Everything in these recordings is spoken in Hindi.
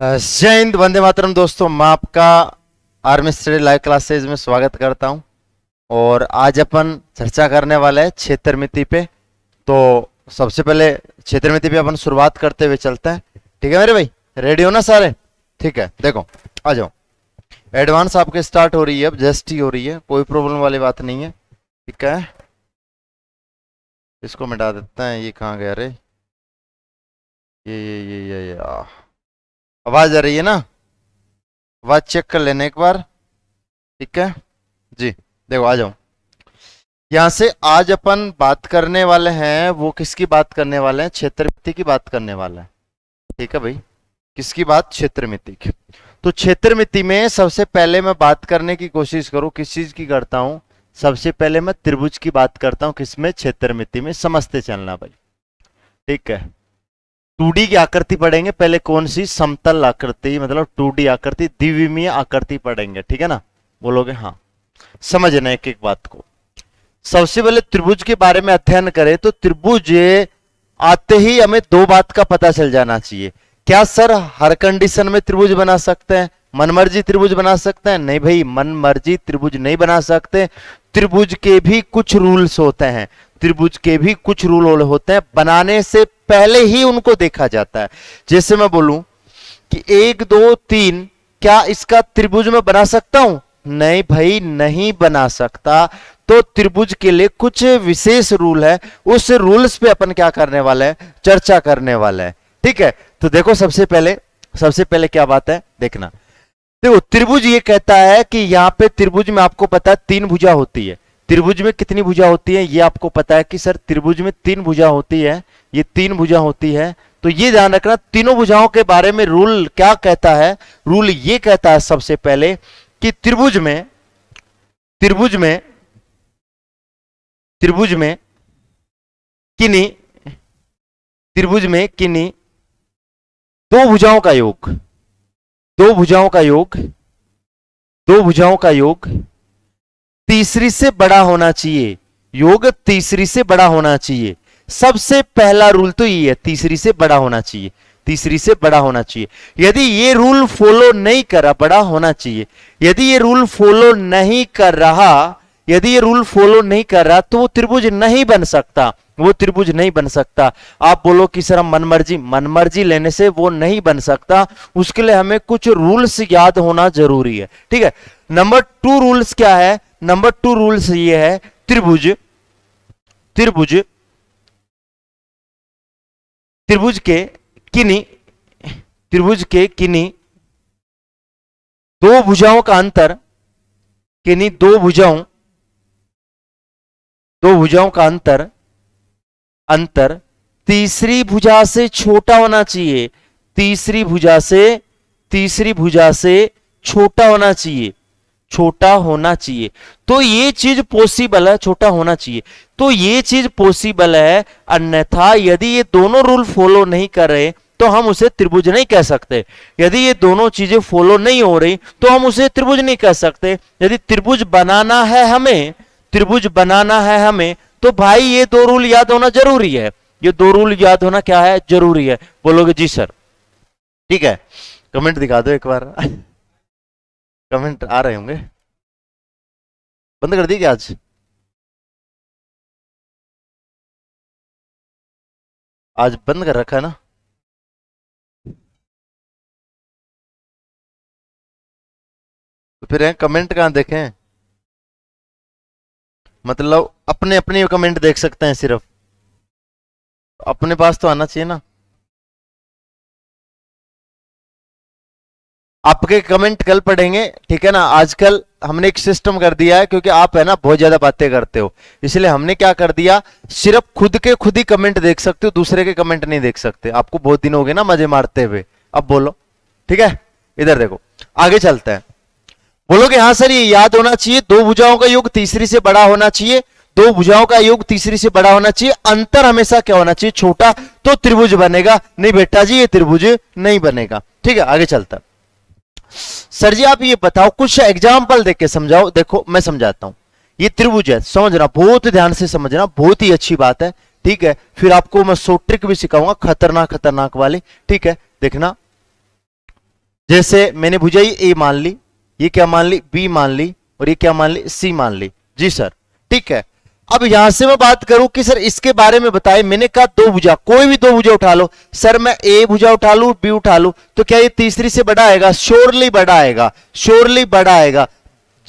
जय हिंद, वंदे मातरम। दोस्तों, मैं आपका आर्मी स्टडी लाइव क्लासेज में स्वागत करता हूं। और आज अपन चर्चा करने वाले हैं क्षेत्रमिति पे। तो सबसे पहले क्षेत्रमिति पे अपन शुरुआत करते हुए चलते हैं। ठीक है मेरे भाई, रेडी हो ना सारे? ठीक है, देखो आ जाओ। एडवांस आपके स्टार्ट हो रही है, अब जस्ट ही हो रही है, कोई प्रॉब्लम वाली बात नहीं है। ठीक है, इसको मिटा देते हैं। ये कहाँ गया रे? ये आवाज आ रही है ना? आवाज चेक कर लेना एक बार। ठीक है जी, देखो आ जाओ। यहां से आज अपन बात करने वाले हैं, वो किसकी बात करने वाले हैं? क्षेत्रमिति की बात करने वाले हैं। ठीक है भाई, किसकी बात? क्षेत्रमिति की। तो क्षेत्रमिति में सबसे पहले मैं बात करने की कोशिश करूं, किस चीज की करता हूं? सबसे पहले मैं त्रिभुज की बात करता हूं। किसमें? क्षेत्रमिति में। समझते चलना भाई। ठीक है, 2D की आकृति पढ़ेंगे पहले। कौन सी? समतल आकृति, मतलब 2D आकृति, द्विविमीय आकृति पढ़ेंगे। ठीक है ना? बोलोगे हाँ? समझना एक एक बात को। सबसे पहले त्रिभुज के बारे में अध्ययन करें तो त्रिभुज आते ही हमें दो बात का पता चल जाना चाहिए। क्या सर हर कंडीशन में त्रिभुज बना सकते हैं? मनमर्जी त्रिभुज बना सकते हैं? नहीं भाई, मनमर्जी त्रिभुज नहीं बना सकते। त्रिभुज के भी कुछ रूल्स होते हैं। त्रिभुज के भी कुछ रूल होते हैं, बनाने से पहले ही उनको देखा जाता है। जैसे मैं बोलूं कि 1 2 3, क्या इसका त्रिभुज में बना सकता हूं? नहीं भाई, नहीं बना सकता। तो त्रिभुज के लिए कुछ विशेष रूल है, उस रूल्स पे अपन क्या करने वाले हैं? चर्चा करने वाले हैं। ठीक है, तो देखो सबसे पहले क्या बात है देखना। देखो, त्रिभुज ये कहता है कि यहां पे त्रिभुज में आपको पता है 3 भुजा होती है। त्रिभुज में कितनी भुजा होती है ये आपको पता है कि सर त्रिभुज में 3 भुजा होती है। ये 3 भुजा होती है। तो ये ध्यान रखना, तीनों भुजाओं के बारे में रूल क्या कहता है? रूल ये कहता है सबसे पहले कि त्रिभुज में किन्हीं दो भुजाओं का योग, दो भुजाओं का योग तीसरी से बड़ा होना चाहिए। योग तीसरी से बड़ा होना चाहिए। सबसे पहला रूल तो ये है, तीसरी से बड़ा होना चाहिए। तीसरी से बड़ा होना चाहिए। यदि ये रूल फॉलो नहीं करा, बड़ा होना चाहिए। यदि ये रूल फॉलो नहीं कर रहा तो वो त्रिभुज नहीं बन सकता। वो त्रिभुज नहीं बन सकता। आप बोलो कि सर हम मनमर्जी लेने से वो नहीं बन सकता। उसके लिए हमें कुछ रूल्स याद होना जरूरी है। ठीक है, नंबर 2 रूल्स क्या है? नंबर 2 रूल्स ये है, त्रिभुज किन्हीं दो भुजाओं का अंतर, किन्हीं दो भुजाओं का अंतर तीसरी भुजा से छोटा होना चाहिए। तीसरी भुजा से छोटा होना चाहिए। तो ये चीज पॉसिबल है, छोटा होना चाहिए। तो ये चीज पॉसिबल है। अन्यथा यदि ये दोनों रूल फॉलो नहीं कर रहे तो हम उसे त्रिभुज नहीं कह सकते। यदि ये दोनों चीजें फॉलो नहीं हो रही तो हम उसे त्रिभुज नहीं कह सकते। यदि त्रिभुज बनाना है हमें तो भाई ये 2 रूल याद होना जरूरी है। ये 2 रूल याद होना क्या है? जरूरी है। बोलोगे जी सर। ठीक है, कमेंट दिखा दो एक बार। कमेंट आ रहे होंगे। बंद कर दी क्या आज? आज बंद कर रखा है ना? तो फिर कमेंट कहां देखें? मतलब अपने अपने कमेंट देख सकते हैं सिर्फ, अपने पास तो आना चाहिए ना। आपके कमेंट कल पढ़ेंगे। ठीक है ना? आजकल हमने एक सिस्टम कर दिया है, क्योंकि आप है ना बहुत ज्यादा बातें करते हो, इसलिए हमने क्या कर दिया, सिर्फ खुद ही कमेंट देख सकते हो, दूसरे के कमेंट नहीं देख सकते। आपको बहुत दिन हो गए ना मजे मारते हुए। अब बोलो। ठीक है, इधर देखो, आगे चलते हैं। बोलोगे हाँ सर ये याद होना चाहिए, दो भुजाओं का योग तीसरी से बड़ा होना चाहिए। दो भुजाओं का योग तीसरी से बड़ा होना चाहिए। अंतर हमेशा क्या होना चाहिए? छोटा, तो त्रिभुज बनेगा। नहीं बेटा जी, ये त्रिभुज नहीं बनेगा। ठीक है, आगे चलता। सर जी आप ये बताओ, कुछ एग्जाम्पल देख के समझाओ। देखो मैं समझाता हूं। ये त्रिभुज है, समझना, बहुत ध्यान से समझना, बहुत ही अच्छी बात है। ठीक है, फिर आपको मैं शॉर्ट ट्रिक भी सिखाऊंगा, खतरनाक वाली। ठीक है, देखना। जैसे मैंने भुजाई ए मान ली, ये क्या मान ली, बी मान ली, और ये क्या मान ली, सी मान ली। जी सर, ठीक है। अब यहां से मैं बात करूं कि सर इसके बारे में बताए, मैंने कहा दो भुजा, कोई भी दो भुजा उठा लो। सर मैं ए भुजा उठा लू, बी उठा लू, तो क्या ये तीसरी से बड़ा आएगा? श्योरली बड़ा आएगा, श्योरली बड़ा आएगा।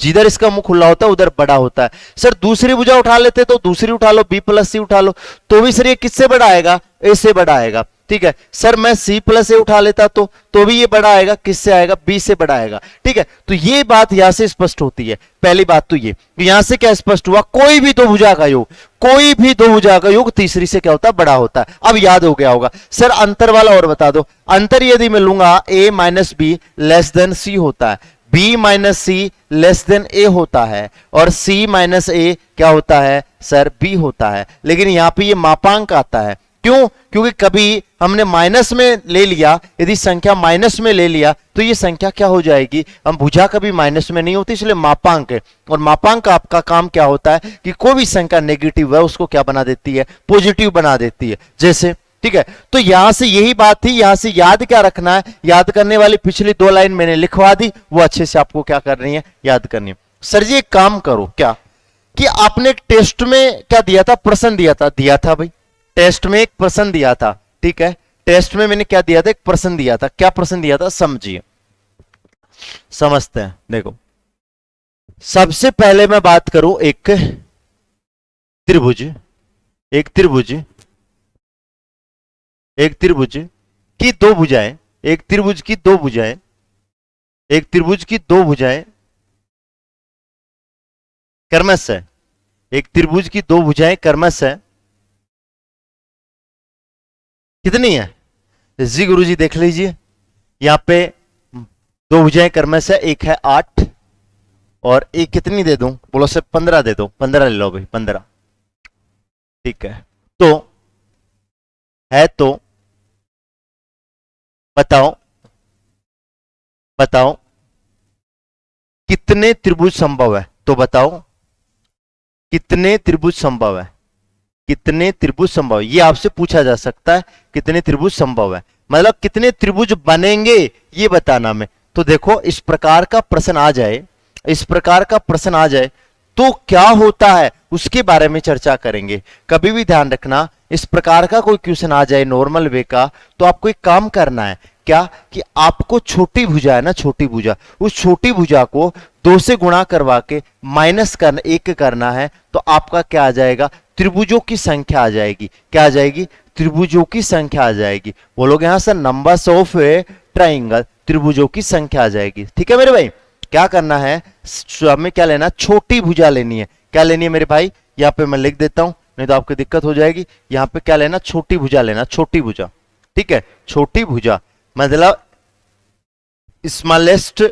जिधर इसका मुंह खुला होता है उधर बड़ा होता है। सर दूसरी भुजा उठा लेते तो दूसरी उठा लो, बी प्लस सी उठा लो, तो भी सर ये किससे बड़ा आएगा? ए से बड़ा आएगा। ठीक है सर, मैं सी प्लस ए उठा लेता तो भी ये बड़ा आएगा, किससे आएगा? बी से बड़ा आएगा। ठीक है, तो ये बात यहां से स्पष्ट होती है। पहली बात तो ये, यहां से क्या स्पष्ट हुआ? कोई भी दो भुजा का योग, कोई भी दो भुजा का योग तीसरी से क्या होता है? बड़ा होता है। अब याद हो गया होगा। सर अंतर वाला और बता दो। अंतर यदि मैं लूंगा ए माइनस बी लेस देन सी होता है, बी माइनस सी लेस देन ए होता है, और सी माइनस ए क्या होता है? सर बी होता है। लेकिन यहां पे ये मापांक आता है, क्यों? क्योंकि कभी हमने माइनस में ले लिया, यदि संख्या माइनस में ले लिया तो ये संख्या क्या हो जाएगी? हम भुजा कभी माइनस में नहीं होती, इसलिए मापांक है। और मापांक आपका काम क्या होता है कि कोई भी संख्या नेगेटिव है उसको क्या बना देती है? पॉजिटिव बना देती है। जैसे, ठीक है, तो यहां से यही बात थी। यहां से याद क्या रखना है? याद करने वाली पिछली दो लाइन मैंने लिखवा दी, वो अच्छे से आपको क्या करनी है? याद करनी है। सर जी एक काम करो, क्या कि आपने टेस्ट में क्या दिया था? प्रश्न दिया था भाई, टेस्ट में एक प्रश्न दिया था। ठीक है, टेस्ट में मैंने क्या दिया था? एक प्रश्न दिया था। क्या प्रश्न दिया था? समझिए, समझते हैं। देखो, सबसे पहले मैं बात करूं एक त्रिभुज, एक त्रिभुज, एक त्रिभुज की दो भुजाएं, एक त्रिभुज की दो भुजाएं, एक त्रिभुज की दो भुजाएं कर्मश है, एक त्रिभुज की दो भुजाएं कर्मश है। कितनी है जी? गुरुजी देख लीजिए, यहां पे दो भुजाएं कर्मश है, एक है 8 और एक कितनी दे दूं? बोलो से 15 दे दो, 15 ले लो भाई, 15। ठीक है, तो है तो बताओ, बताओ कितने त्रिभुज संभव है? तो बताओ कितने त्रिभुज संभव है? कितने त्रिभुज संभव है, ये आपसे पूछा जा सकता है। कितने त्रिभुज संभव है मतलब कितने त्रिभुज बनेंगे ये बताना में। तो देखो, इस प्रकार का प्रश्न आ जाए, इस प्रकार का प्रश्न आ जाए तो क्या होता है उसके बारे में चर्चा करेंगे। कभी भी ध्यान रखना, इस प्रकार का कोई क्वेश्चन आ जाए नॉर्मल वे का, तो आपको एक काम करना है, क्या कि आपको छोटी भुजा है ना, छोटी भुजा, उस छोटी भुजा को 2 से गुणा करवा के माइनस करना, 1 करना है, तो आपका क्या आ जाएगा? त्रिभुजों की संख्या आ जाएगी। क्या आ जाएगी? त्रिभुजों की संख्या आ जाएगी। बोलोगे हाँ सर, नंबर्स ऑफ ट्राइंगल, त्रिभुजों की संख्या आ जाएगी। ठीक है मेरे भाई, क्या करना है? हमें क्या लेना? छोटी भुजा लेनी है। क्या लेनी है मेरे भाई? यहाँ पे मैं लिख देता हूं, नहीं तो आपको दिक्कत हो जाएगी। यहाँ पे क्या लेना? छोटी भुजा लेना, छोटी भुजा। ठीक है, छोटी भुजा मतलब स्मॉलेस्ट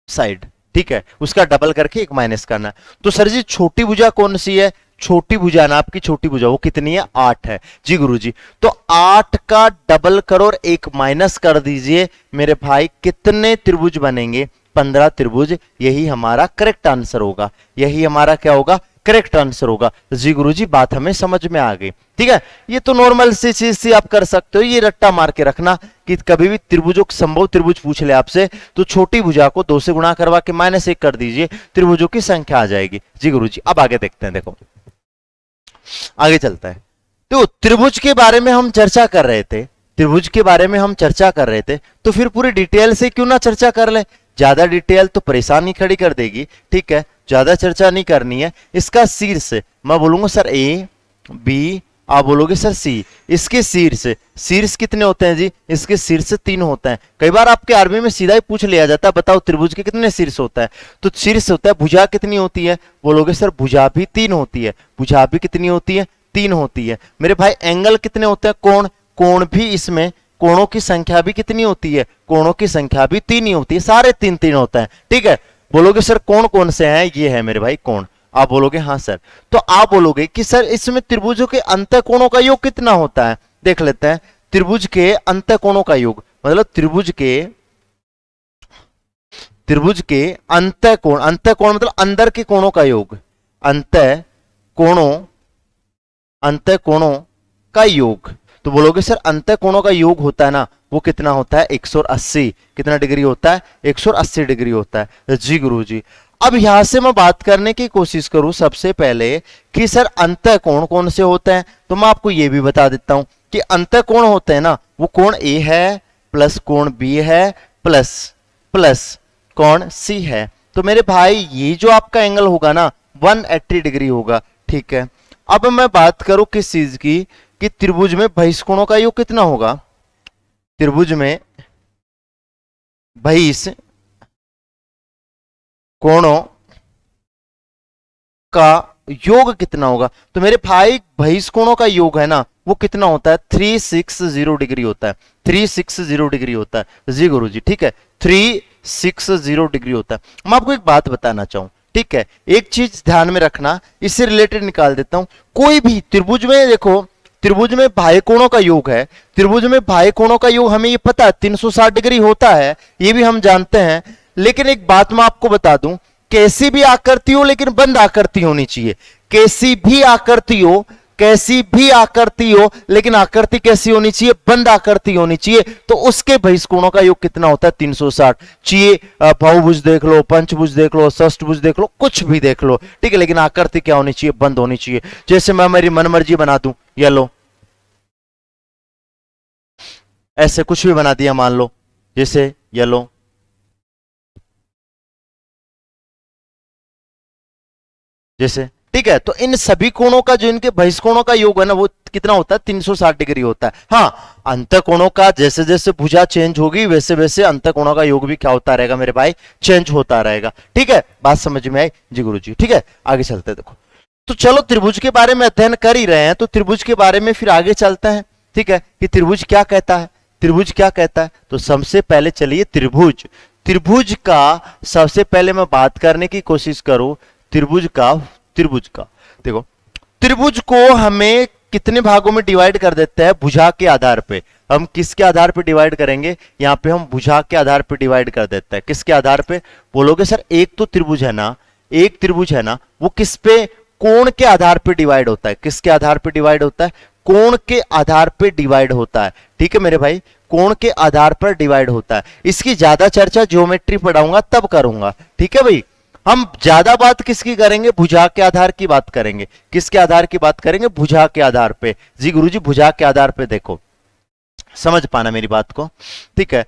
साइड। ठीक है, उसका डबल करके एक माइनस करना है। तो सर जी छोटी भुजा कौन सी है? छोटी भुजा ना आपकी छोटी भुजा, वो कितनी है? 8 है। जी गुरुजी, तो 8 का डबल करो और एक माइनस कर दीजिए मेरे भाई, कितने त्रिभुज बनेंगे? 15 त्रिभुज। यही हमारा करेक्ट आंसर होगा, यही हमारा क्या होगा? करेक्ट आंसर होगा। जी गुरुजी, बात हमें समझ में आ गई। ठीक है, ये तो नॉर्मल सी चीज सी आप कर सकते हो, ये रट्टा मार के रखना कि कभी भी त्रिभुजों संभव त्रिभुज पूछ ले आपसे, तो छोटी भुजा को 2 से गुणा करवा के -1 कर दीजिए, त्रिभुजों की संख्या आ जाएगी। जी गुरुजी, अब आगे देखते हैं। देखो आगे चलता है। तो त्रिभुज के बारे में हम चर्चा कर रहे थे, त्रिभुज के बारे में हम चर्चा कर रहे थे, तो फिर पूरी डिटेल से क्यों ना चर्चा कर ले? ज्यादा डिटेल तो परेशानी खड़ी कर देगी। ठीक है, ज्यादा चर्चा नहीं करनी है। इसका शीर्ष मैं बोलूंगा सर ए बी, आप बोलोगे सर सी। इसके शीर्ष कितने होते हैं जी? इसके शीर्ष 3 होते हैं। कई बार आपके आर्मी में सीधा ही पूछ लिया जाता है, बताओ त्रिभुज के कितने शीर्ष होता है? तो शीर्ष होता है। भुजा कितनी होती है? बोलोगे सर भुजा भी 3 होती है। भुजा भी कितनी होती है? 3 होती है। मेरे भाई एंगल कितने होते हैं? कोण, कोण भी इसमें, कोणों की संख्या भी कितनी होती है? कोणों की संख्या भी 3 ही होती है। सारे 3 होते हैं। ठीक है, बोलोगे सर कौन कौन से हैं? ये है मेरे भाई कोण। आप बोलोगे हाँ सर, तो आप बोलोगे कि सर इसमें त्रिभुजों के अंतःकोणों का योग कितना होता है? देख लेते हैं। त्रिभुज के अंतःकोणों का योग मतलब त्रिभुज के अंतःकोण, अंतःकोण मतलब अंदर के कोणों का योग, अंतःकोणों का योग। तो बोलोगे सर अंतःकोणों का योग होता है ना, वो कितना होता है 180। कितना डिग्री होता है 180 डिग्री होता है। जी गुरुजी। अब यहां से मैं बात करने की कोशिश करूं सबसे पहले कि सर अंतःकोण कौन से होते हैं, तो मैं आपको ये भी बता देता हूं कि अंतःकोण होते हैं ना, वो कोण ए है प्लस कोण बी है प्लस प्लस कोण सी है। तो मेरे भाई ये जो आपका एंगल होगा ना 180 डिग्री होगा। ठीक है, अब मैं बात करूं किस चीज की, कि त्रिभुज में बहिष्कोणों का योग कितना होगा। त्रिभुज में बहिष कोणों का योग कितना होगा, तो मेरे भाई बहिष कोणों का योग है ना, वो कितना होता है 360 डिग्री होता है। 360 डिग्री होता है। जी गुरु जी। ठीक है, 360 डिग्री होता है। मैं आपको एक बात बताना चाहूं, ठीक है, एक चीज ध्यान में रखना, इससे रिलेटेड निकाल देता हूं। कोई भी त्रिभुज में देखो, त्रिभुज में बाह्य कोणों का योग है, त्रिभुज में बाह्य कोणों का योग हमें ये पता है 360 डिग्री होता है, ये भी हम जानते हैं। लेकिन एक बात मैं आपको बता दूं, कैसी भी आकृति हो लेकिन बंद आकृति होनी चाहिए। कैसी भी आकृति हो, कैसी भी आकृति हो, लेकिन आकृति कैसी होनी चाहिए, बंद आकृति होनी चाहिए। तो उसके बहिष्कोणों का योग कितना होता है 360। चाहिए बहुभुज देख लो, पंचभुज देख लो, षष्ठभुज देख लो, कुछ भी देख लो, ठीक है, लेकिन आकृति क्या होनी चाहिए, बंद होनी चाहिए। जैसे मैं मेरी मनमर्जी बना दूं, ये लो ऐसे कुछ भी बना दिया, मान लो जैसे ये लो, जैसे, ठीक है। तो इन सभी कोणों का जो इनके बहिष्कोणों का योग है ना, वो कितना होता है 360 डिग्री होता है। हाँ, अंतःकोणों का जैसे जैसे भुजा चेंज होगी वैसे वैसे अंतःकोणों का योग भी क्या होता रहेगा मेरे भाई, चेंज होता रहेगा। ठीक है, बात समझ में आई जी गुरु जी। ठीक है, आगे चलते हैं। देखो, तो चलो त्रिभुज के बारे में अध्ययन कर ही रहे हैं, तो त्रिभुज के बारे में फिर आगे चलते हैं। ठीक है, कि त्रिभुज क्या कहता है, त्रिभुज क्या कहता है। तो सबसे पहले चलिए त्रिभुज, त्रिभुज का सबसे पहले मैं बात करने की कोशिश करूं, त्रिभुज का, त्रिभुज का देखो, त्रिभुज को हमें कितने भागों में डिवाइड कर देते हैं, भुजा के आधार पे। हम किसके आधार पे डिवाइड करेंगे, यहां पे हम भुजा के आधार पे डिवाइड कर देते हैं। किसके आधार पे बोलोगे सर, एक तो त्रिभुज है ना, एक त्रिभुज है ना, वो किस पे, कोण के आधार पे डिवाइड होता है। किसके आधार पे डिवाइड होता है, कोण के आधार पे डिवाइड होता है। ठीक है मेरे भाई, कोण के आधार पर डिवाइड होता है। इसकी ज्यादा चर्चा ज्योमेट्री पढ़ाऊंगा तब करूंगा। ठीक है भाई, हम ज्यादा बात किसकी करेंगे, भुजा के आधार की बात करेंगे। किसके आधार की बात करेंगे, भुजा के आधार पे। जी गुरुजी, भुजा के आधार पे। देखो, समझ पाना मेरी बात को, ठीक है।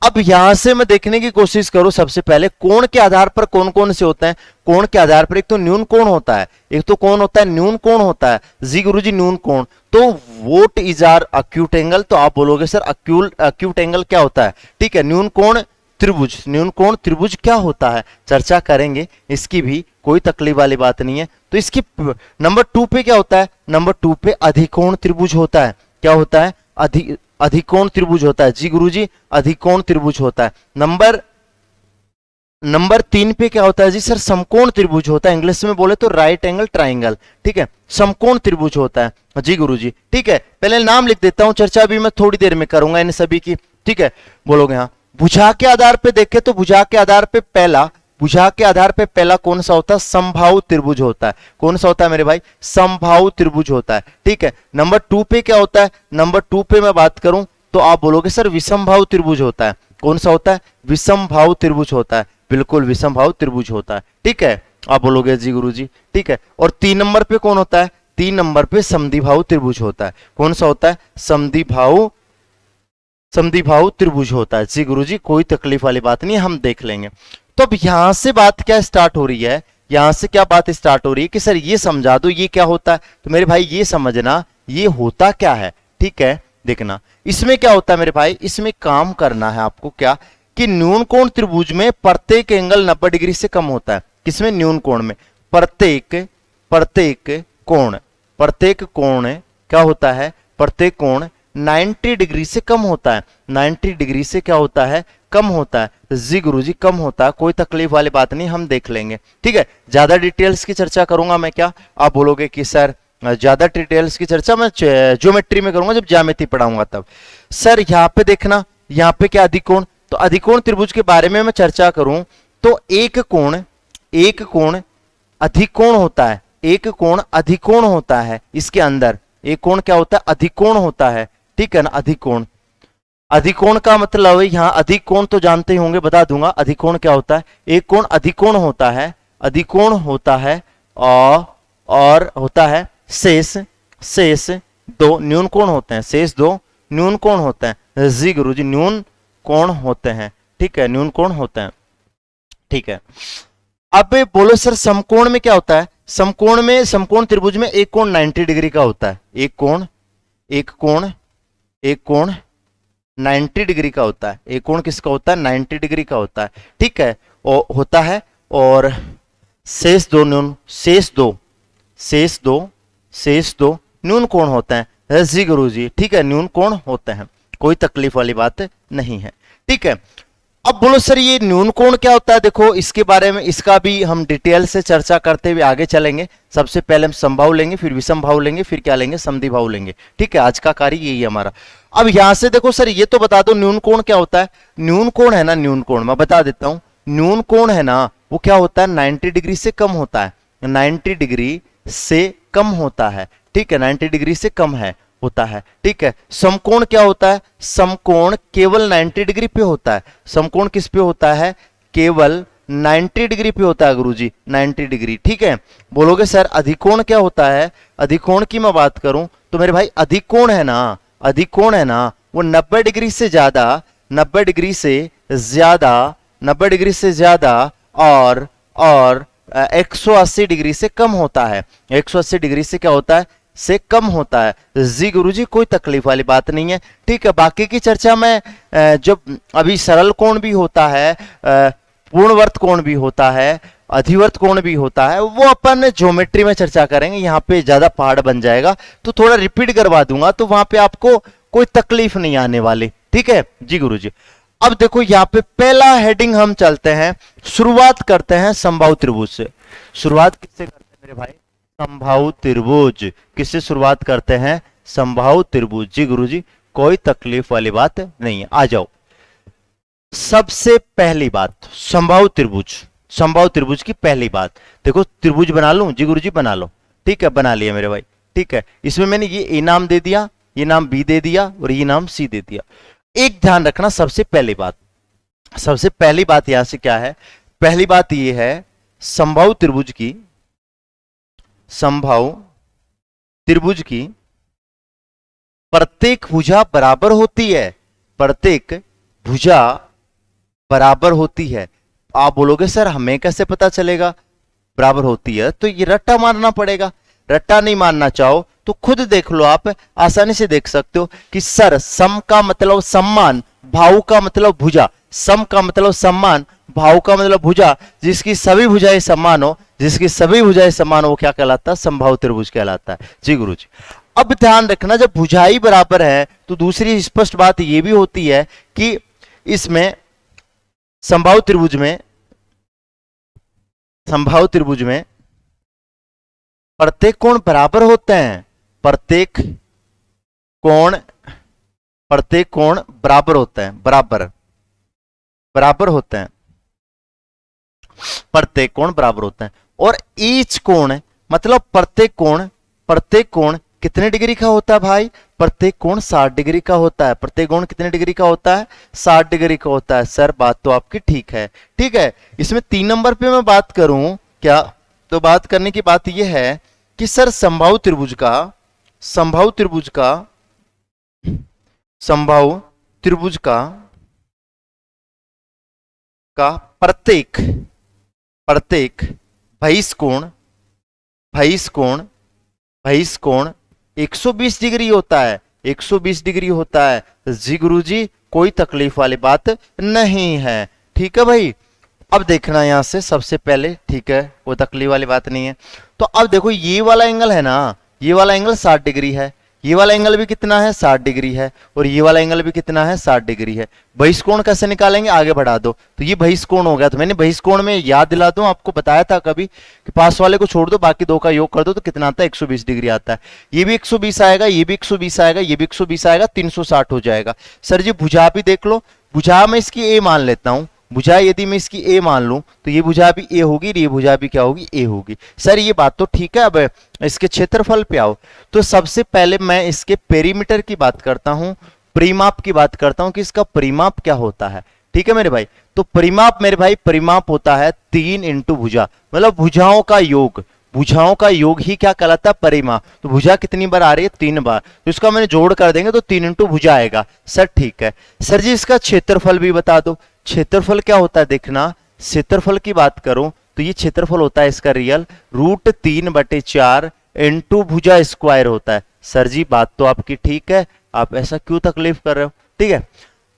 अब यहां से मैं देखने की कोशिश करूं, सबसे पहले कोण के आधार पर कौन कौन से होते हैं। कोण के आधार पर एक तो न्यून कोण होता है, एक तो कौन होता है, न्यून कोण होता है। जी गुरुजी, न्यून कोण। तो what is are acute angle, तो आप बोलोगे सर अक्यूट एंगल क्या होता है। ठीक है, न्यून कोण त्रिभुज, न्यून कोण त्रिभुज क्या होता है, चर्चा करेंगे इसकी भी, कोई तकलीफ वाली बात नहीं है। तो इसकी नंबर 2 पे क्या होता है, नंबर 2 पे अधिकोण त्रिभुज होता है। क्या होता है, अधिकोण त्रिभुज होता है। जी गुरुजी, अधिकोण त्रिभुज होता है। नंबर 3 पे क्या होता है जी सर, समकोण त्रिभुज होता है। इंग्लिश में बोले तो राइट एंगल ट्राइंगल। ठीक है, समकोण त्रिभुज होता है। जी गुरुजी, ठीक है, पहले नाम लिख देता हूं, चर्चा भी मैं थोड़ी देर में करूंगा इन सभी की। ठीक है, बोलोगे हाँ। भुजा के आधार पे देखे तो भुजा के आधार पे पहला, भुजा के आधार पे पहला कौन सा होता है, समबाहु त्रिभुज होता है। कौन सा होता है मेरे भाई, समबाहु त्रिभुज होता है। ठीक है, नंबर 2 पे क्या होता है, नंबर 2 पे मैं बात करूं तो आप बोलोगे सर विषमबाहु त्रिभुज होता है। कौन सा होता है, विषमबाहु त्रिभुज होता है। बिल्कुल विषमबाहु त्रिभुज होता है। ठीक है, आप बोलोगे जी गुरुजी, ठीक है। और 3 नंबर पे कौन होता है, 3 नंबर पे समद्विबाहु त्रिभुज होता है। कौन सा होता है, समद्विबाहु त्रिभुज होता है। जी गुरुजी, कोई तकलीफ वाली बात नहीं, हम देख लेंगे। तो अब यहां से बात क्या स्टार्ट हो रही है, यहां से क्या बात स्टार्ट हो रही है कि सर ये समझा दो ये क्या होता है। तो मेरे भाई ये समझना ये होता क्या है। ठीक है, देखना इसमें क्या होता है मेरे भाई, इसमें काम करना है आपको क्या, कि न्यून कोण त्रिभुज में प्रत्येक एंगल 90 डिग्री से कम होता है। किसमें, न्यून कोण में। प्रत्येक कोण क्या होता है, प्रत्येक कोण 90 डिग्री से कम होता है। 90 डिग्री से क्या होता है, कम होता है। जी गुरुजी, कम होता है, कोई तकलीफ वाली बात नहीं, हम देख लेंगे। ठीक है, ज्यादा डिटेल्स की चर्चा करूंगा मैं क्या, आप बोलोगे कि सर ज्यादा डिटेल्स की चर्चा मैं ज्योमेट्री में करूंगा, जब ज्यामिति पढ़ाऊंगा तब। सर यहाँ पे देखना, यहाँ पे क्या अधिकोण, तो अधिकोण त्रिभुज के बारे में मैं चर्चा करूं तो एक कोण अधिकोण होता है। एक कोण अधिकोण होता है, इसके अंदर एक कोण क्या होता है, अधिकोण होता है। ठीक है ना, अधिकोण। अधिकोण का मतलब यहाँ अधिकोण तो जानते ही होंगे, बता दूंगा अधिकोण क्या होता है। एक कोण अधिकोण होता है, अधिकोण होता है और होता है शेष, शेष दो न्यून कोण होते हैं, शेष दो न्यून कोण होते हैं। जी गुरुजी, न्यून कोण होते हैं, ठीक है, न्यून कोण होते हैं, ठीक है। अब बोलो सर समकोण में क्या होता है? समकोण में, समकोण त्रिभुज में एक कोण 90 डिग्री का होता है, एक कोण 90 डिग्री का होता है। एक कोण किसका होता है? 90 डिग्री का होता है, ठीक है, और होता है। और शेष दो न्यून, शेष दो न्यून कोण होते हैं। जी गुरुजी, ठीक है, न्यून कोण होते हैं, कोई तकलीफ वाली बात नहीं है, ठीक है। अब बोलो सर ये न्यून कोण क्या होता है? देखो इसके बारे में, इसका भी हम डिटेल से चर्चा करते हुए आगे चलेंगे। सबसे पहले हम समभाव लेंगे, फिर विषम भाव लेंगे, फिर क्या लेंगे? समद्विभाव लेंगे, ठीक है। आज का कार्य यही है हमारा। अब यहां से देखो सर ये तो बता दो न्यून कोण क्या होता है। न्यून कोण है ना, न्यून कोण मैं बता देता हूं। न्यून कोण है ना, वो क्या होता है? 90 डिग्री से कम होता है, 90 डिग्री से कम होता है, ठीक है, 90 डिग्री से कम है होता है, ठीक है। समकोण क्या होता है? समकोण केवल 90 डिग्री पे होता है। समकोण किस पे होता है? केवल 90 डिग्री पे होता है गुरुजी, 90 डिग्री, ठीक है। बोलोगे सर अधिकोण क्या होता है? अधिकोण की मैं बात करूं तो मेरे भाई अधिकोण है ना, अधिकोण है ना, वो 90 डिग्री से ज्यादा, 90 डिग्री से ज्यादा, 90 डिग्री से ज्यादा और 180 डिग्री से कम होता है। 180 डिग्री से क्या होता है? से कम होता है। जी गुरुजी, कोई तकलीफ वाली बात नहीं है, ठीक है। बाकी की चर्चा में जब अभी सरल कोण भी होता है, पूर्णवर्त कोण भी होता है, अधिवर्त कोण भी होता है, वो अपन ज्योमेट्री में चर्चा करेंगे। यहाँ पे ज्यादा पहाड़ बन जाएगा तो थोड़ा रिपीट करवा दूंगा, तो वहां पे आपको कोई तकलीफ नहीं आने वाली, ठीक है जी गुरुजी। अब देखो यहाँ पे पहला हेडिंग हम चलते हैं, शुरुआत करते हैं समबाहु त्रिभुज से। शुरुआत किससे करते हैं मेरे भाई? समबाहु त्रिभुज। किससे शुरुआत करते हैं? समबाहु त्रिभुज। जी गुरुजी, कोई तकलीफ वाली बात नहीं है, आ जाओ। सबसे पहली बात समबाहु त्रिभुज, समबाहु त्रिभुज की पहली बात देखो, त्रिभुज बना लूं? जी गुरुजी बना लो, ठीक है, बना लिया मेरे भाई, ठीक है। इसमें मैंने ये ए नाम दे दिया, ये नाम बी दे दिया और ये नाम सी दे दिया। एक ध्यान रखना, सबसे पहली बात, सबसे पहली बात यहां से क्या है? पहली बात ये है समबाहु त्रिभुज की, समबाहु त्रिभुज की प्रत्येक भुजा बराबर होती है, प्रत्येक भुजा बराबर होती है। आप बोलोगे सर हमें कैसे पता चलेगा बराबर होती है? तो ये रट्टा मारना पड़ेगा। रट्टा नहीं मानना चाहो तो खुद देख लो, आप आसानी से देख सकते हो कि सर सम का मतलब सम्मान, भाव का मतलब भुजा, सम का मतलब सम्मान, भाव का मतलब भुजा, जिसकी सभी भुजाएं समान हो, जिसकी सभी भुजाएं समान हो, वो क्या कहलाता है? समबाहु त्रिभुज कहलाता है। जी गुरुजी, अब ध्यान रखना, जब भुजाएं बराबर है तो दूसरी स्पष्ट बात यह भी होती है कि इसमें समबाहु त्रिभुज में, समबाहु त्रिभुज में प्रत्येक कोण बराबर होते हैं, प्रत्येक कोण बराबर होते हैं, बराबर बराबर होते हैं, प्रत्येक कोण बराबर होते हैं। और ईच कोण मतलब प्रत्येक कोण कितने डिग्री का होता है भाई? प्रत्येक कोण 60 डिग्री का होता है। प्रत्येक कोण कितने डिग्री का होता है? 60 डिग्री का होता है। सर बात तो आपकी ठीक है, ठीक है। इसमें 3 नंबर पे मैं बात करूं क्या, तो बात करने की बात यह है कि सर समबाहु त्रिभुज का, समबाहु त्रिभुज का, समबाहु त्रिभुज का प्रत्येक बहिष्कोण 120 डिग्री होता है, 120 डिग्री होता है। जी गुरुजी, कोई तकलीफ वाली बात नहीं है, ठीक है भाई। अब देखना यहां से सबसे पहले, ठीक है, कोई तकलीफ वाली बात नहीं है। तो अब देखो ये वाला एंगल है ना, ये वाला एंगल 60 डिग्री है, ये वाला एंगल भी कितना है? 60 डिग्री है, और ये वाला एंगल भी कितना है? 60 डिग्री है। बहिष्कोण कैसे निकालेंगे? आगे बढ़ा दो, तो ये बहिष्कोण हो गया। तो मैंने बहिष्कोण में याद दिला दूं, आपको बताया था कभी कि पास वाले को छोड़ दो, बाकी दो का योग कर दो तो कितना आता है? 120 डिग्री आता है। ये भी 120 आएगा, ये भी 120 आएगा, ये भी 120 आएगा, 360 हो जाएगा। सर जी भुजा भी देख लो, भुजा में इसकी ए मान लेता हूं, भुजा यदि मैं इसकी ए मान लूं तो ये भुजा भी ए होगी और ये भुजा भी क्या होगी, ए होगी। सर ये बात तो ठीक है, अब इसके क्षेत्रफल पे आओ। तो सबसे पहले मैं इसके पेरीमीटर की बात करता हूं, परिमाप की बात करता हूं कि इसका परिमाप क्या होता है। ठीक है मेरे भाई, तो परिमाप मेरे भाई, परिमाप होता है 3 इंटू भुजा, मतलब भुजाओं का योग। भुजाओं का योग ही क्या कहलाता है, परिमाप। तो भुजा कितनी बार आ रही है, 3 बार, तो इसका मैंने जोड़ कर देंगे तो 3 इंटू भुजा आएगा। सर ठीक है। सर जी इसका क्षेत्रफल भी बता दो। क्षेत्रफल क्या होता है, देखना क्षेत्रफल की बात करूं तो ये क्षेत्रफल होता है इसका रियल √3/4 इंटू भुजा स्क्वायर होता है। सर जी बात तो आपकी ठीक है, आप ऐसा क्यों तकलीफ कर रहे हो। ठीक है,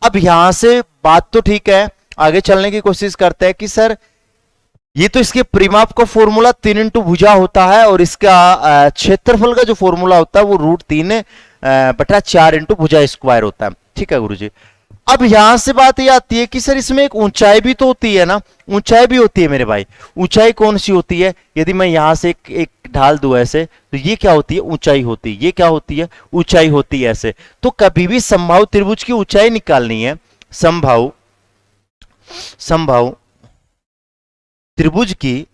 अब यहां से बात तो ठीक है, आगे चलने की कोशिश करते हैं कि सर ये तो इसके परिमाप का फॉर्मूला 3 इंटू भुजा होता है और इसका क्षेत्रफल का जो फॉर्मूला होता है वो √3/4 इंटू भुजा स्क्वायर होता है। ठीक है गुरुजी। अब यहां से बात ये आती है कि सर इसमें एक ऊंचाई भी तो होती है ना, ऊंचाई भी होती है मेरे भाई। ऊंचाई कौन सी होती है, यदि मैं यहां से एक ढाल दूं ऐसे, तो ये क्या होती है, ऊंचाई होती है। ये क्या होती है, ऊंचाई होती है ऐसे। तो कभी भी समबाहु त्रिभुज की ऊंचाई निकालनी है, समबाहु त्रिभुज की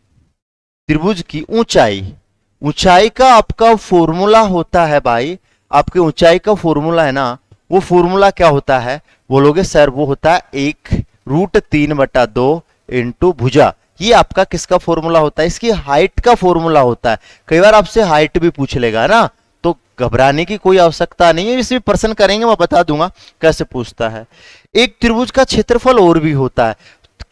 ऊंचाई का आपका फॉर्मूला होता है भाई, आपके ऊंचाई का फॉर्मूला है ना, वो फॉर्मूला क्या होता है, बोलोगे सर वो होता है 1√3/2 इंटू भुजा। ये आपका किसका फॉर्मूला होता है, इसकी हाइट का फॉर्मूला होता है। कई बार आपसे हाइट भी पूछ लेगा ना, तो घबराने की कोई आवश्यकता नहीं है, इसमें प्रश्न करेंगे मैं बता दूंगा कैसे पूछता है। एक त्रिभुज का क्षेत्रफल और भी होता है,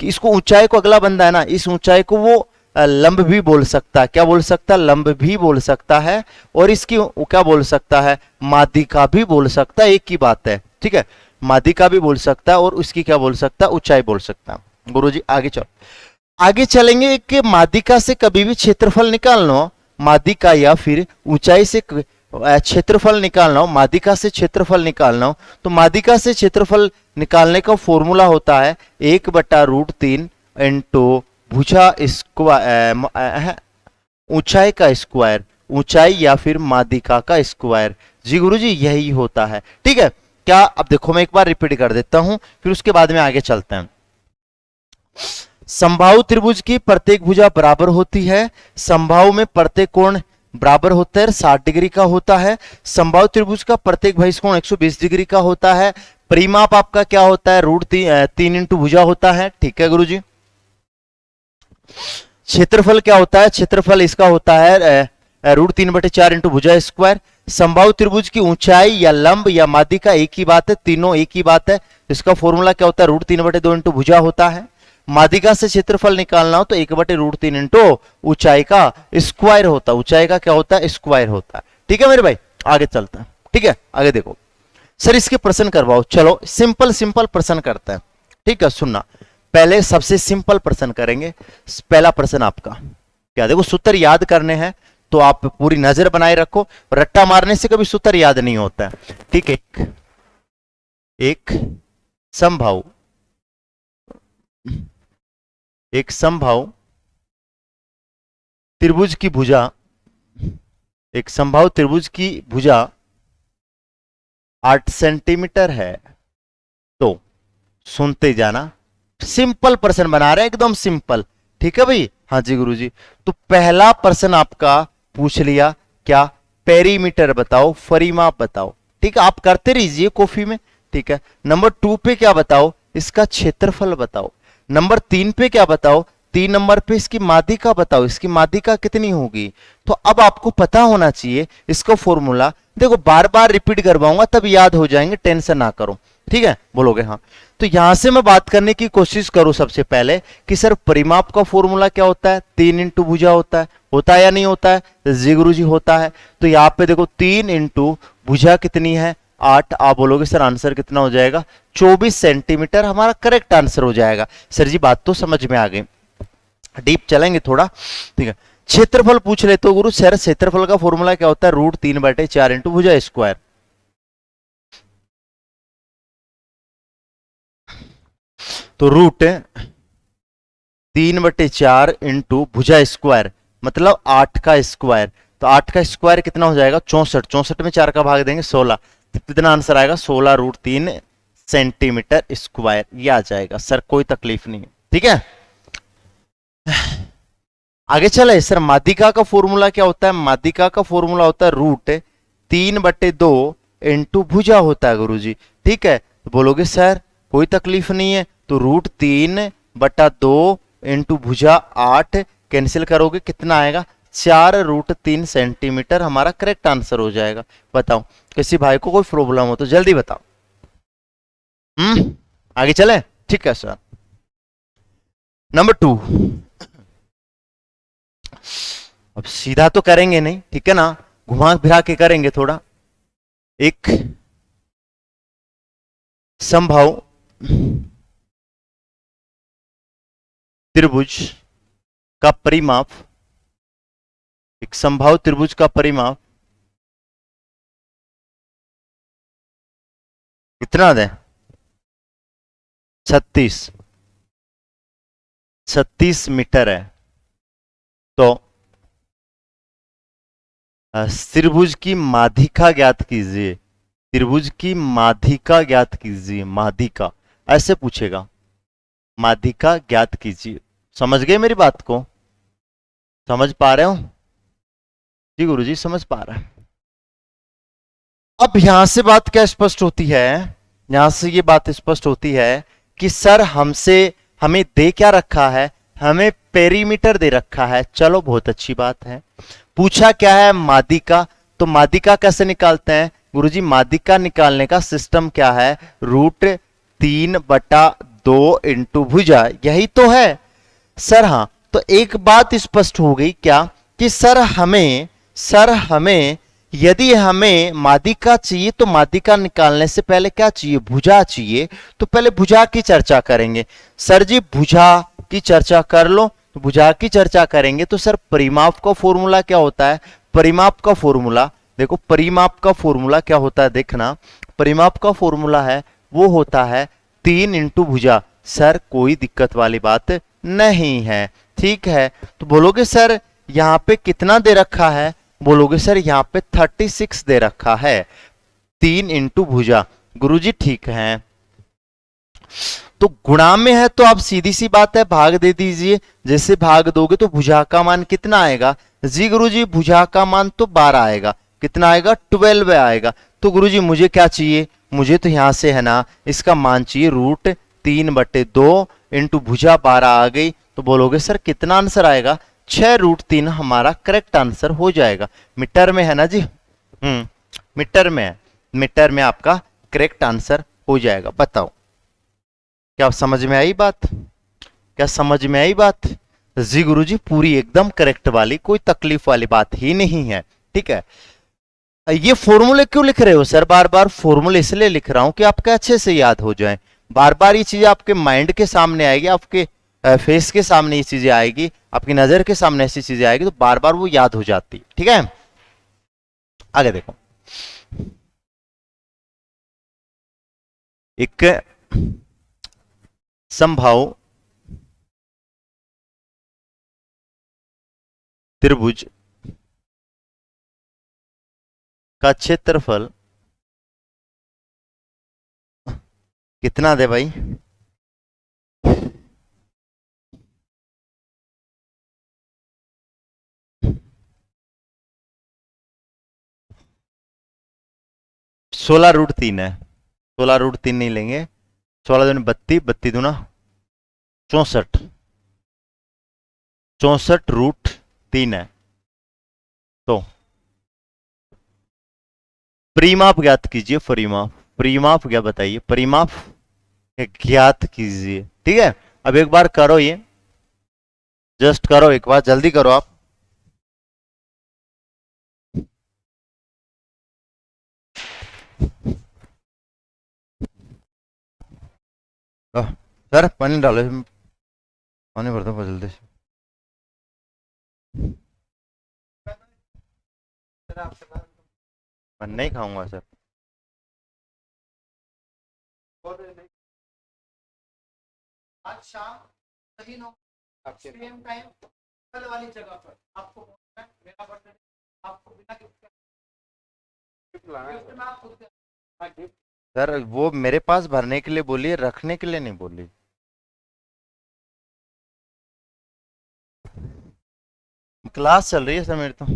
इसको ऊंचाई को, अगला बंदा है ना, इस ऊंचाई को वो लंब भी बोल सकता है। क्या बोल सकता है, लंब भी बोल सकता है, और इसकी क्या बोल सकता है, माध्यिका भी बोल सकता है। एक ही बात है, ठीक है, माध्यिका भी बोल सकता है और उसकी क्या बोल सकता है, ऊंचाई बोल सकता है। गुरुजी आगे चलो, आगे चलेंगे कि माध्यिका से कभी भी क्षेत्रफल निकालना हो, माध्यिका या फिर ऊंचाई से क्षेत्रफल निकालना हो, माध्यिका से क्षेत्रफल निकालना हो, तो माध्यिका से क्षेत्रफल निकालने का फॉर्मूला होता है 1/√3 इंटू भुजा स्क्वायर, ऊंचाई का स्क्वायर, ऊंचाई या फिर माध्यिका का स्क्वायर। जी गुरुजी यही होता है। ठीक है, क्या, अब देखो मैं एक बार रिपीट कर देता हूं, फिर उसके बाद में आगे चलते हैं। समबाहु त्रिभुज की प्रत्येक भुजा बराबर होती है, समबाहु में प्रत्येक कोण बराबर होता है, 60 डिग्री का होता है। समबाहु त्रिभुज का प्रत्येक बहिष्कोण 120 डिग्री का होता है। परिमाप आपका क्या होता है, √3 इंटू भुजा होता है। ठीक है गुरुजी। क्षेत्रफल क्या होता है, क्षेत्रफल इसका होता है √3/4 इंटू भुजा स्क्वायर। समबाहु त्रिभुज की ऊंचाई या लंब या माध्यिका एक ही बात है, तीनों एक ही बात है। इसका फॉर्मूला क्या होता है, √3/2 इंटू भुजा होता है। माध्यिका से क्षेत्रफल निकालना हो तो 1/√3 इंटू ऊंचाई का स्क्वायर होता है। ऊंचाई का क्या होता है, स्क्वायर होता है। ठीक है मेरे भाई, आगे चलता है। ठीक है, आगे देखो सर इसके प्रश्न करवाओ। चलो सिंपल प्रश्न करते हैं। ठीक है, सुनना, पहले सबसे सिंपल प्रश्न करेंगे। पहला प्रश्न आपका क्या, देखो सूत्र याद करने हैं तो आप पूरी नजर बनाए रखो, रट्टा मारने से कभी सूत्र याद नहीं होता है। ठीक है, एक समबाहु त्रिभुज की भुजा, एक समबाहु त्रिभुज की भुजा 8 सेंटीमीटर है। तो सुनते जाना, सिंपल प्रश्न बना रहे हैं, एकदम सिंपल। ठीक है भाई, हाँ जी गुरुजी। तो पहला प्रश्न आपका पूछ लिया, क्या, पेरीमीटर बताओ, परिमाप बताओ। ठीक है, आप करते रहिए कॉफी में। ठीक है, नंबर 2 पे क्या बताओ, इसका क्षेत्रफल बताओ। नंबर 3 पे क्या बताओ, 3 नंबर पे इसकी माध्यिका बताओ, इसकी माध्यिका कितनी होगी। तो अब आपको पता होना चाहिए इसका फॉर्मूला। देखो बार बार रिपीट करवाऊंगा तब याद हो जाएंगे, टेंशन ना करो। ठीक है, बोलोगे हाँ। तो यहां से मैं बात करने की कोशिश करूं सबसे पहले कि सर परिमाप का फॉर्मूला क्या होता है, 3 इंटू भुजा होता है या नहीं होता है। जी गुरुजी होता है। तो यहाँ पे देखो 3 इंटू भुजा कितनी है, 8। आप बोलोगे सर आंसर कितना हो जाएगा, 24 सेंटीमीटर हमारा करेक्ट आंसर हो जाएगा। सर जी बात तो समझ में आ गई, डीप चलेंगे थोड़ा। ठीक है, क्षेत्रफल पूछ ले तो गुरु सर क्षेत्रफल का फॉर्मूला क्या होता है, √3/4 इंटू भुजा स्क्वायर। तो √3/4 इंटू भुजा स्क्वायर मतलब 8 का स्क्वायर। तो 8 का स्क्वायर कितना हो जाएगा, 64। 64 में 4 का भाग देंगे 16, तो कितना आंसर आएगा, 16√3 सेंटीमीटर स्क्वायर, ये आ जाएगा सर, कोई तकलीफ नहीं है, ठीक है। आगे चले सर, माध्यिका का फॉर्मूला क्या होता है? माध्यिका का फॉर्मूला होता है √3/2 इंटू भुजा होता है गुरुजी, ठीक है। तो बोलोगे सर कोई तकलीफ नहीं है, तो √3/2 इंटू भुजा 8, कैंसिल करोगे कितना आएगा? 4√3 सेंटीमीटर हमारा करेक्ट आंसर हो जाएगा। बताओ, किसी भाई को कोई प्रॉब्लम हो तो जल्दी बताओ। आगे चले, ठीक है सर। नंबर 2, अब सीधा तो करेंगे नहीं, ठीक है ना, घुमा फिरा के करेंगे थोड़ा। एक संभव त्रिभुज का परिमाप, एक संभव त्रिभुज का परिमाप कितना दें? 36 मीटर है। तो त्रिभुज की माध्यिका ज्ञात कीजिए, त्रिभुज की माध्यिका ज्ञात कीजिए, माध्यिका ऐसे पूछेगा, माध्यिका ज्ञात कीजिए। समझ गए मेरी बात को? समझ पा रहे हो? जी गुरुजी समझ पा रहा है। अब यहां से बात क्या स्पष्ट होती है? यहां से ये बात स्पष्ट होती है कि सर हमें दे क्या रखा है? हमें पेरीमीटर दे रखा है। चलो बहुत अच्छी बात है। पूछा क्या है? माध्यिका। तो माध्यिका कैसे निकालते हैं गुरुजी? माध्यिका निकालने का सिस्टम क्या है? √3/2 इंटू भुजा, यही तो है सर। हाँ, तो एक बात स्पष्ट हो गई क्या कि सर हमें यदि हमें माध्यिका चाहिए तो माध्यिका निकालने से पहले क्या चाहिए? भुजा चाहिए। तो पहले भुजा की चर्चा करेंगे। सर जी भुजा की चर्चा कर लो। तो भुजा की चर्चा करेंगे तो सर परिमाप का फॉर्मूला क्या होता है? परिमाप का फॉर्मूला देखो, परिमाप का फॉर्मूला क्या होता है देखना। परिमाप का फॉर्मूला है वो होता है 3 इंटू भुजा। सर कोई दिक्कत वाली बात नहीं है, ठीक है। तो बोलोगे सर यहां पे कितना दे रखा है? बोलोगे सर यहां पे 36 दे रखा है, 3 इंटू भुजा। गुरुजी ठीक है, तो गुणा में है तो आप सीधी सी बात है भाग दे दीजिए। जैसे भाग दोगे तो भुजा का मान कितना आएगा? जी गुरुजी भुजा का मान तो 12 आएगा। कितना आएगा? 12 आएगा। तो गुरुजी मुझे क्या चाहिए? मुझे तो यहां से है ना इसका मान चाहिए √3/2 इंटू भुजा 12 आ गई। तो बोलोगे सर कितना आंसर आएगा? 6√3 हमारा करेक्ट आंसर हो जाएगा। मीटर में है ना जी? मीटर में है, मीटर में आपका करेक्ट आंसर हो जाएगा। बताओ क्या समझ में आई बात? क्या समझ में आई बात? जी गुरुजी पूरी एकदम करेक्ट वाली, कोई तकलीफ वाली बात ही नहीं है, ठीक है। ये फॉर्मूले क्यों लिख रहे हो सर? बार बार फॉर्मूले इसलिए लिख रहा हूं कि आपके अच्छे से याद हो जाए। बार बार ये चीजें आपके माइंड के सामने आएगी, आपके फेस के सामने ये चीजें आएगी, आपकी नजर के सामने ऐसी चीजें आएगी, तो बार बार वो याद हो जाती, ठीक है। आगे देखो, एक संभव त्रिभुज का क्षेत्रफल कितना दे भाई? (16√3) है। 16√3 नहीं लेंगे, 16 दूनी 32, 32 दूना 64, 64√3 है। तो परिमाप ज्ञात कीजिए, परिमाप, परिमाप क्या बताइए? परिमाप ज्ञात कीजिए, ठीक है। अब एक बार करो, ये जस्ट करो, एक बार जल्दी करो आप। सर पानी डालो, पानी भरता हूँ जल्दी से। मैं नहीं खाऊंगा सर। आज शाम सही 9 सेम टाइम कल वाली जगह पर आपको पहुंचना है। मेरा बर्थडे आपको बिना गिफ्ट सर वो मेरे पास भरने के लिए बोली है, रखने के लिए नहीं बोली। क्लास चल रही है सर मेरी तो।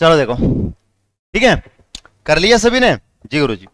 चलो देखो, ठीक है, कर लिया सभी ने? जी गुरु जी।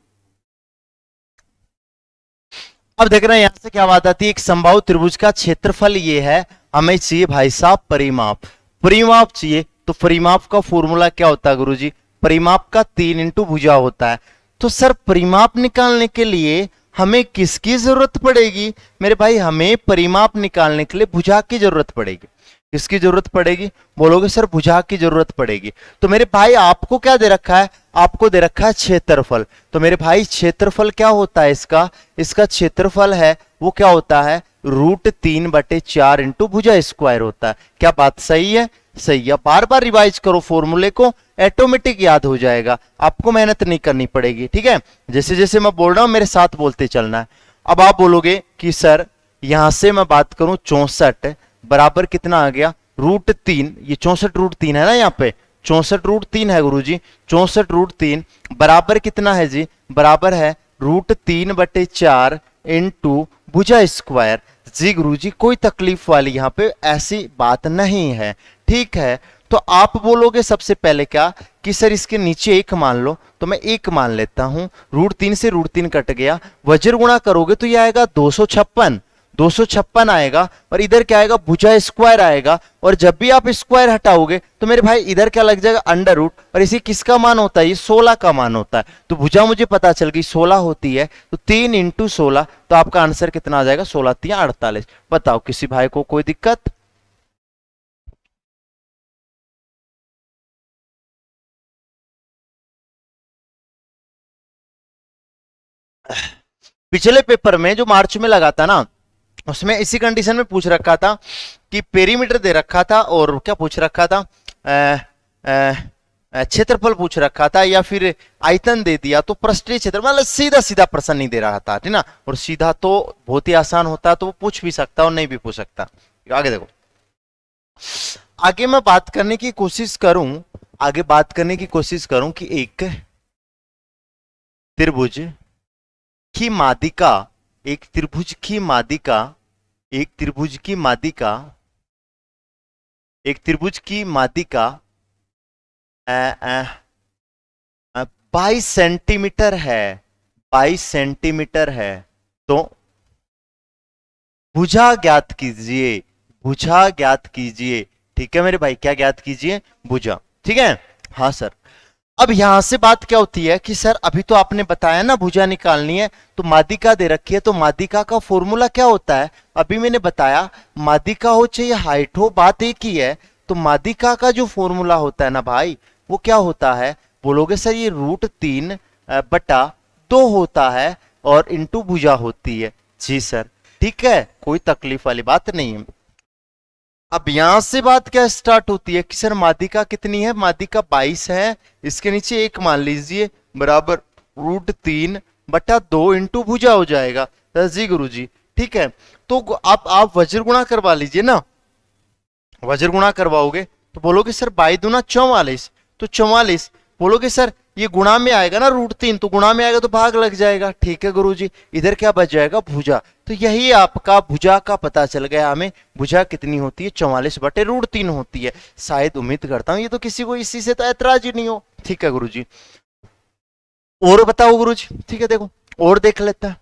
अब देख रहे हैं यहां से क्या बात आती है, एक समबाहु त्रिभुज का क्षेत्रफल ये है, हमें चाहिए भाई साहब परिमाप। परिमाप चाहिए तो परिमाप का फॉर्मूला क्या होता है गुरुजी? परिमाप का 3 भुजा होता है। तो सर परिमाप निकालने के लिए हमें किसकी जरूरत पड़ेगी? मेरे भाई हमें परिमाप निकालने के लिए भुजा की जरूरत पड़ेगी। किसकी जरूरत पड़ेगी? बोलोगे सर भुजा की जरूरत पड़ेगी। तो मेरे भाई आपको क्या दे रखा है? आपको दे रखा है क्षेत्रफल। तो मेरे भाई क्षेत्रफल क्या होता है इसका? इसका क्षेत्रफल है वो क्या होता है? √3/4 इंटू भुजा स्क्वायर होता है। क्या बात सही है? सही है। बार बार रिवाइज करो फॉर्मूले को, ऑटोमेटिक याद हो जाएगा, आपको मेहनत नहीं करनी पड़ेगी। ठीक है, जैसे जैसे मैं बोल रहा हूं मेरे साथ बोलते चलना है। अब आप बोलोगे कि सर यहां से मैं बात करूं 64 बराबर कितना आ गया? √3। ये 64√3 है ना, यहाँ पे 64√3 है गुरुजी। 64√3 बराबर कितना है जी? बराबर है √3/4 इंटू भुजा स्क्वायर। जी गुरुजी कोई तकलीफ वाली यहाँ पे ऐसी बात नहीं है। ठीक है, तो आप बोलोगे सबसे पहले क्या कि सर इसके नीचे एक मान लो, तो मैं एक मान लेता हूं। √3 से √3 कट गया, वज्र गुणा करोगे तो यह आएगा 256। 256 आएगा और इधर क्या आएगा? भुजा स्क्वायर आएगा। और जब भी आप स्क्वायर हटाओगे तो मेरे भाई इधर क्या लग जाएगा? Under root. और इसे किसका मान होता है? ये 16 का मान होता है। तो भुजा मुझे पता चल गई 16 होती है, तो 3 इंटू 16, तो आपका आंसर कितना आ जाएगा? 16×3 = 48। बताओ किसी भाई को कोई दिक्कत? पिछले पेपर में जो मार्च में लगा था ना, उसमें इसी कंडीशन में पूछ रखा था कि पेरीमीटर दे रखा था और क्या पूछ रखा था? क्षेत्रफल पूछ रखा था या फिर आयतन दे दिया, तो पृष्ठीय क्षेत्र मतलब सीधा सीधा प्रश्न नहीं दे रहा था, ठीक ना। और सीधा तो बहुत ही आसान होता, तो वो पूछ भी सकता और नहीं भी पूछ सकता। आगे देखो, आगे मैं बात करने की कोशिश करूं, आगे बात करने की कोशिश करूं कि एक त्रिभुज की मादिका, एक त्रिभुज की मादिका, एक त्रिभुज की मादिका, एक त्रिभुज की मादिका 22 सेंटीमीटर है, 22 सेंटीमीटर है। तो भुजा ज्ञात कीजिए, भुजा ज्ञात कीजिए। ठीक है मेरे भाई, क्या ज्ञात कीजिए? भुजा। ठीक है, हाँ सर। अब यहां से बात क्या होती है कि सर अभी तो आपने बताया ना भुजा निकालनी है, तो मादिका दे रखी है, तो मादिका का फॉर्मूला क्या होता है? अभी मैंने बताया, मादिका हो चाहे हाइट हो, बात एक ही है। तो मादिका का जो फॉर्मूला होता है ना भाई, वो क्या होता है? बोलोगे सर ये √3/2 होता है और इंटू भुजा होती है। जी सर, ठीक है, कोई तकलीफ वाली बात नहीं है। अब यहां से बात क्या स्टार्ट होती है कि सर मादिका कितनी है? मादिका 22 है, इसके नीचे एक मान लीजिए, बराबर √3/2 इंटू भुजा हो जाएगा। जी गुरु जी, ठीक है। तो आप वज्र गुणा करवा लीजिए ना, वज्र गुणा करवाओगे तो बोलोगे सर 22×2 = 44, तो 44। बोलोगे सर ये गुणा में आएगा ना √3, तो गुणा में आएगा तो भाग लग जाएगा। ठीक है गुरुजी, इधर क्या बच जाएगा? भुजा। तो यही आपका भुजा का पता चल गया हमें। भुजा कितनी होती है? 44/√3 होती है। शायद उम्मीद करता हूं ये तो किसी को इसी से तो ऐतराज ही नहीं हो। ठीक है गुरुजी, और बताओ गुरुजी। ठीक है, देखो और देख लेता है।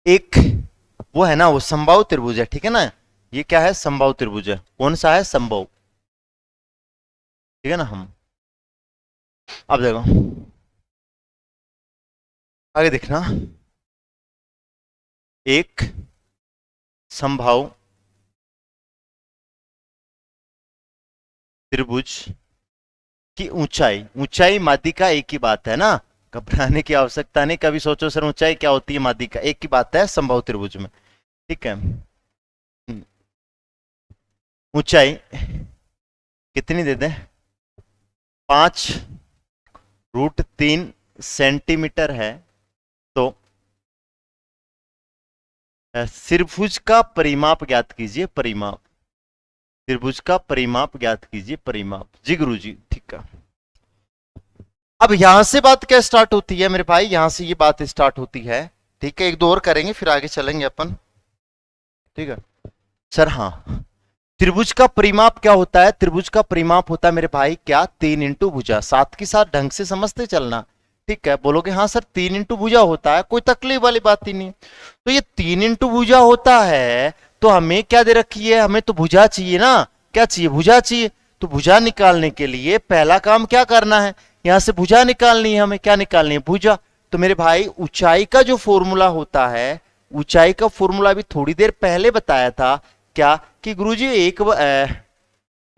एक वो है ना, वो समबाहु त्रिभुज है, ठीक है ना। ये क्या है? समबाहु त्रिभुज है। कौन सा है? समबाहु, ठीक है ना। हम अब देखो, आगे देखना, एक समबाहु त्रिभुज की ऊंचाई, ऊंचाई माध्यिका एक ही बात है ना, घबराने की आवश्यकता नहीं। कभी सोचो सर ऊंचाई क्या होती है? माध्यिका एक ही बात है समबाहु त्रिभुज में। ठीक है, ऊंचाई कितनी दे दें? 5√3 सेंटीमीटर है। तो त्रिभुज का परिमाप ज्ञात कीजिए, परिमाप। त्रिभुज का परिमाप ज्ञात कीजिए, परिमाप। जी गुरुजी, ठीक है। अब यहां से बात क्या स्टार्ट होती है मेरे भाई, यहां से ये बात स्टार्ट होती है, ठीक है। एक दो और करेंगे फिर आगे चलेंगे अपन, ठीक है सर। हाँ, त्रिभुज का परिमाप क्या होता है? त्रिभुज का परिमाप होता है मेरे भाई क्या, 3 इंटू भुजा। साथ के साथ ढंग से समझते चलना, ठीक है। बोलोगे हाँ सर 3 इंटू भुजा होता है, कोई तकलीफ वाली बात ही नहीं है। तो ये 3 इंटू भुजा होता है, तो हमें क्या दे रखी है, हमें तो भुजा चाहिए ना, क्या चाहिए, भुजा चाहिए। तो भुजा निकालने के लिए पहला काम क्या करना है, यहां से भुजा निकालनी है हमें, क्या निकालनी है, भुजा। तो मेरे भाई ऊंचाई का जो फॉर्मूला होता है, ऊंचाई का फॉर्मूला भी थोड़ी देर पहले बताया था, क्या कि गुरुजी ये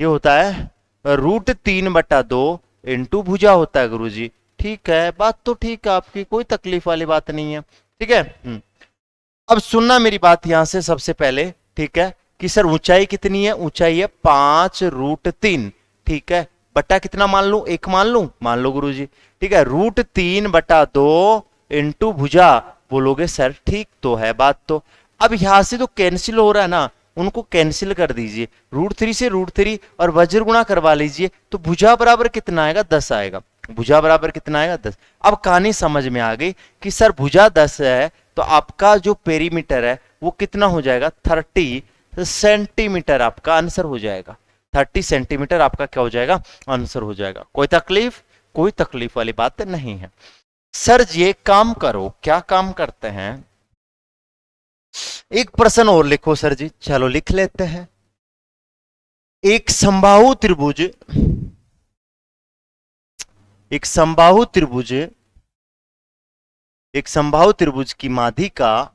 होता है √3/2 इंटू भुजा होता है गुरुजी। ठीक है, बात तो ठीक है आपकी, कोई तकलीफ वाली बात नहीं है, ठीक है। अब सुनना मेरी बात यहां से सबसे पहले, ठीक है, कि सर ऊंचाई कितनी है, ऊंचाई है 5√3, ठीक है। बट्टा कितना मान लू, 1 मान लो गुरुजी, ठीक है। √3/2 इंटू भुजा, बोलोगे सर ठीक तो है बात तो। अब यहां से तो कैंसिल हो रहा है ना, उनको कैंसिल कर दीजिए, √3 से √3 और वज्र गुणा करवा लीजिए, तो भुजा बराबर कितना आएगा, 10 आएगा। भुजा बराबर कितना आएगा, 10। अब कहानी समझ में आ गई कि सर भुजा 10 है, तो आपका जो पेरीमीटर है वो कितना हो जाएगा, 30 सेंटीमीटर आपका आंसर हो जाएगा। 30 सेंटीमीटर आपका क्या हो जाएगा, आंसर हो जाएगा। कोई तकलीफ, कोई तकलीफ वाली बात नहीं है। सर ये काम करो, क्या काम करते हैं, एक प्रश्न और लिखो सर जी, चलो लिख लेते हैं। एक समबाहु त्रिभुज, एक समबाहु त्रिभुज, एक समबाहु त्रिभुज की माध्यिका,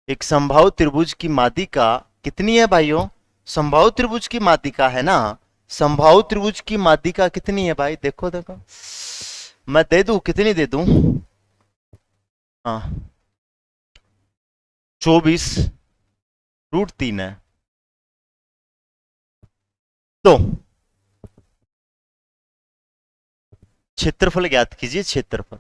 एक समबाहु त्रिभुज की माध्यिका कितनी है भाइयों, समबाहु त्रिभुज की माध्यिका है ना, समबाहु त्रिभुज की माध्यिका कितनी है भाई, देखो देखो, मैं दे दूं, कितनी दे दूं, हाँ 24√3 है। तो क्षेत्रफल ज्ञात कीजिए, क्षेत्रफल।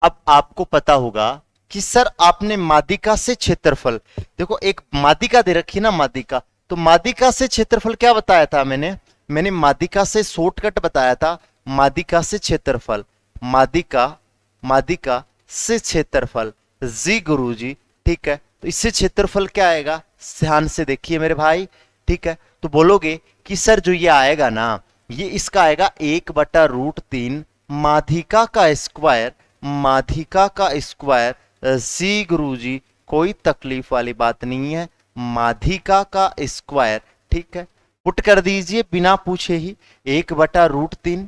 अब आपको पता होगा कि सर आपने माध्यिका से क्षेत्रफल, देखो एक माध्यिका दे रखी ना, माध्यिका, तो माध्यिका से क्षेत्रफल क्या बताया था मैंने माध्यिका से शॉर्टकट बताया था, माध्यिका से क्षेत्रफल, माध्यिका, माध्यिका से क्षेत्रफल, जी गुरुजी, ठीक है। तो इससे क्षेत्रफल क्या आएगा, ध्यान से देखिए मेरे भाई, ठीक है। तो बोलोगे कि सर जो ये आएगा ना, ये इसका आएगा 1/√3 माध्यिका का स्क्वायर, माध्यिका का स्क्वायर, जी गुरुजी कोई तकलीफ वाली बात नहीं है, माध्यिका का स्क्वायर, ठीक है। पुट कर दीजिए बिना पूछे ही, 1/√3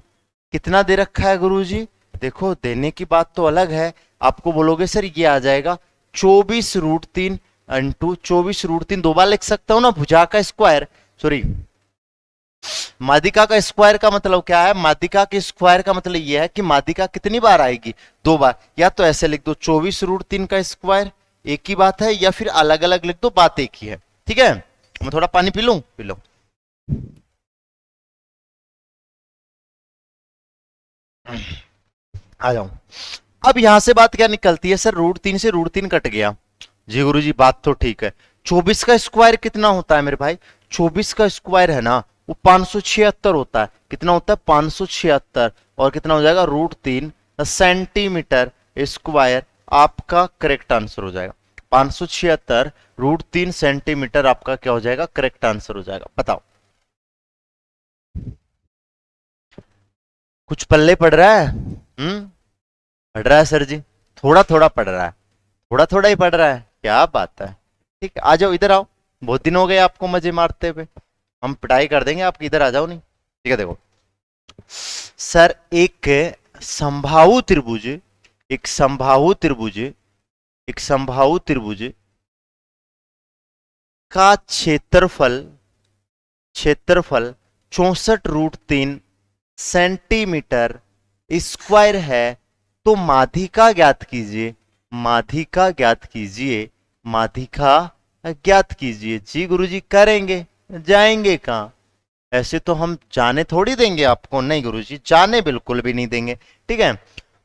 कितना दे रखा है गुरुजी, देखो देने की बात तो अलग है, आपको बोलोगे सर ये आ जाएगा 24√3 इंटू 24√3, दो बार लिख सकता हूं ना, भुजा का स्क्वायर, सॉरी माध्यिका का स्क्वायर का मतलब क्या है, माध्यिका के स्क्वायर का मतलब यह है कि माध्यिका कितनी बार आएगी, 2 बार। या तो ऐसे लिख दो 24√3 का स्क्वायर, एक ही बात है, या फिर अलग अलग लिख दो, बात एक ही है, ठीक है। मैं थोड़ा पानी पी लूं, पी लो। आ जाऊं। अब यहां से बात क्या निकलती है, सर √3 से √3 कट गया, जी गुरुजी बात तो ठीक है। 24 का स्क्वायर कितना होता है मेरे भाई, 24 का स्क्वायर है ना वो 576 होता है, कितना होता है 576, और कितना हो जाएगा √3 सेंटीमीटर स्क्वायर, आपका करेक्ट आंसर हो जाएगा 576 √3 सेंटीमीटर, आपका क्या हो जाएगा, करेक्ट आंसर हो जाएगा। बताओ कुछ पल्ले पड़ रहा है, पढ़ रहा है सर जी, थोड़ा थोड़ा पढ़ रहा है, थोड़ा थोड़ा ही पढ़ रहा है, क्या बात है, ठीक है। आ जाओ इधर आओ, बहुत दिन हो गए आपको मजे मारते हुए, हम पिटाई कर देंगे आपकी, इधर आ जाओ नहीं, ठीक है। देखो सर एक समबाहु त्रिभुज, एक समबाहु त्रिभुज, एक समबाहु त्रिभुज का क्षेत्रफल, क्षेत्रफल 64√3 सेंटीमीटर स्क्वायर है, तो माध्यिका ज्ञात कीजिए, माध्यिका ज्ञात कीजिए, माध्यिका ज्ञात कीजिए। जी गुरुजी करेंगे, जाएंगे कहां, ऐसे तो हम जाने थोड़ी देंगे आपको, नहीं गुरुजी जाने बिल्कुल भी नहीं देंगे, ठीक है।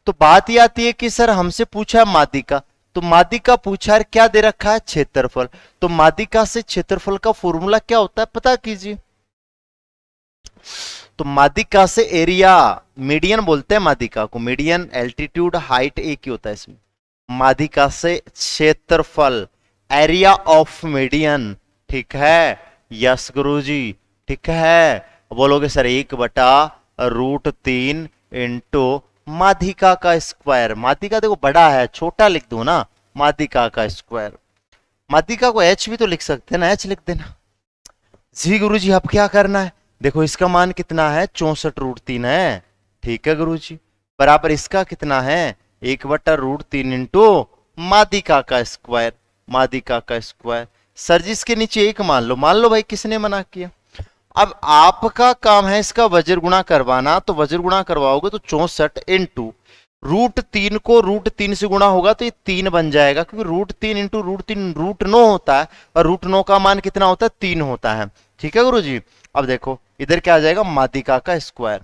तो बात ये आती है कि सर हमसे पूछा माध्यिका, तो तो माध्यिका पूछा है, क्या दे रखा है, क्षेत्रफल। तो माध्यिका से क्षेत्रफल का फॉर्मूला क्या होता है पता कीजिए। तो माध्यिका से एरिया, मीडियन बोलते हैं माध्यिका को, मीडियन एल्टीट्यूड हाइट एक ही होता है इसमें। माध्यिका से क्षेत्रफल, एरिया ऑफ मीडियन, ठीक है, यस गुरुजी, ठीक है। बोलोगे सर 1/√3 इंटू माध्यिका का स्क्वायर। माध्यिका देखो बड़ा है, छोटा लिख दो ना, माध्यिका का स्क्वायर। माध्यिका को एच भी तो लिख सकते हैं ना, एच लिख देना। जी गुरुजी अब क्या करना है, देखो इसका मान कितना है, 64√3 है, ठीक है गुरुजी, बराबर इसका कितना है, 1/√3 इंटू माध्यिका का स्क्वायर, माध्यिका का स्क्वायर। सर जी इसके नीचे एक मान लो भाई, किसने मना किया। अब आपका काम है इसका वज्र गुणा करवाना, तो वज्र गुणा करवाओगे तो 64 इंटू √3 को √3 से गुणा होगा तो ये 3 बन जाएगा, क्योंकि √3 इंटू √3 √9 होता है, और √9 का मान कितना होता है, 3 होता है, ठीक है गुरुजी। अब देखो इधर क्या आ जाएगा, माध्यिका का स्क्वायर,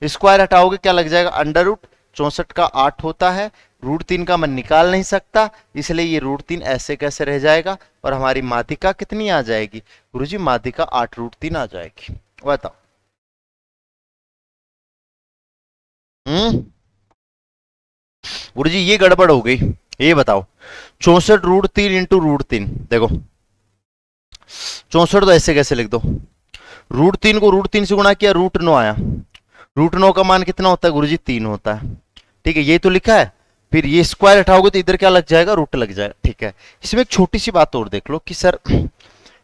स्क्वायर हटाओगे क्या लग जाएगा, अंडर रूट, 64 का 8 होता है, √3 का मन निकाल नहीं सकता, इसलिए ये √3 ऐसे कैसे रह जाएगा, और हमारी माध्यिका कितनी आ जाएगी गुरुजी, माध्यिका 8√3 आ जाएगी। बताओ गुरुजी ये गड़बड़ हो गई, ये बताओ 64√3 इंटू √3, देखो 64 तो ऐसे कैसे लिख दो, √3 को √3 से गुणा किया, √9 आया, √9 का मान कितना होता है गुरुजी, 3 होता है, ठीक है, ये तो लिखा है। फिर ये स्क्वायर हटाओगे तो इधर क्या लग जाएगा, रूट लग जाएगा, ठीक है। इसमें एक छोटी सी बात और देख लो कि सर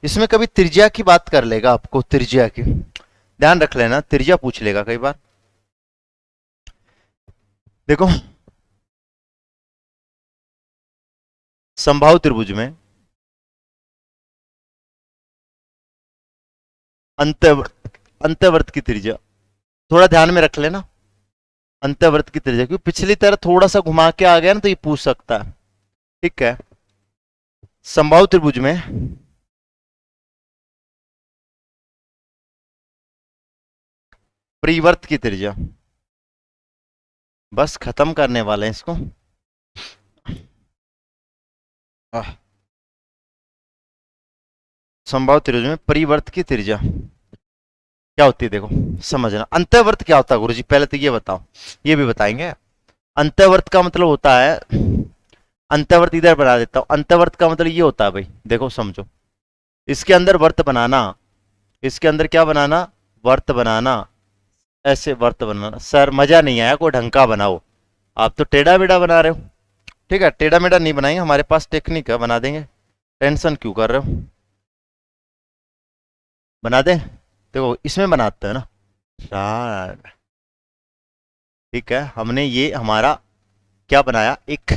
इसमें कभी त्रिज्या की बात कर लेगा, आपको त्रिज्या की ध्यान रख लेना, त्रिज्या पूछ लेगा कई बार। देखो समबाहु त्रिभुज में अंतःवर्त की त्रिज्या थोड़ा ध्यान में रख लेना, अंतःवर्त की त्रिज्या, क्योंकि पिछली तरह थोड़ा सा घुमा के आ गया ना तो ये पूछ सकता है, ठीक है। समबाहु त्रिभुज में परिवर्त की त्रिज्या, बस खत्म करने वाले हैं इसको। समबाहु त्रिभुज में परिवर्त की त्रिज्या क्या होती है, देखो समझना। अंतःवर्त क्या होता है गुरुजी, पहले तो ये बताओ, ये भी बताएंगे। अंतःवर्त का मतलब होता है, अंतःवर्त इधर बना देता हूं, अंतःवर्त का मतलब ये होता है भाई, देखो समझो, इसके अंदर वर्त बनाना, इसके अंदर क्या बनाना, वर्त बनाना, ऐसे वर्त बनाना। सर मजा नहीं आया, कोई ढंग का बनाओ, आप तो टेढ़ा मेढ़ा बना रहे हो, ठीक है, टेढ़ा मेढ़ा नहीं बनाएंगे, हमारे पास टेक्निक है, बना देंगे, टेंशन क्यों कर रहे हो, बना दे, देखो इसमें बनाते हैं ना यार, ठीक है। हमने ये हमारा क्या बनाया, एक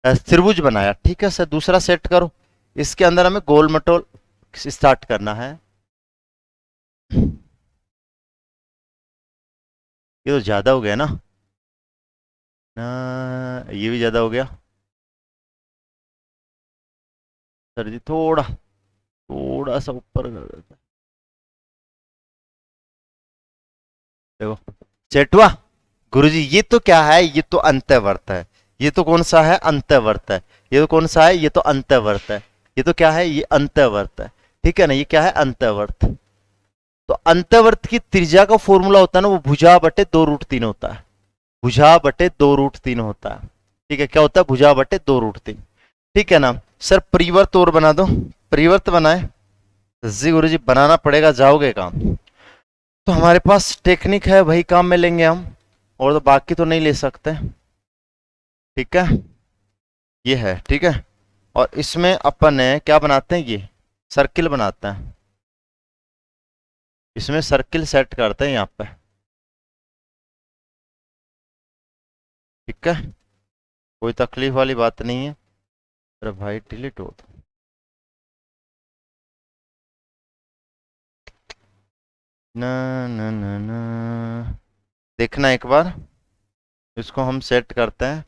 त्रिभुज बनाया, ठीक है सर, दूसरा सेट करो, इसके अंदर हमें गोल मटोल स्टार्ट करना है। ये तो ज्यादा हो गया ना, ये भी ज्यादा हो गया सर जी, थोड़ा थोड़ा सा ऊपर कर देते हैं। देखो सेट हुआ गुरुजी, ये तो क्या है, ये तो अंतःवर्त है, ये तो कौन सा है, अंतःवर्त है, ये तो कौन सा है, ये तो अंतःवर्त है, ये तो क्या है, ये अंतःवर्त है, ठीक है ना, ये क्या है, अंतःवर्त। तो अंतःवर्त की त्रिज्या का फॉर्मूला होता है ना, वो भुजा बटे 2√3 होता है, भुजा बटे 2√3 होता है, ठीक है, क्या होता है, भुजा बटे 2√3, ठीक है ना। सर परिवर्त और बना दो, परिवर्त बनाए जी गुरुजी, बनाना पड़ेगा, जाओगे काम, तो हमारे पास टेक्निक है, वही काम में लेंगे हम, और तो बाकी तो नहीं ले सकते, ठीक है, ये है, ठीक है। और इसमें अपन है क्या बनाते हैं, ये सर्किल बनाते हैं, इसमें सर्किल सेट करते हैं यहाँ पे, ठीक है, कोई तकलीफ वाली बात नहीं है। अरे भाई डिलीट हो तो ना, ना ना ना, देखना एक बार, इसको हम सेट करते हैं,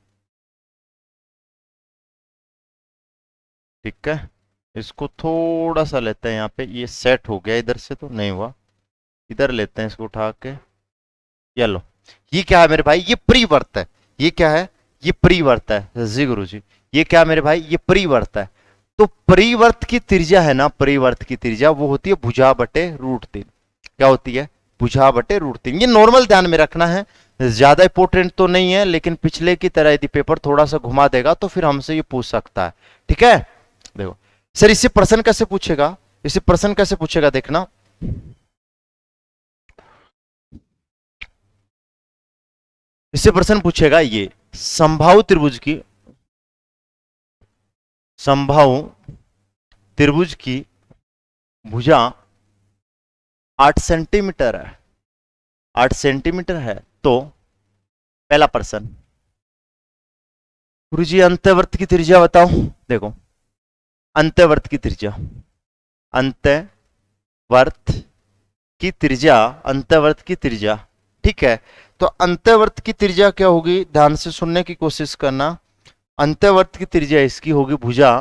ठीक है, इसको थोड़ा सा लेते हैं यहाँ पे, ये सेट हो गया, इधर से तो नहीं हुआ, इधर लेते हैं इसको उठा के, ये लो, ये क्या है मेरे भाई, ये परिवर्त है, ये क्या है, ये परिवर्त है जी गुरु जी, ये क्या मेरे भाई, ये परिवर्त है। तो परिवर्त की त्रिज्या है ना, परिवर्त की त्रिज्या वो होती है भुजा बटे √3। क्या होती है, भुजा बटे √3। ये नॉर्मल ध्यान में रखना है, ज्यादा इंपॉर्टेंट तो नहीं है, लेकिन पिछले की तरह यदि पेपर थोड़ा सा घुमा देगा तो फिर हमसे ये पूछ सकता है। ठीक है, देखो सर इससे प्रश्न कैसे पूछेगा, इसे प्रश्न कैसे पूछेगा देखना। इससे प्रश्न पूछेगा ये समबाहु त्रिभुज की, समबाहु त्रिभुज की भुजा 8 सेंटीमीटर है, 8 सेंटीमीटर है। तो पहला प्रश्न, गुरुजी अंतःवर्त की त्रिज्या बताओ। देखो अंतःवर्त की त्रिज्या, अंतःवर्त की त्रिज्या, अंतःवर्त की त्रिज्या, ठीक है। तो अंतःवर्त की त्रिज्या क्या होगी, ध्यान से सुनने की कोशिश करना। अंतःवर्त की त्रिज्या इसकी होगी भुजा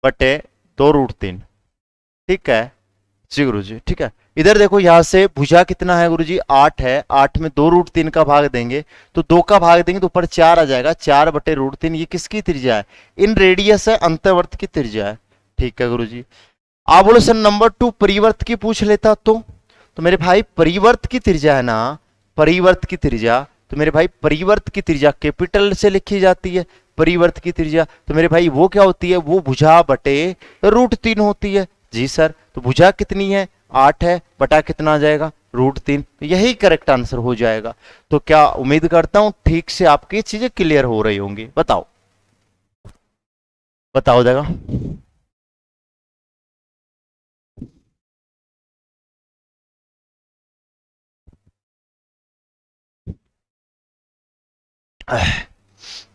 बटे 2√3। ठीक है जी गुरुजी, ठीक है। इधर देखो यहां से भुजा कितना है गुरुजी, 8 है, 8 में 2√3 का भाग देंगे तो 2 का भाग देंगे तो ऊपर 4 आ जाएगा, 4 बटे √3। ये किसकी त्रिज्या है, इन रेडियस है, अंतःवर्त की त्रिज्या है। ठीक है गुरुजी। आप बोलो सर नंबर 2 परिवर्त की पूछ लेता तो मेरे भाई परिवर्त की त्रिज्या है ना, परिवर्त की त्रिज्या, तो मेरे भाई परिवर्त की त्रिज्या कैपिटल से लिखी जाती है। परिवर्त की त्रिज्या तो मेरे भाई वो क्या होती है, वो भुजा बटे √3 होती है। जी सर, तो भुजा कितनी है, 8 है, बटा कितना आ जाएगा, √3। यही करेक्ट आंसर हो जाएगा। तो क्या उम्मीद करता हूं ठीक से आपकी चीजें क्लियर हो रही होंगी। बताओ बताओ देगा।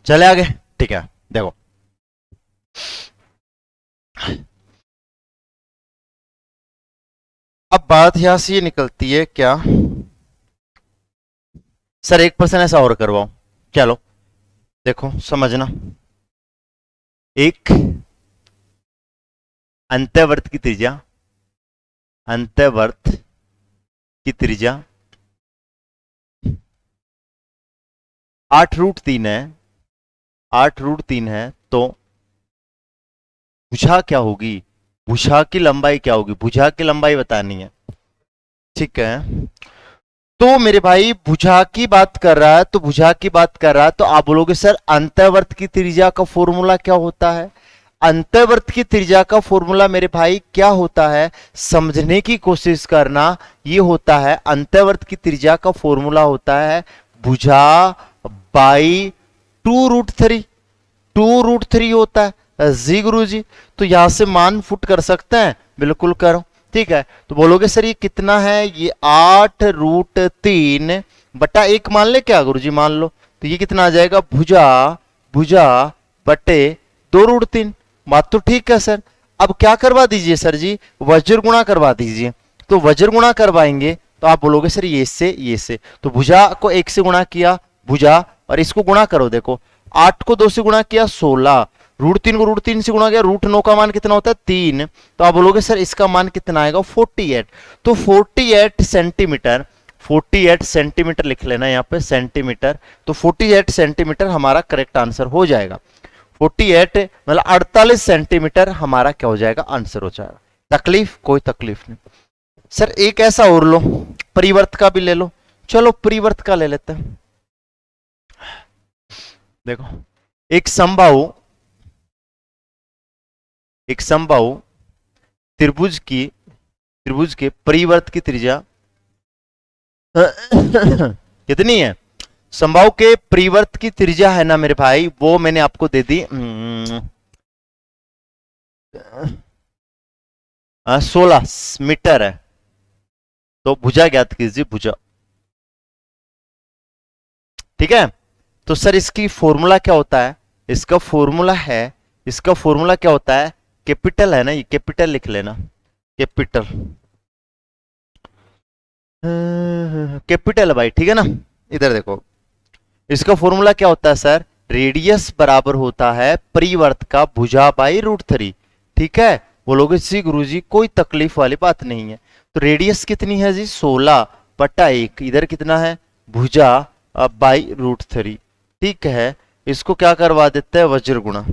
चले आगे, ठीक है। देखो अब बात यहां से ये निकलती है क्या, सर एक पर्सन ऐसा और करवाओ। चलो देखो समझना, एक अंतःवर्त की त्रिज्या, अंतःवर्त की त्रिज्या 8√3 है, 8√3 है। तो भुजा क्या होगी, भुजा की लंबाई क्या होगी, भुजा की लंबाई बतानी है। ठीक है, तो मेरे भाई भुजा की बात कर रहा है, तो भुजा की बात कर रहा है तो आप बोलोगे सर अंतःवर्त की त्रिज्या का फॉर्मूला क्या होता है। अंतःवर्त की त्रिज्या का फॉर्मूला मेरे भाई क्या होता है, समझने की कोशिश करना। ये होता है अंतःवर्त की त्रिज्या का फॉर्मूला होता है भुजा बाई 2√3, 2√3 होता है। जी गुरु जी, तो यहां से मान फुट कर सकते हैं, बिल्कुल करो। ठीक है, तो बोलोगे सर ये कितना है, ये 8√3 बटा 1 मान ले क्या गुरु जी, मान लो। तो ये कितना आ जाएगा, भुजा, भुजा बटे 2√3। बात तो ठीक है सर। अब क्या करवा दीजिए सर जी, वज्र गुणा करवा दीजिए। तो वज्र गुणा करवाएंगे तो आप बोलोगे सर ये से ये से, तो भुजा को 1 से गुणा किया भुजा, और इसको गुणा करो। देखो 8 को 2 से गुणा किया 16, √3 को √3 से गुणा किया, √9 का मान कितना होता है 3। तो आप बोलोगे सर इसका मान कितना आएगा 48। तो 48 सेंटीमीटर, 48 सेंटीमीटर लिख लेना यहाँ पे सेंटीमीटर। तो 48 सेंटीमीटर हमारा करेक्ट आंसर हो जाएगा। 48 मतलब 48 सेंटीमीटर हमारा क्या हो जाएगा, आंसर हो जाएगा। तकलीफ, कोई तकलीफ नहीं। सर एक ऐसा और लो, परिवर्त का भी ले लो। चलो परिवर्त का ले लेते हैं। देखो एक समबाहु, एक समबाहु त्रिभुज की, त्रिभुज के परिवर्त की त्रिज्या कितनी है, समबाहु के परिवर्त की त्रिज्या है ना मेरे भाई, वो मैंने आपको दे दी 16 मीटर है। तो भुजा ज्ञात कीजिए, भुजा। ठीक है, तो सर इसकी फॉर्मूला क्या होता है, इसका फॉर्मूला है, इसका फॉर्मूला क्या होता है, कैपिटल है ना, ये कैपिटल लिख लेना, कैपिटल, कैपिटल भाई, ठीक है ना। इधर देखो इसका फॉर्मूला क्या होता है सर, रेडियस बराबर होता है परिवर्त का भुजा बाई √3। ठीक है, बोलोगे जी गुरुजी कोई तकलीफ वाली बात नहीं है। तो रेडियस कितनी है जी, 16 बटा 1, इधर कितना है भुजा बाई √3। ठीक है, इसको क्या करवा देते हैं, वज्र गुणा।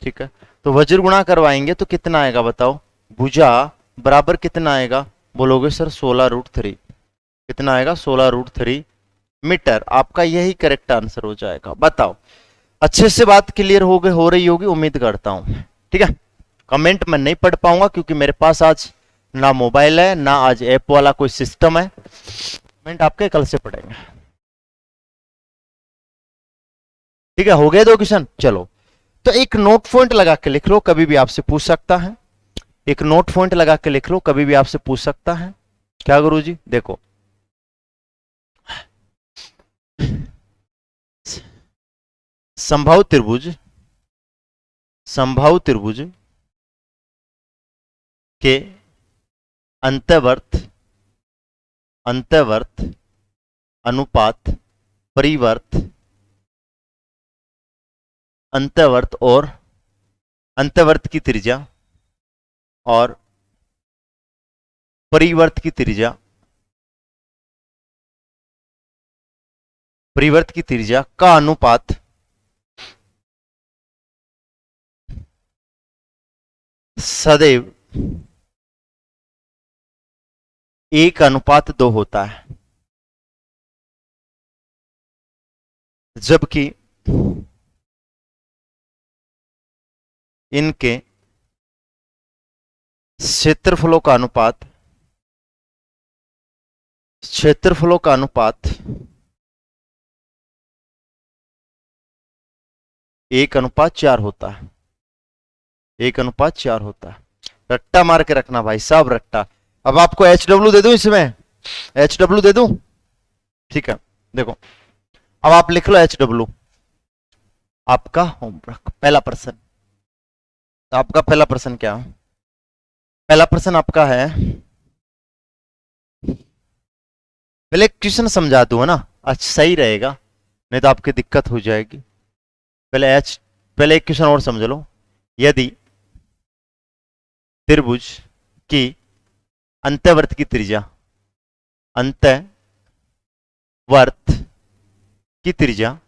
ठीक है, तो वज्र गुणा करवाएंगे तो कितना आएगा बताओ, भुजा बराबर कितना आएगा, बोलोगे सर 16√3। कितना आएगा, 16√3 मीटर। आपका यही करेक्ट आंसर हो जाएगा। बताओ, अच्छे से बात क्लियर हो गई, हो रही होगी उम्मीद करता हूं। ठीक है, कमेंट मैं नहीं पढ़ पाऊंगा क्योंकि मेरे पास आज ना मोबाइल है ना आज ऐप वाला कोई सिस्टम है। कमेंट आपके कल से पढ़ेंगे। ठीक है, हो गए 2 क्वेश्चन। चलो, तो एक नोट पॉइंट लगा के लिख लो, कभी भी आपसे पूछ सकता है। एक नोट पॉइंट लगा के लिख लो, कभी भी आपसे पूछ सकता है। क्या गुरुजी, देखो समबाहु त्रिभुज, समबाहु त्रिभुज के अंतर्वर्त, अंतर्वर्त अनुपात परिवर्त, अंतर्वर्त और अंतर्वर्त की त्रिज्या और परिवर्त की त्रिज्या, परिवर्त की त्रिज्या का अनुपात सदैव 1:2 होता है, जबकि इनके क्षेत्रफलों का अनुपात, क्षेत्रफलों का अनुपात 1:4 होता है, 1:4 होता है। रट्टा मार के रखना भाई साहब, रट्टा। अब आपको HW दे दूं, इसमें HW दे दूं। ठीक है, देखो अब आप लिख लो HW, आपका होमवर्क पहला प्रश्न। तो आपका पहला प्रश्न क्या, पहला प्रश्न आपका है, पहले क्वेश्चन समझा दूं है ना, अच्छा सही रहेगा, नहीं तो आपकी दिक्कत हो जाएगी। पहले एक क्वेश्चन और समझ लो। यदि त्रिभुज की अंतर्वर्त की त्रिज्या, अंतर्वर्त की त्रिज्या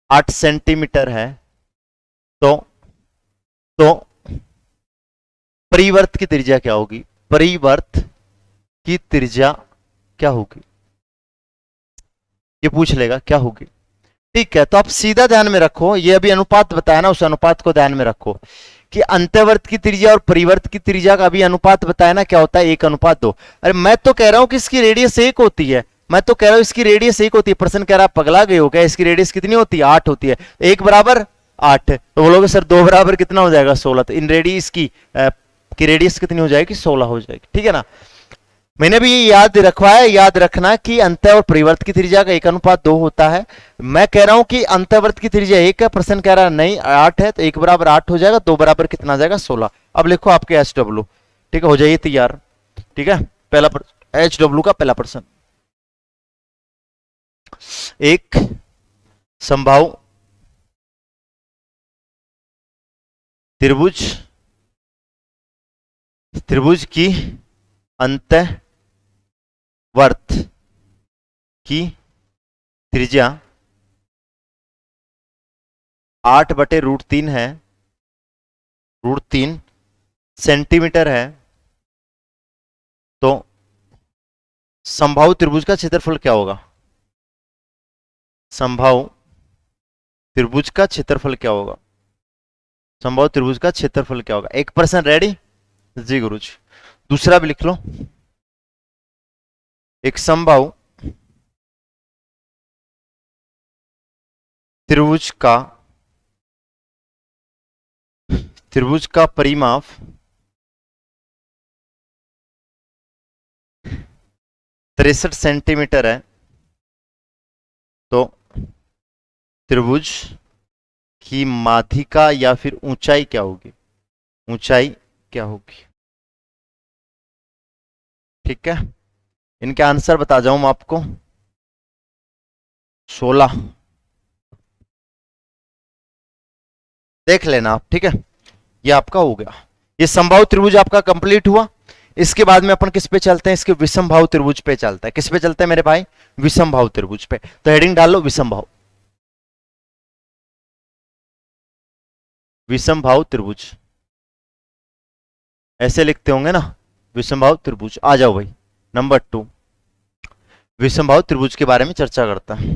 8 सेंटीमीटर है, तो परिवर्त की त्रिज्या क्या होगी, परिवर्त की त्रिज्या क्या होगी, ये पूछ लेगा क्या होगी। ठीक है, तो आप सीधा ध्यान में रखो, ये अभी अनुपात बताया ना, उस अनुपात को ध्यान में रखो कि अंतर्वर्त की त्रिज्या और परिवर्त की त्रिज्या का अभी अनुपात बताया ना, क्या होता है 1:2। अरे मैं तो कह रहा हूं कि इसकी रेडियस 1 होती है, मैं तो कह रहा हूं इसकी रेडियस 1 होती है। पर्सन कह रहा पगला गए हो क्या, इसकी रेडियस कितनी होती है, 8 होती है। 1 बराबर 8, तो बोलोगे सर 2 बराबर कितना हो जाएगा, 16। तो इन रेडियस की रेडियस कितनी हो जाएगी, 16 हो जाएगी। ठीक है ना, मैंने भी ये याद रखवाया, याद रखना कि अंत और परिवर्त की त्रिज्या का 1:2 होता है। मैं कह रहा हूं कि अंतर्वर्त की त्रिज्या 1 है, प्रश्न कह रहा है नहीं 8 है, तो 1 बराबर 8 हो जाएगा, 2 बराबर कितना आ जाएगा, 16। अब लिखो आपके HW। ठीक है, हो जाइए तैयार। ठीक है, पहला HW का पहला प्रश्न, एक समबाहु त्रिभुज, त्रिभुज की अंतर्वर्त की त्रिज्या 8/√3 है, √3 सेंटीमीटर है, तो समबाहु त्रिभुज का क्षेत्रफल क्या होगा, समबाहु त्रिभुज का क्षेत्रफल क्या होगा, समबाहु त्रिभुज का क्षेत्रफल क्या होगा। एक प्रश्न रेडी जी गुरुजी। दूसरा भी लिख लो, एक समबाहु त्रिभुज का परिमाप 63 सेंटीमीटर है, तो त्रिभुज की माध्यिका या फिर ऊंचाई क्या होगी, ऊंचाई क्या होगी। ठीक है, इनके आंसर बता जाऊं मैं आपको, 16 देख लेना आप। ठीक है, ये आपका हो गया, ये समबाहु त्रिभुज आपका कंप्लीट हुआ। इसके बाद में अपन किस पे चलते हैं, इसके विषमबाहु त्रिभुज पे चलता है। किस पे चलते हैं मेरे भाई, विषमबाहु त्रिभुज पे। तो हेडिंग डाल लो विषमबाहु। विषमबाहु त्रिभुज ऐसे लिखते होंगे ना, विषमबाहु त्रिभुज। आ जाओ भाई, नंबर 2 विषमबाहु त्रिभुज के बारे में चर्चा करता है।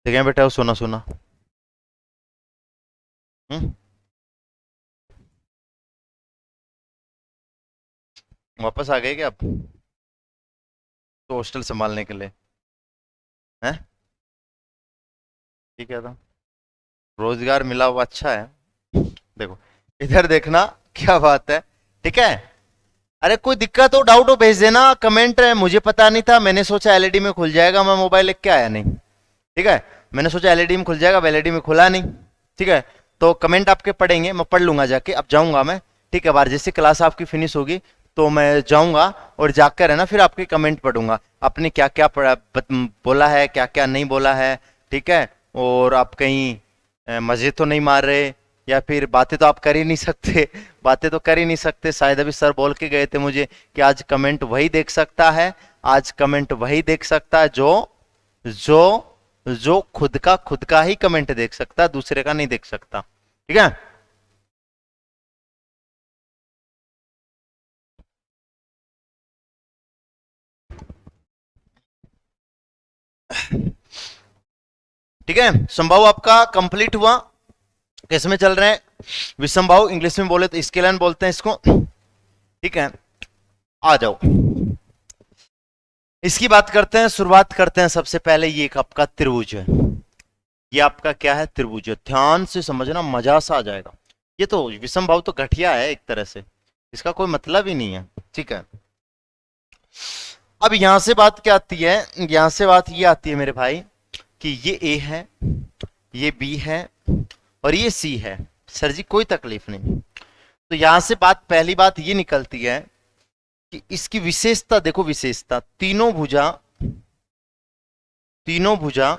ठीक है बेटा, सुना सुना। हम्म, वापस आ गए क्या आप तो हॉस्टल संभालने के लिए? हैं? ठीक है, था रोजगार मिला हुआ अच्छा है। देखो इधर देखना, क्या बात है। ठीक है, अरे कोई दिक्कत हो, डाउट हो, भेज देना कमेंट है। मुझे पता नहीं था, मैंने सोचा एलईडी में खुल जाएगा, मैं मोबाइल लेके आया नहीं। ठीक है, मैंने सोचा एलईडी में खुल जाएगा, एलईडी में खुला नहीं। ठीक है, तो कमेंट आपके पढ़ेंगे, मैं पढ़ लूंगा जाके, अब जाऊंगा मैं। ठीक है, बार जैसे क्लास आपकी फिनिश होगी तो मैं जाऊंगा, और जाकर है ना फिर आपके कमेंट पढ़ूंगा, आपने क्या क्या पढ़ा, बोला है, क्या क्या नहीं बोला है। ठीक है, और आप कहीं मजे तो नहीं मार रहे, या फिर बातें तो आप कर ही नहीं सकते। बातें तो कर ही नहीं सकते, शायद अभी सर बोल के गए थे मुझे कि आज कमेंट वही देख सकता है, आज कमेंट वही देख सकता है जो जो जो खुद का ही कमेंट देख सकता है, दूसरे का नहीं देख सकता। ठीक है, ठीक है, संभव आपका कंप्लीट हुआ। किस में चल रहे हैं? विषमबाहु, इंग्लिश में बोले तो स्केलन बोलते हैं इसको। ठीक है, आ जाओ, इसकी बात करते हैं, शुरुआत करते हैं। सबसे पहले ये एक आपका त्रिभुज है, ये आपका क्या है? त्रिभुज है। ध्यान से समझना, मजा सा आ जाएगा। ये तो विषमबाहु तो घटिया है एक तरह से, इसका कोई मतलब ही नहीं है। ठीक है, अब यहां से बात क्या आती है? यहां से बात ये आती है मेरे भाई कि ये ए है, ये बी है, और ये सी है। सर जी कोई तकलीफ नहीं। तो यहां से बात, पहली बात ये निकलती है कि इसकी विशेषता देखो, विशेषता तीनों भुजा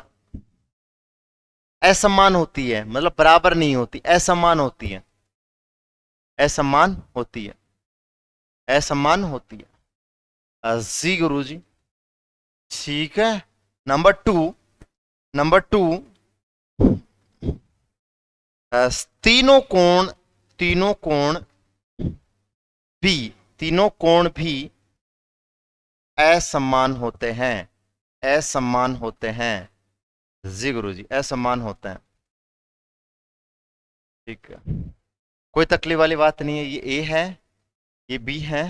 असमान होती है, मतलब बराबर नहीं होती, असमान होती है, असमान होती है, असमान होती है। जी गुरु जी, ठीक है। नंबर टू, तीनों कोण, तीनों कोण भी, तीनों कोण भी असमान होते हैं, असमान होते हैं। जी गुरु जी, असमान होते हैं। ठीक है, कोई तकलीफ वाली बात नहीं है। ये ए है, ये बी है,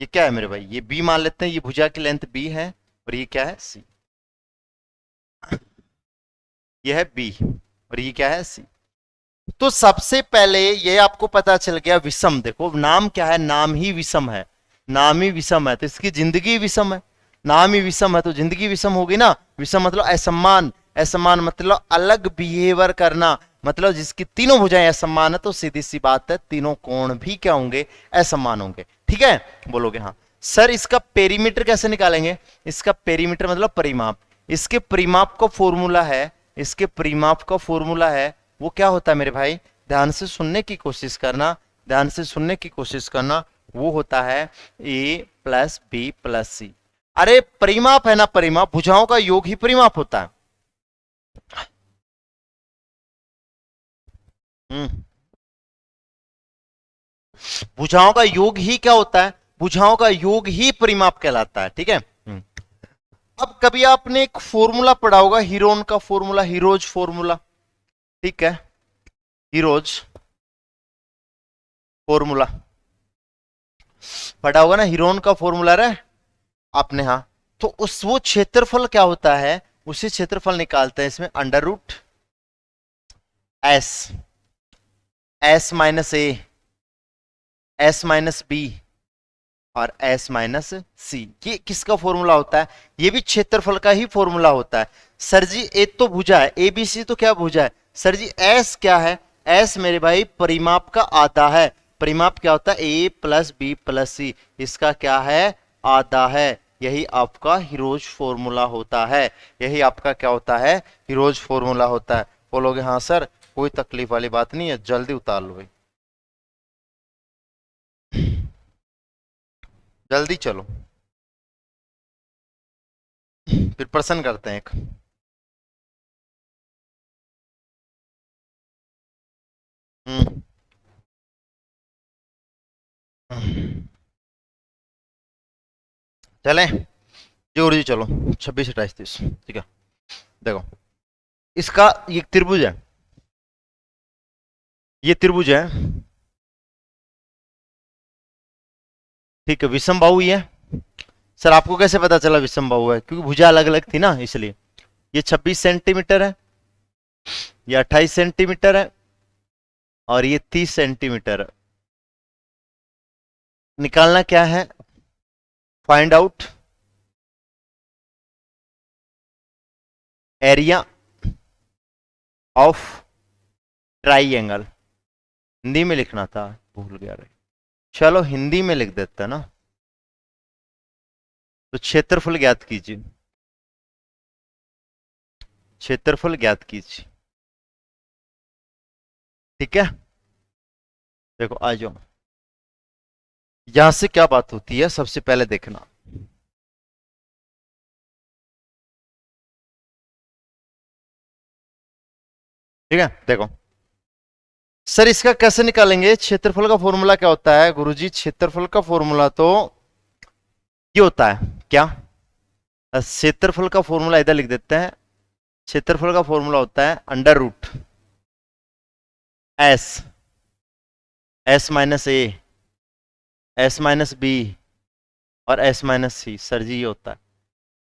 ये क्या है मेरे भाई? ये बी मान लेते हैं, ये भुजा की लेंथ बी है, और ये क्या है? सी। ये है बी, और ये क्या है? सी। तो सबसे पहले ये आपको पता चल गया विषम। देखो नाम क्या है? नाम ही विषम है, नाम ही विषम है, तो इसकी जिंदगी विषम है। नाम ही विषम है तो जिंदगी विषम होगी ना। विषम मतलब असम्मान, असम्मान मतलब अलग बिहेवियर करना, मतलब जिसकी तीनों भुजाएं असमान है, तो सीधी सी बात है तीनों कोण भी क्या होंगे? असमान होंगे। ठीक है, बोलोगे हाँ सर इसका पेरीमीटर कैसे निकालेंगे? इसका पेरीमीटर मतलब परिमाप। इसके परिमाप का फॉर्मूला है, इसके परिमाप का फॉर्मूला है, वो क्या होता है मेरे भाई? ध्यान से सुनने की कोशिश करना, ध्यान से सुनने की कोशिश करना। वो होता है ए प्लस बी प्लस सी। अरे परिमाप है ना, परिमाप, भुजाओं का योग ही परिमाप होता है। हम्म, भुजाओं का योग ही क्या होता है? भुजाओं का योग ही परिमाप कहलाता है। ठीक है, अब कभी आपने एक फॉर्मूला पढ़ा होगा, हीरोन का फॉर्मूला, हीरोज फॉर्मूला। ठीक है, हीरोज फॉर्मूला पढ़ा होगा ना, हीरोन का फॉर्मूला रे आपने, हाँ। तो उस वो क्षेत्रफल क्या होता है? उसी क्षेत्रफल निकालते हैं इसमें, under root s, s minus a, s minus b, और एस माइनस सी। ये किसका फॉर्मूला होता है? ये भी क्षेत्रफल का ही फॉर्मूला होता है। सर जी ए तो भुजा है, ए बी सी तो क्या भुजा है? सर जी एस क्या है? एस मेरे भाई परिमाप का आधा है। परिमाप क्या होता है? ए प्लस बी प्लस सी, इसका क्या है? आधा है। यही आपका हीरोज फॉर्मूला होता है, यही आपका क्या होता है? हीरोज फॉर्मूला होता है। बोलोगे हाँ सर, कोई तकलीफ वाली बात नहीं है, जल्दी उतार लो भाई, जल्दी चलो। फिर प्रश्न करते हैं एक। चले जी गुरु जी, चलो 26 28 30, ठीक है। देखो, इसका ये त्रिभुज है, ये त्रिभुज है, ठीक है, विषम बाहु ही है। सर आपको कैसे पता चला विषम बाहु है? क्योंकि भुजा अलग अलग थी ना, इसलिए। ये 26 सेंटीमीटर है, ये 28 सेंटीमीटर है, और ये 30 सेंटीमीटर है। निकालना क्या है? Find out area of triangle. Hindi में लिखना था, भूल गया रे। चलो हिंदी में लिख देते हैं ना। तो क्षेत्रफल ज्ञात कीजिए, क्षेत्रफल ज्ञात कीजिए, ठीक है। देखो आ जाओ, यहां से क्या बात होती है सबसे पहले देखना। ठीक है, देखो सर, इसका कैसे निकालेंगे? क्षेत्रफल का फॉर्मूला क्या होता है गुरुजी? क्षेत्रफल का फॉर्मूला तो ये होता है क्या? क्षेत्रफल का फॉर्मूला इधर लिख देते हैं। क्षेत्रफल का फॉर्मूला होता है under root s, s minus a, s minus b, और s minus c. Sir ji ये होता है।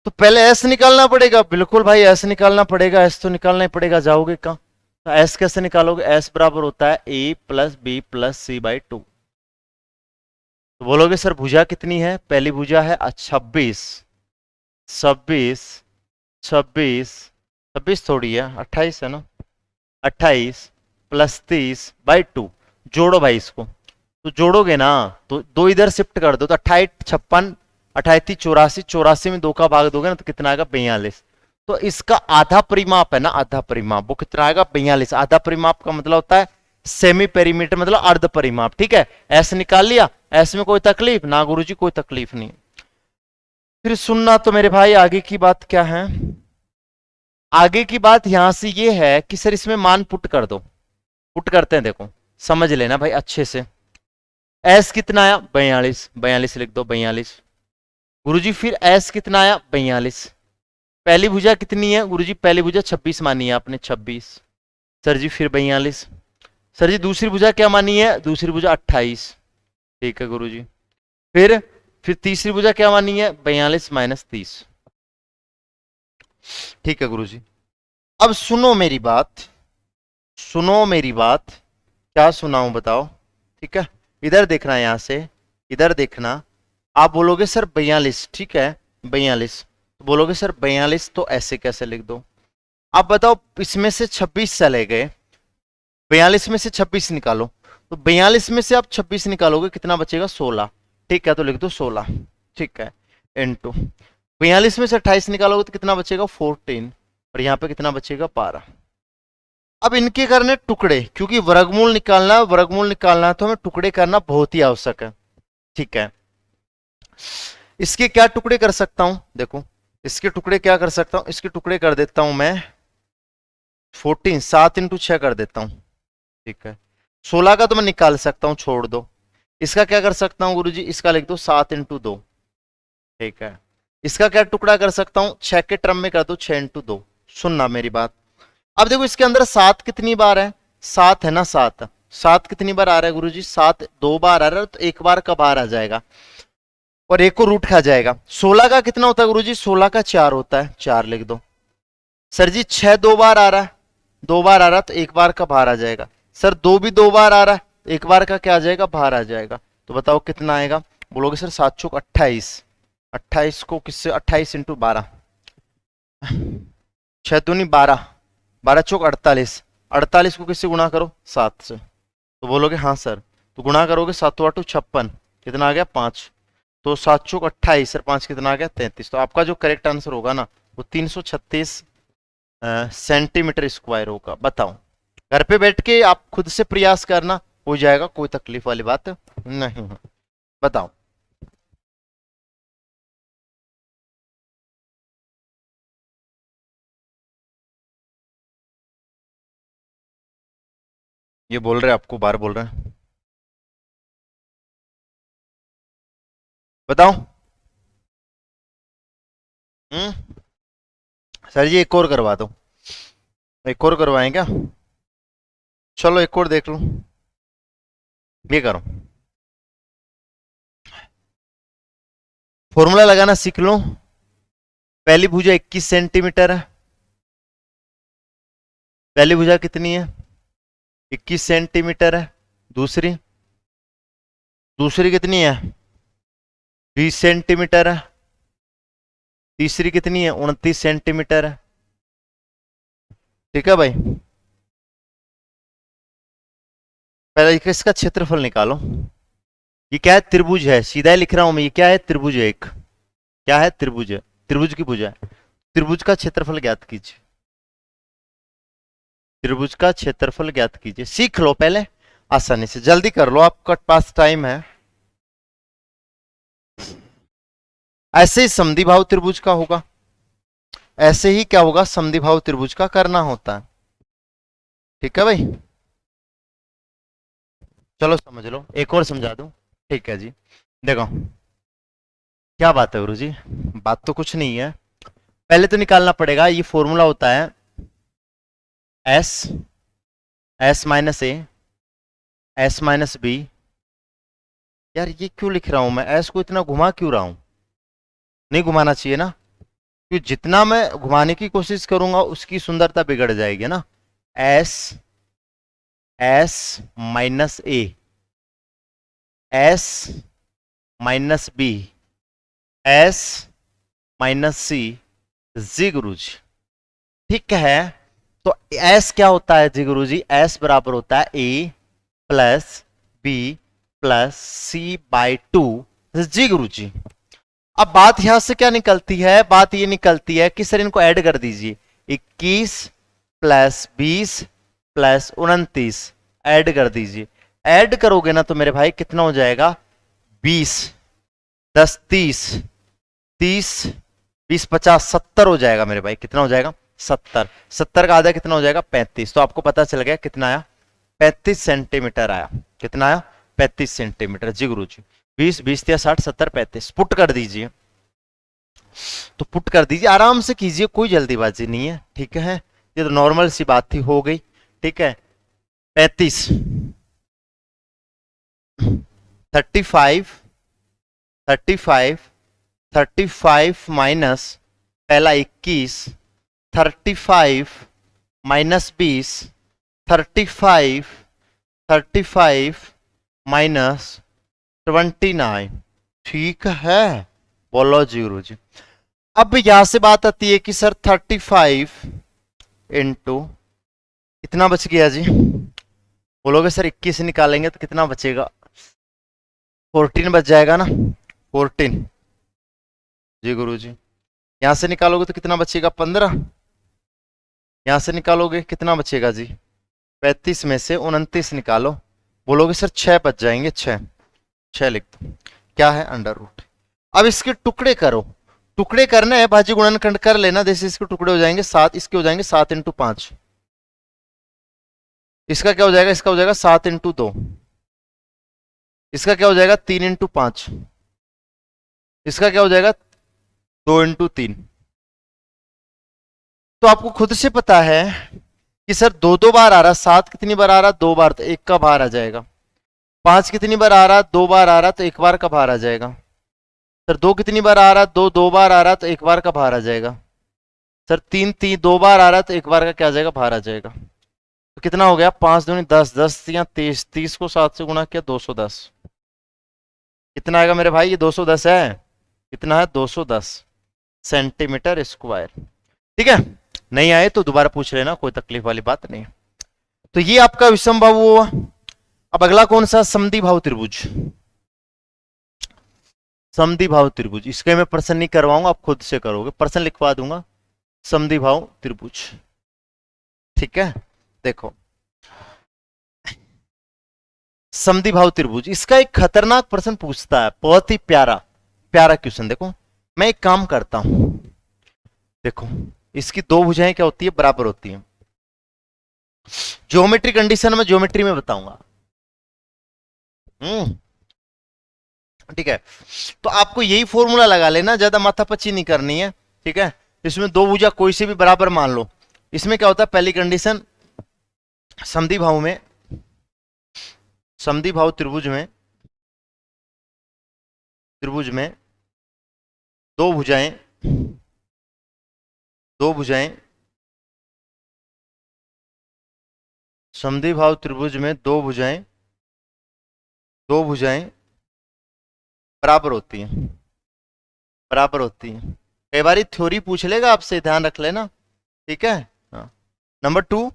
तो पहले एस निकालना पड़ेगा, बिल्कुल भाई एस निकालना पड़ेगा, एस तो निकालना ही पड़ेगा, जाओगे कहां? तो एस कैसे निकालोगे? एस बराबर होता है a plus b plus c by two. तो बोलोगे सर भुजा कितनी है? पहली भुजा है 26, 26, 26, 26 थोड़ी है, 28 है ना, 28 प्लस 30/2। जोड़ो भाई इसको, तो जोड़ोगे ना तो दो इधर शिफ्ट कर दो, तो 28 56, 28 84, 84 में 2 का भाग दोगे ना तो कितना आएगा? 42। तो इसका आधा परिमाप है ना, आधा परिमाप, वो कितना आएगा? 42। आधा परिमाप का मतलब होता है सेमी पेरीमीटर, मतलब अर्ध परिमाप, ठीक है। ऐसे निकाल लिया, ऐसे में कोई तकलीफ ना गुरुजी? कोई तकलीफ नहीं। फिर सुनना तो मेरे भाई, आगे की बात क्या है? आगे की बात यहां से ये है कि सर इसमें मान पुट कर दो। पुट करते हैं, देखो समझ लेना भाई अच्छे से। एस कितना आया? 42, 42 लिख दो, 42। गुरुजी फिर एस कितना आया? 42। पहली भुजा कितनी है गुरुजी? पहली भुजा 26 मानी है आपने, 26। सर जी फिर 42। सर जी दूसरी भुजा क्या मानी है? दूसरी भुजा 28। ठीक है गुरुजी। फिर तीसरी भुजा क्या मानी है? 42 माइनस 30। ठीक है गुरुजी। अब सुनो मेरी बात, सुनो मेरी बात, क्या सुनाऊं बताओ? ठीक है, इधर देखना, यहां से इधर देखना। आप बोलोगे सर 42, ठीक है 42, तो बोलोगे सर 42 तो ऐसे कैसे लिख दो? आप बताओ, इसमें से 26 चले गए, 42 में से 26 निकालो, तो 42 में से आप 26 निकालोगे कितना बचेगा? 16। ठीक है, तो लिख दो 16, ठीक है, इनटू 42 में से 28 निकालोगे तो कितना बचेगा? 14। और यहां पे कितना बचेगा? 12। अब इनके करने टुकड़े, क्योंकि वर्गमूल निकालना है तो हमें टुकड़े करना बहुत ही आवश्यक है, ठीक है। इसके क्या टुकड़े कर सकता हूं? देखो इसके टुकड़े क्या कर सकता हूं, इसके टुकड़े कर देता हूं मैं 14, 7 × 6 कर देता हूं, ठीक है। 16 का तो मैं निकाल सकता हूं, छोड़ दो। इसका क्या कर सकता हूं गुरुजी? इसका लिख दो 7 × 2, ठीक है। इसका क्या टुकड़ा कर सकता हूं? 6 के टर्म में कर दो 6 × 2। सुनना मेरी बात। अब देखो इसके अंदर 7 कितनी बार है? 7 है ना, 7। 7 कितनी बार आ रहा है गुरुजी? 7 2 बार आ रहा है, तो एक बार का बाहर आ जाएगा और एक को रूट खा जाएगा। 16 का कितना होता है गुरुजी? 16 का 4 होता है, 4 लिख दो। सर जी 6 2 बार आ रहा है, 2 बार आ रहा है तो एक बार का बाहर आ जाएगा। सर 2 भी 2 बार आ रहा है, एक बार का क्या आ जाएगा? बाहर आ जाएगा। तो बताओ कितना आएगा? बोलोगे सर 7 चौक 28। 28 को किससे? 28 × 12, 6 दूनी 12, 12 चौक 48, 48 को किससे गुणा करो? 7 से। तो बोलोगे हाँ सर, तो गुणा करोगे 7 8 56, कितना आ गया? 5। तो 7 चौक 28 सर, 5 कितना आ गया? 33। तो आपका जो करेक्ट आंसर होगा ना वो 336 सेंटीमीटर स्क्वायर होगा। बताओ, घर पे बैठ के आप खुद से प्रयास करना, हो जाएगा, कोई तकलीफ वाली बात नहीं है। बताओ। ये बोल रहे हैं, आपको बार बोल रहे हैं। बताओ। हम्म। सर जी एक और करवा दो। एक और करवाएं क्या? चलो एक और देख लो। ये करो, फॉर्मूला लगाना सीख लो। पहली भुजा 21 सेंटीमीटर है। पहली भुजा कितनी है? 21 सेंटीमीटर है। दूसरी, दूसरी कितनी है? 20 सेंटीमीटर है। तीसरी कितनी है? 29 सेंटीमीटर है। ठीक है भाई, पहले इसका क्षेत्रफल निकालो। ये क्या है? त्रिभुज है, सीधा ही लिख रहा हूं मैं। ये क्या है? त्रिभुज है एक। क्या है? त्रिभुज है। त्रिभुज की भुजा है। त्रिभुज का क्षेत्रफल ज्ञात कीजिए। त्रिभुज का क्षेत्रफल ज्ञात कीजिए। सीख लो पहले, आसानी से, जल्दी कर लो, आपका पास टाइम है। ऐसे ही समद्विबाहु त्रिभुज का होगा। ऐसे ही क्या होगा? समद्विबाहु त्रिभुज का करना होता है। ठीक है भाई, चलो समझ लो, एक और समझा दूं। ठीक है जी, देखो क्या बात है गुरु जी। बात तो कुछ नहीं है। पहले तो निकालना पड़ेगा, ये फॉर्मूला होता है S, s minus a, s minus B. यार ये क्यों लिख रहा हूं मैं? एस को इतना घुमा क्यों रहा हूं? नहीं घुमाना चाहिए ना, क्योंकि जितना मैं घुमाने की कोशिश करूंगा उसकी सुंदरता बिगड़ जाएगी ना। S, s minus a, s minus b, s minus c, जी गुरु जी। ठीक है, तो एस क्या होता है जी गुरु जी? एस बराबर होता है a plus b plus c by two, जी गुरु जी। अब बात यहां से क्या निकलती है? बात ये निकलती है कि सर इनको ऐड कर दीजिए। 21 प्लस 20 प्लस 29 ऐड कर दीजिए। ऐड करोगे ना तो मेरे भाई कितना हो जाएगा? 20, 10 30, 30 20 50 70 हो जाएगा मेरे भाई। कितना हो जाएगा? 70। 70 का आधा कितना हो जाएगा? 35। तो आपको पता चल गया कितना आया? 35 सेंटीमीटर आया। कितना आया? 35 सेंटीमीटर, जी गुरु जी। 20 20 या 60 70 35 पुट कर दीजिए। तो पुट कर दीजिए, आराम से कीजिए, कोई जल्दीबाजी नहीं है। ठीक है, ये तो नॉर्मल सी बात थी, हो गई। ठीक है, 35, 35, 35, 35 माइनस पहला 21, 35 माइनस 20, 35, 35 माइनस 29। ठीक है, बोलो जी गुरु जी। अब यहां से बात आती है कि सर 35 इंटू कितना बच गया जी? बोलोगे सर 21 निकालेंगे तो कितना बचेगा? 14 बच जाएगा ना, 14, जी गुरु जी। यहां से निकालोगे तो कितना बचेगा? 15। यहां से निकालोगे कितना बचेगा जी? 35 में से 29 निकालो। बोलोगे सर 6 बच जाएंगे, 6, 6 लिख दो। क्या है? Under root. अब इसके टुकड़े करो। टुकड़े करने हैं, भाजी गुणनखंड कर लेना। जैसे इसके टुकड़े हो जाएंगे 7, इसके हो जाएंगे 7 इंटू 5। इसका क्या हो जाएगा? इसका हो जाएगा 7 इंटू 2। इसका क्या हो जाएगा? 3 इंटू 5। इसका क्या हो जाएगा? 2 इंटू 3। तो आपको खुद से पता है कि सर दो दो बार आ रहा। 7 कितनी बार आ रहा? 2 बार, तो एक का बाहर आ जाएगा। 5 कितनी बार आ रहा? 2 बार आ रहा, तो एक बार का बाहर आ जाएगा। सर 2 कितनी बार आ रहा? 2 2 बार आ रहा, तो एक बार का बाहर आ जाएगा। सर 3 3 2 बार आ रहा, तो एक बार का क्या आ जाएगा? बाहर आ जाएगा। तो कितना हो गया? 5 दूनी 10, 10 या 30, 30 को 7 से गुणा किया 210। कितना आएगा मेरे भाई? ये 210 है। कितना है? 210 सेंटीमीटर स्क्वायर। ठीक है, नहीं आए तो दोबारा पूछ लेना, कोई तकलीफ वाली बात नहीं। तो ये आपका विषमबाहु हुआ। अब अगला कौन सा? समद्विबाहु त्रिभुज। समद्विबाहु त्रिभुज, इसके मैं प्रश्न नहीं करवाऊंगा, आप खुद से करोगे, प्रश्न लिखवा दूंगा। समद्विबाहु त्रिभुज, ठीक है। देखो समद्विबाहु त्रिभुज, इसका एक खतरनाक प्रश्न पूछता है, बहुत ही प्यारा प्यारा क्वेश्चन। देखो मैं एक काम करता हूं, देखो इसकी दो भुजाएं क्या होती है? बराबर होती हैं। ज्योमेट्री कंडीशन में, ज्योमेट्री में बताऊंगा। ठीक है, तो आपको यही फॉर्मूला लगा लेना, ज्यादा माथापच्ची नहीं करनी है। ठीक है, इसमें दो भुजा कोई से भी बराबर मान लो। इसमें क्या होता है, पहली कंडीशन, समद्विभाव में, समद्विभाव त्रिभुज में, त्रिभुज में दो भुजाएं, दो भुजाएं, समद्विभाव त्रिभुज में दो भुजाएं, दो भुजाएं बराबर होती हैं, बराबर होती हैं। कई बार थ्योरी पूछ लेगा आपसे, ध्यान रख लेना। ठीक है, हाँ। नंबर 2,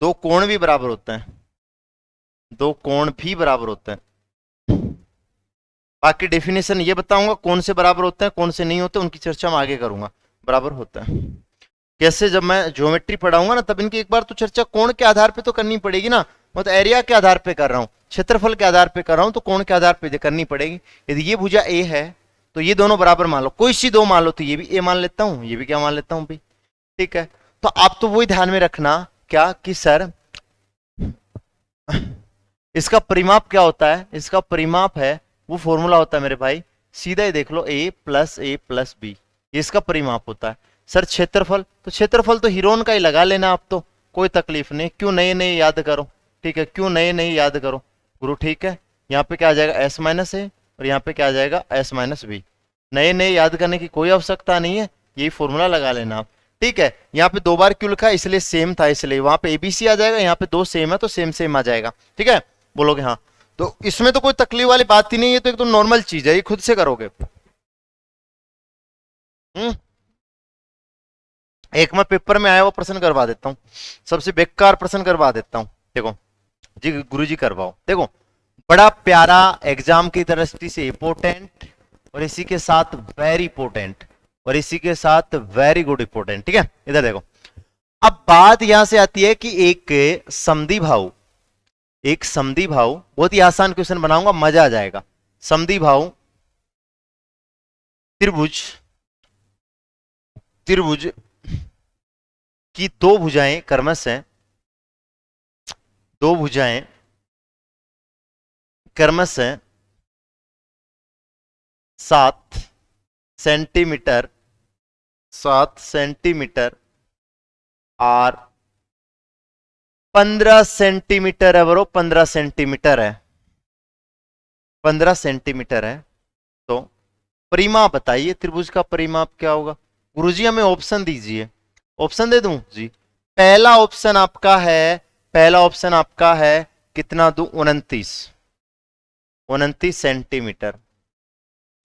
दो कोण भी बराबर होते हैं, दो कोण भी बराबर होते हैं। बाकी डेफिनेशन ये बताऊंगा कौन से बराबर होते हैं कौन से नहीं होते, उनकी चर्चा मैं आगे करूंगा। बराबर होता है कैसे, जब मैं ज्योमेट्री पढ़ाऊंगा ना तब इनकी एक बार तो चर्चा कोण के आधार पे तो करनी पड़ेगी ना। मैं तो एरिया के आधार पे कर रहा हूँ, क्षेत्रफल के आधार पे कर रहा हूँ, तो कोण के आधार पे करनी पड़ेगी। यदि ये भुजा ए है तो ये दोनों बराबर मान लो, कोई सी दो मान लो, तो ये भी ए मान लेता हूँ, ये भी क्या मान लेता हूँ भाई। ठीक है, तो आप तो वही ध्यान में रखना क्या कि सर इसका परिमाप क्या होता है, इसका परिमाप है वो फॉर्मूला होता है मेरे भाई, सीधा ही देख लो, a प्लस बी, ये इसका परिमाप होता है। सर क्षेत्रफल, तो क्षेत्रफल तो हीरोन का ही लगा लेना आप, तो कोई तकलीफ नहीं, क्यों नए नए याद करो। ठीक है, क्यों नए नए याद करो गुरु। ठीक है, यहाँ पे क्या आ जाएगा एस माइनस ए, और यहाँ पे क्या आ जाएगा एस माइनस बी। नए नए याद करने की कोई आवश्यकता नहीं है, यही फॉर्मूला लगा लेना आप। ठीक है, यहाँ पे दो बार क्यों लिखा है, इसलिए सेम था, इसलिए वहां पे एबीसी आ जाएगा, यहाँ पे दो सेम है तो सेम सेम आ जाएगा। ठीक है, बोलोगे हाँ, तो इसमें तो कोई तकलीफ वाली बात ही नहीं है, तो एक तो नॉर्मल चीज है, ये खुद से करोगे। एक मैं पेपर में आया हुआ प्रश्न करवा देता हूं, सबसे बेकार प्रश्न करवा देता हूं। देखो जी गुरुजी करवाओ, देखो बड़ा प्यारा एग्जाम की दृष्टि से इंपोर्टेंट, और इसी के साथ वेरी इंपोर्टेंट, और इसी के साथ वेरी गुड इंपोर्टेंट। ठीक है, इधर देखो, अब बात यहां से आती है कि एक समद्विभाव, एक समद्विभाव, बहुत ही आसान क्वेश्चन बनाऊंगा, मजा आ जाएगा। समद्विभाव त्रिभुज, त्रिभुज की दो भुजाएं क्रमशः, दो भुजाएं क्रमशः 7 सेंटीमीटर, 7 सेंटीमीटर और 15 सेंटीमीटर है, बरो 15 सेंटीमीटर है, 15 सेंटीमीटर है। तो परिमाप बताइए, त्रिभुज का परिमाप क्या होगा। गुरुजी हमें ऑप्शन दीजिए, ऑप्शन दे दूं जी। पहला ऑप्शन आपका है, पहला ऑप्शन आपका है कितना दूं, 29 सेंटीमीटर।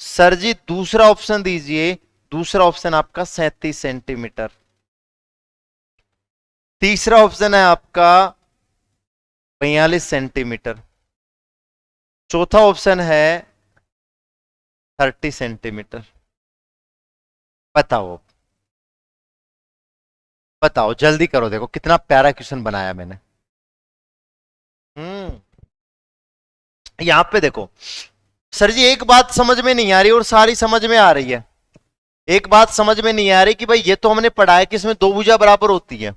सर जी दूसरा ऑप्शन दीजिए, दूसरा ऑप्शन आपका 37 सेंटीमीटर। तीसरा ऑप्शन है आपका 42 सेंटीमीटर। चौथा ऑप्शन है 30 सेंटीमीटर। बताओ, बताओ जल्दी करो, देखो कितना प्यारा क्वेश्चन बनाया मैंने। यहां पे देखो सर जी, एक बात समझ में नहीं आ रही और सारी समझ में आ रही है। एक बात समझ में नहीं आ रही कि भाई ये तो हमने पढ़ा है कि इसमें दो भुजा बराबर होती है,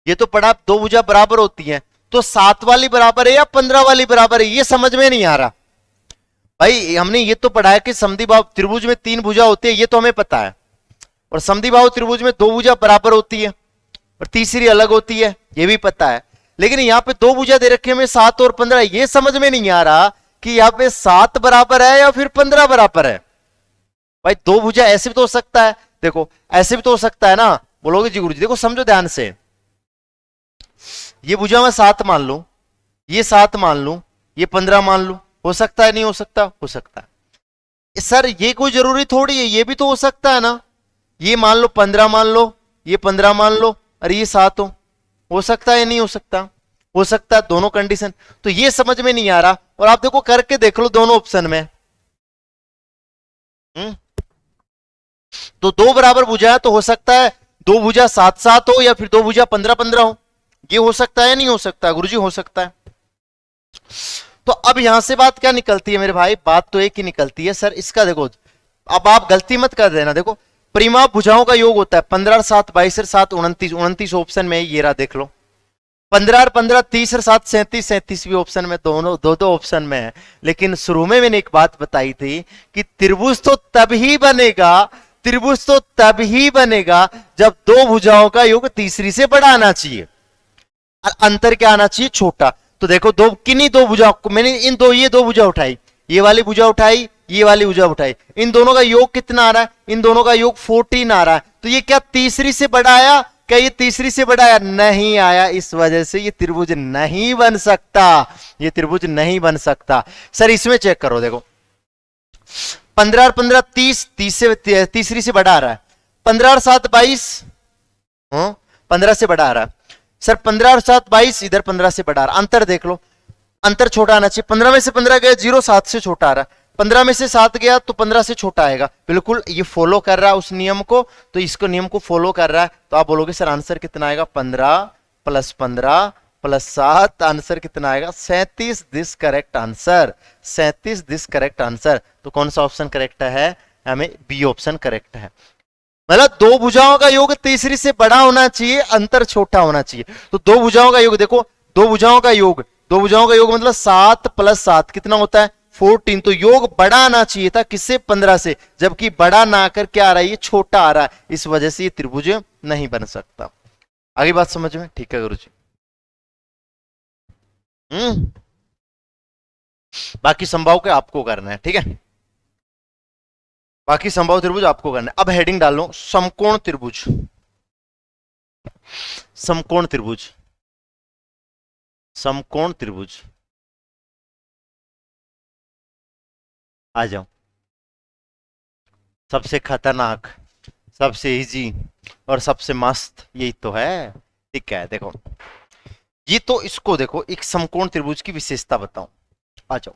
ये तो पढ़ा दो भुजा बराबर होती है, तो 7 वाली बराबर है या 15 वाली बराबर है, ये समझ में नहीं आ रहा। भाई हमने ये तो पढ़ा है कि समद्विभाव त्रिभुज में 3 भुजा होती है, ये तो हमें पता है, और समद्विभाव त्रिभुज में 2 भुजा बराबर होती है और तीसरी अलग होती है, ये भी पता है। लेकिन यहाँ पे 2 भुजा दे रखे हमें 7 और 15, ये समझ में नहीं आ रहा कि यहाँ पे 7 बराबर है या फिर 15 बराबर है। भाई 2 भुजा ऐसे भी तो हो सकता है, देखो ऐसे भी तो हो सकता है ना। बोलोगे जी गुरुजी, देखो समझो ध्यान से, ये भुजा मैं 7 मान लू, ये 7 मान लू, ये 15 मान लू, हो सकता है नहीं हो सकता, हो सकता है। सर ये कोई जरूरी थोड़ी है, ये भी तो हो सकता है ना, ये मान लो 15 मान लो, ये 15 मान लो, अरे ये 7 हो सकता है नहीं हो सकता, हो सकता है, दोनों कंडीशन। तो ये समझ में नहीं आ रहा, और आप देखो करके देख लो दोनों ऑप्शन में। तो 2 बराबर भुजा है तो हो सकता है 2 भुजा 7-7 हो या फिर 2 भुजा 15-15 हो, ये हो सकता है नहीं हो सकता गुरुजी, हो सकता है। तो अब यहां से बात क्या निकलती है मेरे भाई, बात तो एक ही निकलती है सर इसका, देखो अब आप गलती मत कर देना, देखो परिमाप भुजाओं का योग होता है 15 7 22 7 29, 29 ऑप्शन में ये रहा, देख लो 15 और 15 30 और 7 37, 37 भी ऑप्शन में, दोनों दो दो ऑप्शन में है। लेकिन शुरू में मैंने एक बात बताई थी कि त्रिभुज तो तभी बनेगा, त्रिभुज तो तभी बनेगा जब दो भुजाओं का योग तीसरी से बड़ा आना चाहिए और अंतर क्या आना चाहिए, छोटा। तो देखो दो किन्हीं दो भुजाओं को मैंने इन दो, ये दो भुजा उठाई, ये वाली भुजा उठाई, ये वाली भुजा उठाई, इन दोनों का योग कितना आ रहा है, इन दोनों का योग 14 आ रहा है। तो ये क्या तीसरी से बड़ा आया, क्या ये तीसरी से बड़ा आया, नहीं आया। इस वजह से ये त्रिभुज नहीं बन सकता, ये त्रिभुज नहीं बन सकता। सर इसमें चेक करो, देखो 15 और 15 30, 30 से तीसरी से बड़ा आ रहा है। 15 और 7 22, 15 से बड़ा आ रहा है। सर 15 और 7 22, इधर 15 से बड़ा आ रहा है। अंतर देख लो, अंतर छोटा आना चाहिए। 15 में से 15 गया 0, 7 से छोटा आ रहा है। 15 में से 7 गया तो 15 से छोटा आएगा। बिल्कुल ये फॉलो कर रहा है उस नियम को, तो इसको नियम को फॉलो कर रहा है। तो आप बोलोगे सर आंसर कितना आएगा, 15 + 15 + 7, आंसर कितना आएगा, 37। This correct answer, 37 this correct answer. तो कौन सा ऑप्शन करेक्ट है, हमें बी ऑप्शन करेक्ट है। मतलब दो भुजाओं का योग तीसरी से बड़ा होना चाहिए, अंतर छोटा होना चाहिए। तो दो भुजाओं का योग देखो, दो भुजाओं का योग, दो भुजाओं का योग मतलब 7 + 7 कितना होता है, 14। तो योग बड़ा आना चाहिए था किससे, 15 से, जबकि बड़ा ना आकर क्या आ रहा है, ये छोटा आ रहा है। इस वजह से ये त्रिभुज नहीं बन सकता। आगे बात समझ में, ठीक है गुरुजी। बाकी संभाव के आपको करना है, ठीक है, बाकी संभव त्रिभुज आपको करना है। अब हेडिंग डाल लो, समकोण त्रिभुज, समकोण त्रिभुज, समकोण त्रिभुज। आ जाओ, सबसे खतरनाक, सबसे इजी और सबसे मस्त यही तो है, ठीक है। देखो ये तो, इसको देखो, एक समकोण त्रिभुज की विशेषता बताऊं। आ जाओ,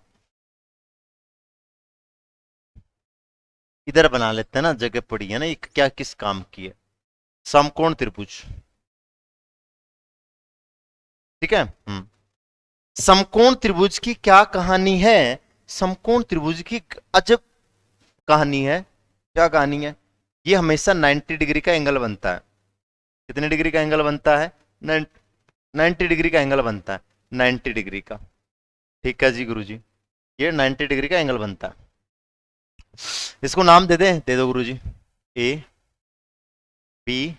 इधर बना लेते हैं ना, जगह पड़ी है ना, एक क्या किस काम की है, समकोण त्रिभुज, ठीक है। समकोण त्रिभुज की क्या कहानी है, समकोण त्रिभुज की अजब कहानी है। क्या कहानी है, ये हमेशा 90 डिग्री का एंगल बनता है। कितने डिग्री का एंगल बनता है, 90 डिग्री का एंगल बनता है, 90 डिग्री का, ठीक है जी गुरुजी, ये 90 डिग्री का एंगल बनता है। इसको नाम दे दें, दे दो गुरुजी, ए बी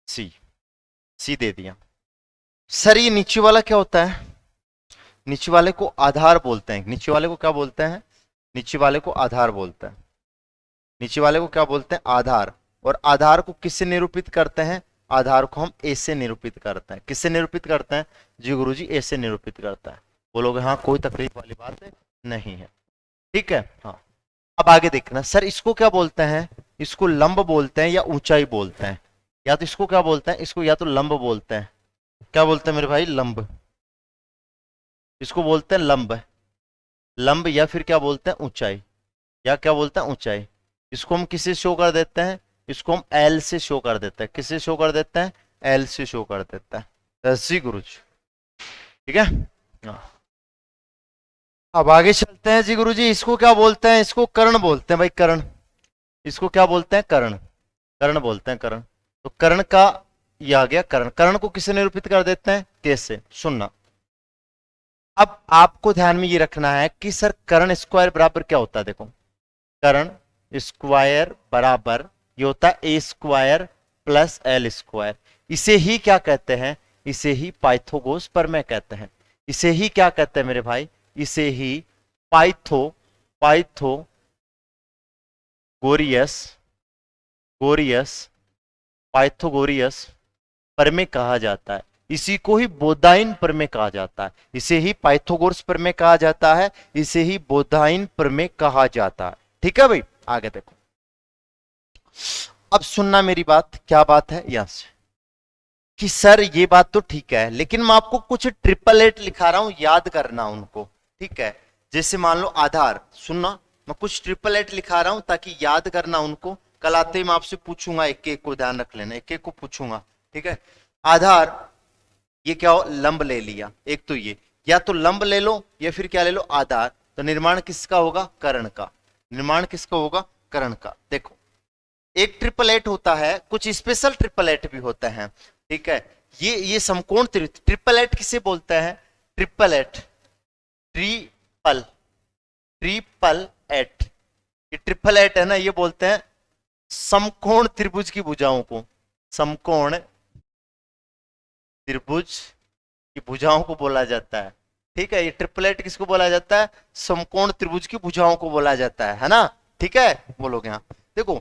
सी, सी दे दिया। सर ये नीचे वाला क्या होता है, नीचे वाले को आधार बोलते हैं। नीचे वाले को क्या बोलते हैं, नीचे वाले को आधार बोलते हैं। नीचे वाले को क्या बोलते हैं, आधार। और आधार को किससे निरूपित करते हैं, आधार को हम ए से निरूपित करते हैं। किससे निरूपित करते हैं जी गुरुजी, ए से निरूपित करता है। बोलोगे हाँ, कोई तकलीफ वाली बात नहीं है, ठीक है। हाँ अब आगे देखना, सर इसको क्या बोलते हैं, इसको लंब बोलते हैं या ऊंचाई बोलते हैं। या तो इसको क्या बोलते हैं, इसको या तो लंब बोलते हैं। क्या बोलते हैं मेरे भाई, लंब, इसको बोलते हैं लंब, लंब, या फिर क्या बोलते हैं ऊंचाई, या क्या बोलते हैं ऊंचाई। इसको हम किससे शो कर देते हैं, इसको हम एल से शो कर देते हैं। किससे शो कर देते हैं, एल से शो कर देता है। जी गुरुजी, ठीक है। अब आगे चलते हैं जी गुरुजी, इसको क्या बोलते हैं, इसको कर्ण बोलते हैं भाई, कर्ण। इसको क्या बोलते हैं, कर्ण, कर्ण बोलते हैं, कर्ण। तो कर्ण का ये आ गया कर्ण। कर्ण को किससे निरूपित कर देते हैं, कैसे, सुनना। अब आपको ध्यान में ये रखना है कि सर कर्ण स्क्वायर बराबर क्या होता है। देखो कर्ण स्क्वायर बराबर ये होता है ए स्क्वायर प्लस एल स्क्वायर। इसे ही क्या कहते हैं, इसे ही पाइथागोरस प्रमेय कहते हैं। इसे ही क्या कहते हैं मेरे भाई, इसे ही पाइथागोरियस प्रमेय कहा जाता है। इसी को ही बोधायन प्रमेय कहा जाता है। इसे ही पाइथागोरस प्रमेय कहा जाता है, इसे ही बोधायन प्रमेय कहा जाता है। ठीक है भाई, आगे देखो। अब सुनना मेरी बात, क्या बात है यहां से कि सर ये बात तो ठीक है, लेकिन मैं आपको कुछ 888 लिखा रहा हूं, याद करना उनको, ठीक है। जैसे मान लो आधार, सुनना, मैं कुछ 888 लिखा रहा हूं ताकि याद करना उनको। कल आते ही मैं आपसे पूछूंगा, एक एक को ध्यान रख लेना, एक एक को पूछूंगा, ठीक है। आधार, ये क्या हो, लंब ले लिया, एक तो ये, या तो लंब ले लो या फिर क्या ले लो, आधार। तो निर्माण किसका होगा, कर्ण का। निर्माण किसका होगा, कर्ण का। देखो एक 888 होता है, कुछ स्पेशल 888 भी होते हैं, ठीक है। ये समकोण त्रिभुज, ट्रिपल एट किसे बोलते हैं? Triple eight, triple, triple eight, ये ट्रिपल एट है ना, ये बोलते हैं समकोण त्रिभुज की भुजाओं को, समकोण त्रिभुज की भुजाओं को बोला जाता है। ठीक है, ये ट्रिपल एट किसको बोला जाता है? समकोण त्रिभुज की भुजाओं को बोला जाता है ना। ठीक है, बोलोगे हाँ। देखो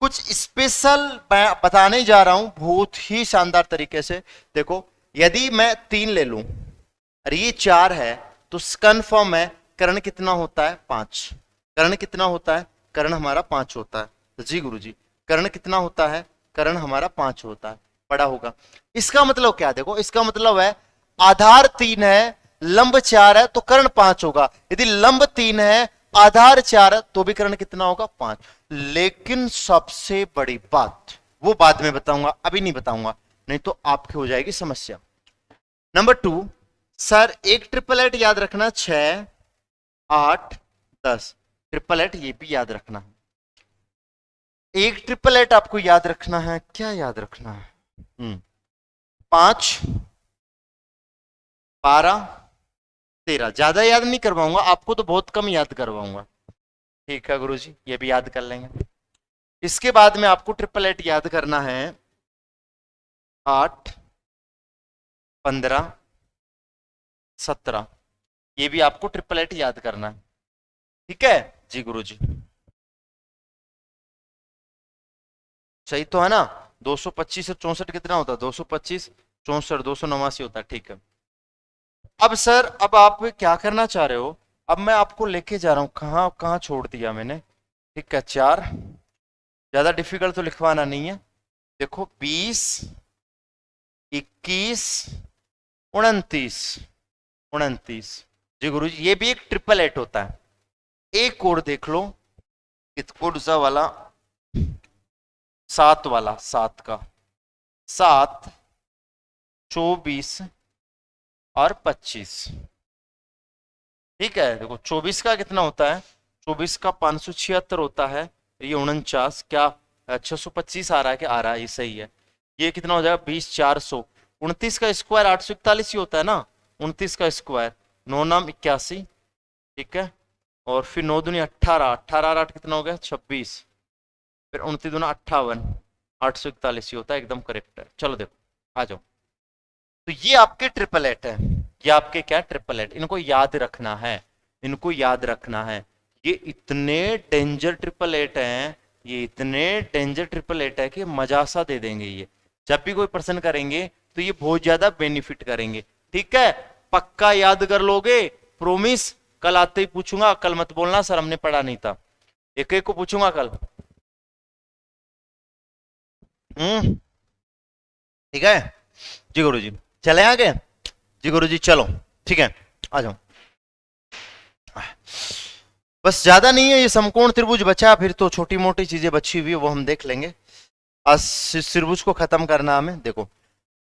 कुछ स्पेशल बताने जा रहा हूं बहुत ही शानदार तरीके से। देखो यदि मैं 3 ले लूं और ये 4 है तो कन्फर्म है कर्ण कितना होता है? 5। कर्ण कितना होता है? कर्ण हमारा 5 होता है। जी गुरुजी, कर्ण कितना होता है? कर्ण हमारा 5 होता है, बड़ा होगा। इसका मतलब क्या? देखो इसका मतलब है आधार 3 है, लंब 4 है तो कर्ण 5 होगा। यदि लंब 3 है, आधार 4 है तो भी कर्ण कितना होगा? 5। लेकिन सबसे बड़ी बात वो बाद में बताऊंगा, अभी नहीं बताऊंगा, नहीं तो आपकी हो जाएगी समस्या। नंबर 2, सर एक ट्रिपल एट याद रखना, 6, 8, 10 ट्रिपल एट, ये भी याद रखना है। एक ट्रिपल एट आपको याद रखना है, क्या याद रखना है? 5, 12, 13। ज्यादा याद नहीं करवाऊंगा आपको, तो बहुत कम याद करवाऊंगा। ठीक है गुरुजी, ये भी याद कर लेंगे। इसके बाद में आपको ट्रिपल एट याद करना है 8, 15, 17, ये भी आपको ट्रिपल एट याद करना है। ठीक है जी गुरुजी, सही तो है ना? 225 और 64 कितना होता है? 225, 64, 289 होता है। ठीक है, अब सर अब आप क्या करना चाह रहे हो? अब मैं आपको लेके जा रहा हूं, कहां कहां छोड़ दिया मैंने। ठीक है, 4, ज्यादा डिफिकल्ट तो लिखवाना नहीं है। देखो 20, 21, 29, 29। जी गुरुजी, ये भी एक ट्रिपल एट होता है। एक और देख लो, कौन सा वाला? 7 वाला, 7 का, 7, 24 और 25। ठीक है, देखो 24 का कितना होता है? 24 का 576 होता है, ये 49, क्या 625 आ रहा है? क्या आ रहा है? ये सही है। ये कितना हो जाएगा? 20, 400। 29 का स्क्वायर 841 ही होता है ना, 29 का स्क्वायर 9 नाम 81। ठीक है, और फिर 9 दूनी 18, 18 और 8 कितना हो गया? 26, फिर 29 दूना 58, 841 ही होता है, एकदम करेक्ट है। चलो देखो आ जाओ, तो ये आपके ट्रिपल एट है, ये आपके क्या? Triple eight. इनको याद रखना है, इनको याद रखना है। ये इतने डेंजर ट्रिपल एट हैं, ये इतने डेंजर ट्रिपल एट है कि मजा सा दे देंगे। ये जब भी कोई प्रश्न करेंगे तो ये बहुत ज्यादा बेनिफिट करेंगे। ठीक है, पक्का याद कर लोगे? प्रोमिस? कल आते ही पूछूंगा, कल मत बोलना सर हमने पढ़ा नहीं था, एक एक को पूछूंगा कल। ठीक है जी गुरु जी, चले आगे? जी गुरु जी चलो, ठीक है आ जाओ। बस ज्यादा नहीं है, ये समकोण त्रिभुज बचा, फिर तो छोटी मोटी चीजें बची हुई है वो हम देख लेंगे। आज त्रिभुज को खत्म करना हमें। देखो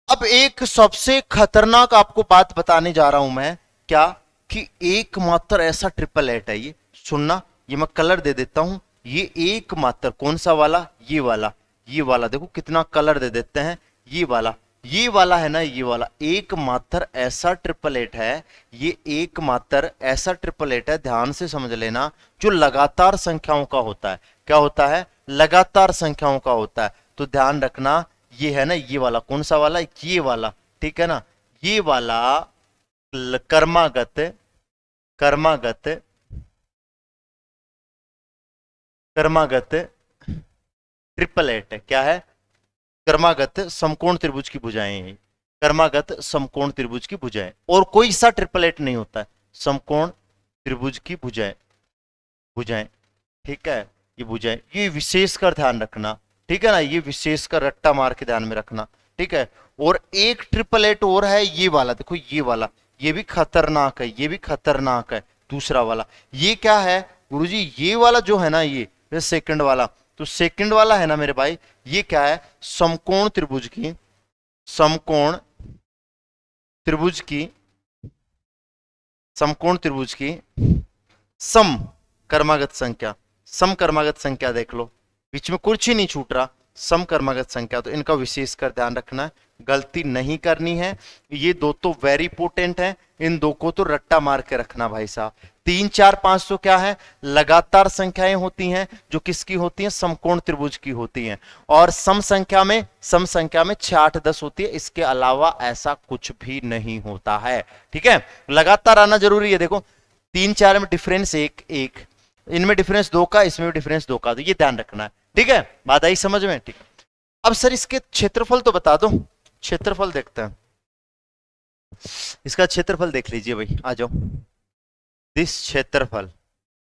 अब एक सबसे खतरनाक आपको बात बताने जा रहा हूं मैं, क्या? कि एकमात्र ऐसा ट्रिपल एट है ये, सुनना, ये मैं कलर दे देता हूं। ये एकमात्र, कौन सा वाला? ये वाला, ये वाला देखो कितना कलर दे देते हैं। ये वाला है ना, ये वाला एकमात्र ऐसा ट्रिपल एट है, ये एकमात्र ऐसा ट्रिपल एट है, ध्यान से समझ लेना, जो लगातार संख्याओं का होता है। क्या होता है? लगातार संख्याओं का होता है। तो ध्यान रखना, ये है ना, ये वाला, कौन सा वाला? ये वाला, ठीक है ना, ये वाला कर्मागत, कर्मागत, कर्मागत ट्रिपल एट है। क्या है? कर्मागत समकोण त्रिभुज की भुजाएं हैं, कर्मागत समकोण त्रिभुज की भुजाएं, और कोई सा ट्रिपल एट नहीं होता है, समकोण त्रिभुज की भुजाएं, भुजाएं। ठीक है, ये भुजाएं, ये विशेष कर ध्यान रखना। ठीक है ना, ये विशेष कर रट्टा मार के ध्यान में रखना। ठीक है, और एक ट्रिपल एट और है, ये वाला देखो, ये वाला, ये भी खतरनाक है, ये भी खतरनाक है। दूसरा वाला ये क्या है गुरुजी? ये वाला जो है ना, ये सेकंड वाला, तो सेकंड वाला है ना मेरे भाई, ये क्या है? समकोण त्रिभुज की, समकोण त्रिभुज की, समकोण त्रिभुज की सम कर्मागत संख्या, सम कर्मागत संख्या देख लो, बीच में कुछ ही नहीं छूट रहा, सम कर्मागत संख्या। तो इनका विशेष कर ध्यान रखना है। गलती नहीं करनी है। ये दो तो वेरी इंपोर्टेंट है, इन दो को तो रट्टा मार के रखना भाई साहब। 3 4 5 तो क्या है, लगातार संख्याएं होती हैं जो किसकी होती हैं, समकोण त्रिभुज की होती हैं। और सम संख्या में 6 8 10 होती है, इसके अलावा ऐसा कुछ भी नहीं होता है। ठीक है, लगातार आना जरूरी है। देखो 3 4 में डिफरेंस एक एक, इनमें डिफरेंस 2 का, इसमें भी डिफरेंस 2 का, तो ये ध्यान रखना है। ठीक है, बात आई समझ में? ठीक। अब सर इसके क्षेत्रफल तो बता दो, क्षेत्रफल देखते हैं। इसका क्षेत्रफल देख लीजिए भाई, आ जाओ। दिस क्षेत्रफल,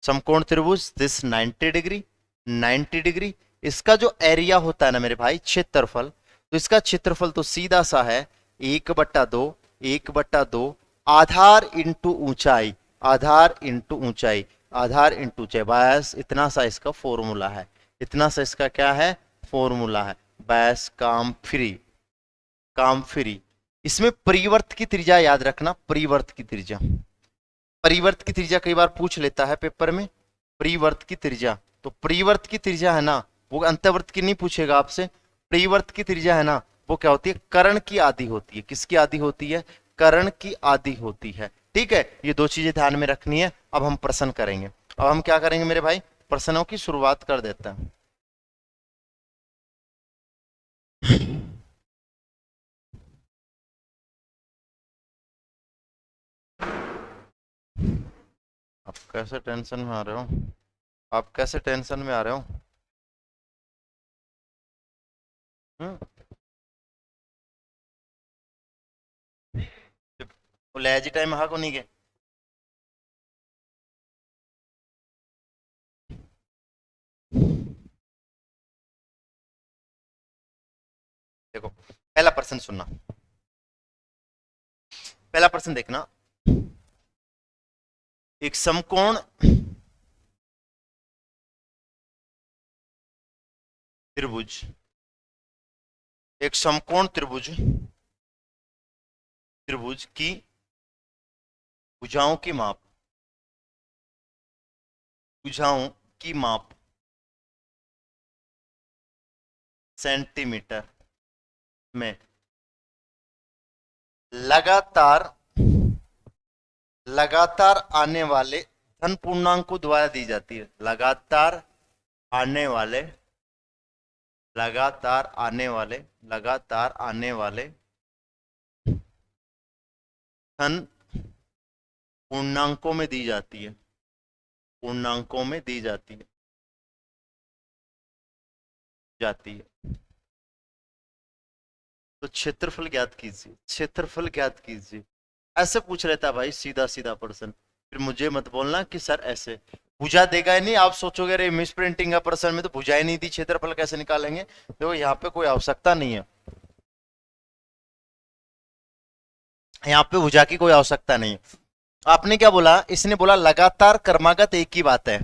समकोण त्रिभुज, दिस 90 डिग्री 90 डिग्री, इसका जो एरिया होता है ना मेरे भाई, क्षेत्रफल, तो इसका क्षेत्रफल तो सीधा सा है 1/2, 1/2 आधार इंटू ऊंचाई, आधार इंटू ऊंचाई, आधार इंटू ऊंचाई, बस इतना सा इसका फॉर्मूला है, इतना सा इसका क्या है, फॉर्मूला है। बस काम फ्री, काम फ्री। इसमें परिवर्त की त्रिज्या याद रखना, परिवर्त की त्रिज्या, परिवर्त की त्रिज्या कई बार पूछ लेता है पेपर में, परिवर्त की त्रिज्या, तो परिवर्त की त्रिज्या है ना, वो अंतर्वर्त की नहीं पूछेगा आपसे। परिवर्त की त्रिज्या है ना, वो क्या होती है, कर्ण की आधी होती है। किसकी आधी होती है, कर्ण की आधी होती है। ठीक है, ये दो चीजें ध्यान में रखनी है। अब हम प्रश्न करेंगे, अब हम क्या करेंगे मेरे भाई, प्रश्नों की शुरुआत कर देते हैं। आप कैसे टेंशन में आ रहे हो, आप कैसे टेंशन में आ रहे हो? हम्म, वो लहजी टाइम हाँ को नहीं गए। देखो पहला प्रश्न सुनना, पहला प्रश्न देखना। एक समकोण त्रिभुज, एक समकोण त्रिभुज, त्रिभुज की भुजाओं की माप, भुजाओं की माप सेंटीमीटर में लगातार, लगातार आने वाले धन पूर्णांकों द्वारा दी जाती है। लगातार आने वाले, लगातार आने वाले, लगातार आने वाले धन पूर्णांकों में दी जाती है, पूर्णांकों में दी जाती है, जाती है। तो क्षेत्रफल ज्ञात कीजिए, क्षेत्रफल ज्ञात कीजिए। ऐसे पूछ लेता भाई, सीधा सीधा प्रश्न। फिर मुझे मत बोलना कि सर ऐसे भुजा देगा ही नहीं, आप सोचोगे अरे मिस प्रिंटिंग का प्रश्न में तो भुजा ही नहीं दी, क्षेत्रफल कैसे निकालेंगे। देखो यहाँ पे कोई आवश्यकता नहीं है, यहाँ पे भुजा की कोई आवश्यकता नहीं है। आपने क्या बोला, इसने बोला लगातार कर्मागत एक ही बात है,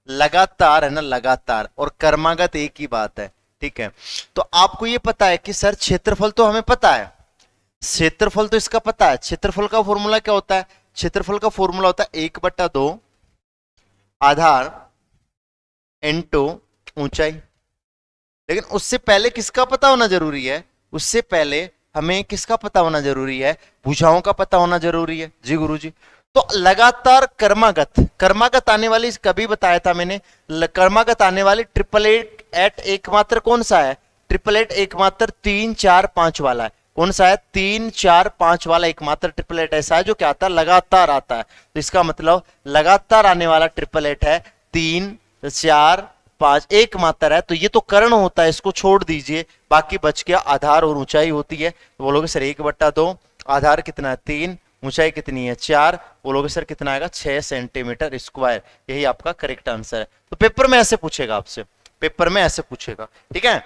लगातार है ना, लगातार और कर्मागत एक ही बात है। ठीक है, तो आपको ये पता है कि सर क्षेत्रफल तो हमें पता है, क्षेत्रफल तो इसका पता है। क्षेत्रफल का फॉर्मूला क्या होता है, क्षेत्रफल का फॉर्मूला होता है 1/2 आधार इंटू ऊंचाई। लेकिन उससे पहले किसका पता होना जरूरी है, उससे पहले हमें किसका पता होना जरूरी है, भुजाओं का पता होना जरूरी है। जी गुरुजी, तो लगातार कर्मागत, कर्मागत आने वाली कभी बताया था मैंने, कर्मागत आने वाली ट्रिपल एट एट एकमात्र कौन सा है, ट्रिपल एट एकमात्र 3 4 5 वाला है। कौन सा है, 3 4 5 वाला एकमात्र ट्रिपल एट ऐसा है जो क्या आता है, लगातार आता है। तो इसका मतलब लगातार आने वाला ट्रिपल एट है 3 4 5, एक मात्रा है, तो ये तो कर्ण होता है, इसको छोड़ दीजिए, बाकी बच गया आधार और ऊंचाई होती है। तो बोलोगे सर 1/2, आधार कितना है 3, ऊंचाई कितनी है 4, बोलोगे सर कितना आएगा 6 सेंटीमीटर स्क्वायर। यही आपका करेक्ट आंसर है। तो पेपर में ऐसे पूछेगा आपसे, पेपर में ऐसे पूछेगा। ठीक है,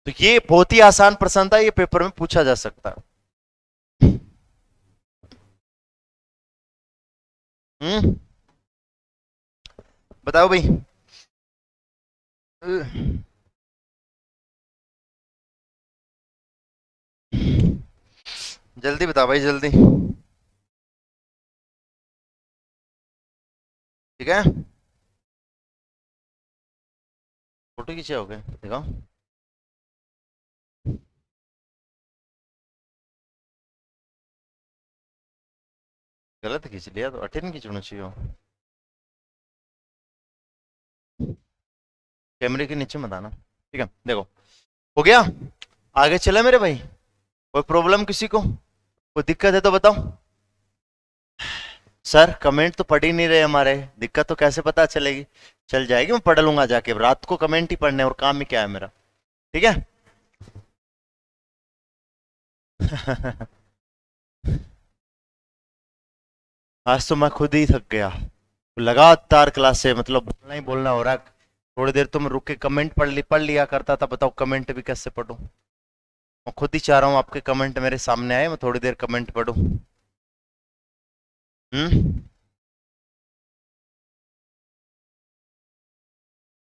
तो ये बहुत ही आसान प्रश्न था, ये पेपर में पूछा जा सकता है। बताओ भाई। जल्दी बताओ भाई, जल्दी। ठीक है, फोटो खींचे हो गए, देखो। गलत खींच लिया तो 18 खींचना चाहिए। कैमरे के नीचे मत आना। ठीक है देखो, हो गया। आगे चले मेरे भाई, कोई प्रॉब्लम किसी को, कोई दिक्कत है तो बताओ। सर कमेंट तो पढ़ ही नहीं रहे हमारे, दिक्कत तो कैसे पता चलेगी। चल जाएगी, मैं पढ़ लूंगा जाके, रात को कमेंट ही पढ़ने और काम ही क्या है मेरा। ठीक है। आज तो मैं खुद ही थक गया, लगातार क्लास से, मतलब बोलना ही बोलना हो रहा है। थोड़ी देर तो मैं रुक के कमेंट पढ़ लिया करता था, बताओ कमेंट भी कैसे पढूं। मैं खुद ही चाह रहा हूँ आपके कमेंट मेरे सामने आए, मैं थोड़ी देर कमेंट पढूं। हम्म।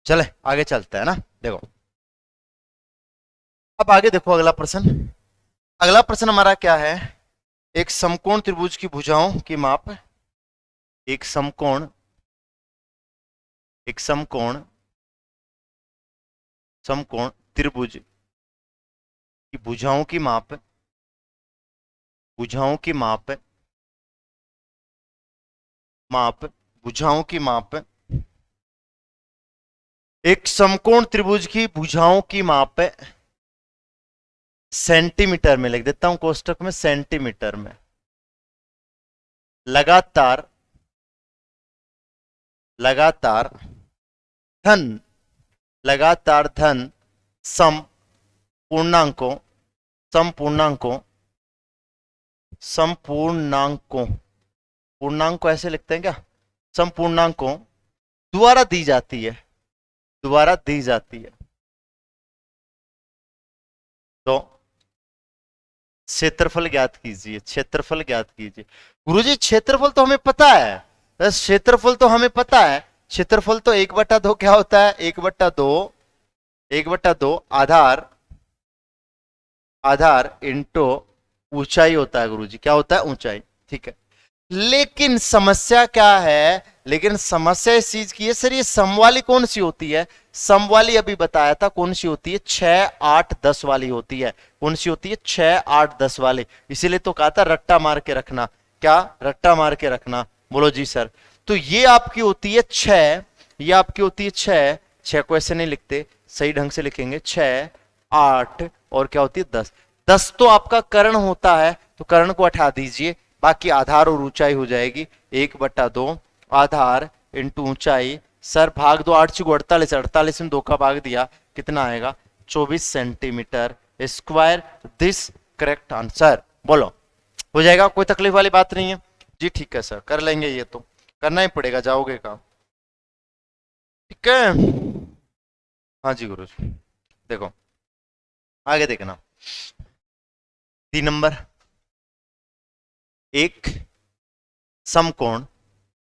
चले आगे चलते हैं ना। देखो अब आगे देखो, अगला प्रश्न। अगला प्रश्न हमारा क्या है, एक समकोण त्रिभुज की भुजाओं की माप। एक समकोण, एक समकोण, समकोण त्रिभुज की भुजाओं की माप, भुजाओं की माप, माप, भुजाओं की माप। एक समकोण त्रिभुज की भुजाओं की माप सेंटीमीटर में, लिख देता हूं कोष्टक में, सेंटीमीटर में। लगातार, लगातार धन, लगातार धन सम पूर्णांकों, सम पूर्णांकों, सम पूर्णांकों, पूर्णांक को ऐसे लिखते हैं क्या, सम पूर्णांकों द्वारा दी जाती है, द्वारा दी जाती है। तो क्षेत्रफल ज्ञात कीजिए, क्षेत्रफल ज्ञात कीजिए। गुरुजी क्षेत्रफल तो हमें पता है, बस क्षेत्रफल तो हमें पता है। क्षेत्रफल तो 1/2 क्या होता है, 1/2, 1/2 आधार, आधार इंटू ऊंचाई होता है गुरुजी, क्या होता है, ऊंचाई। ठीक है, लेकिन समस्या क्या है, लेकिन समस्या इस चीज की है, सर ये सम वाली कौन सी होती है। सम वाली अभी बताया था कौन सी होती है, 6, 8, 10 वाली होती है। कौन सी होती है, 6, 8, 10 वाली। इसीलिए तो कहा था रट्टा मार के रखना, क्या, रट्टा मार के रखना। बोलो जी सर। तो ये आपकी होती है 6, ये आपकी होती है 6, 6 को ऐसे नहीं लिखते, सही ढंग से लिखेंगे, 6, 8 और क्या होती है 10। 10 तो आपका कर्ण होता है, तो कर्ण को हटा दीजिए, बाकी आधार और ऊंचाई हो जाएगी 1/2 आधार इंटू ऊंचाई। सर भाग दो, 8 चुको 48, 48 में 2 का भाग दिया, कितना आएगा, 24 centimetre square. This correct answer. बोलो हो जाएगा, कोई तकलीफ वाली बात नहीं है जी। ठीक है सर, कर लेंगे, ये तो करना ही पड़ेगा, जाओगे काम। ठीक है, हाँ जी गुरु जी। देखो आगे देखना, 3 नंबर। एक समकोण,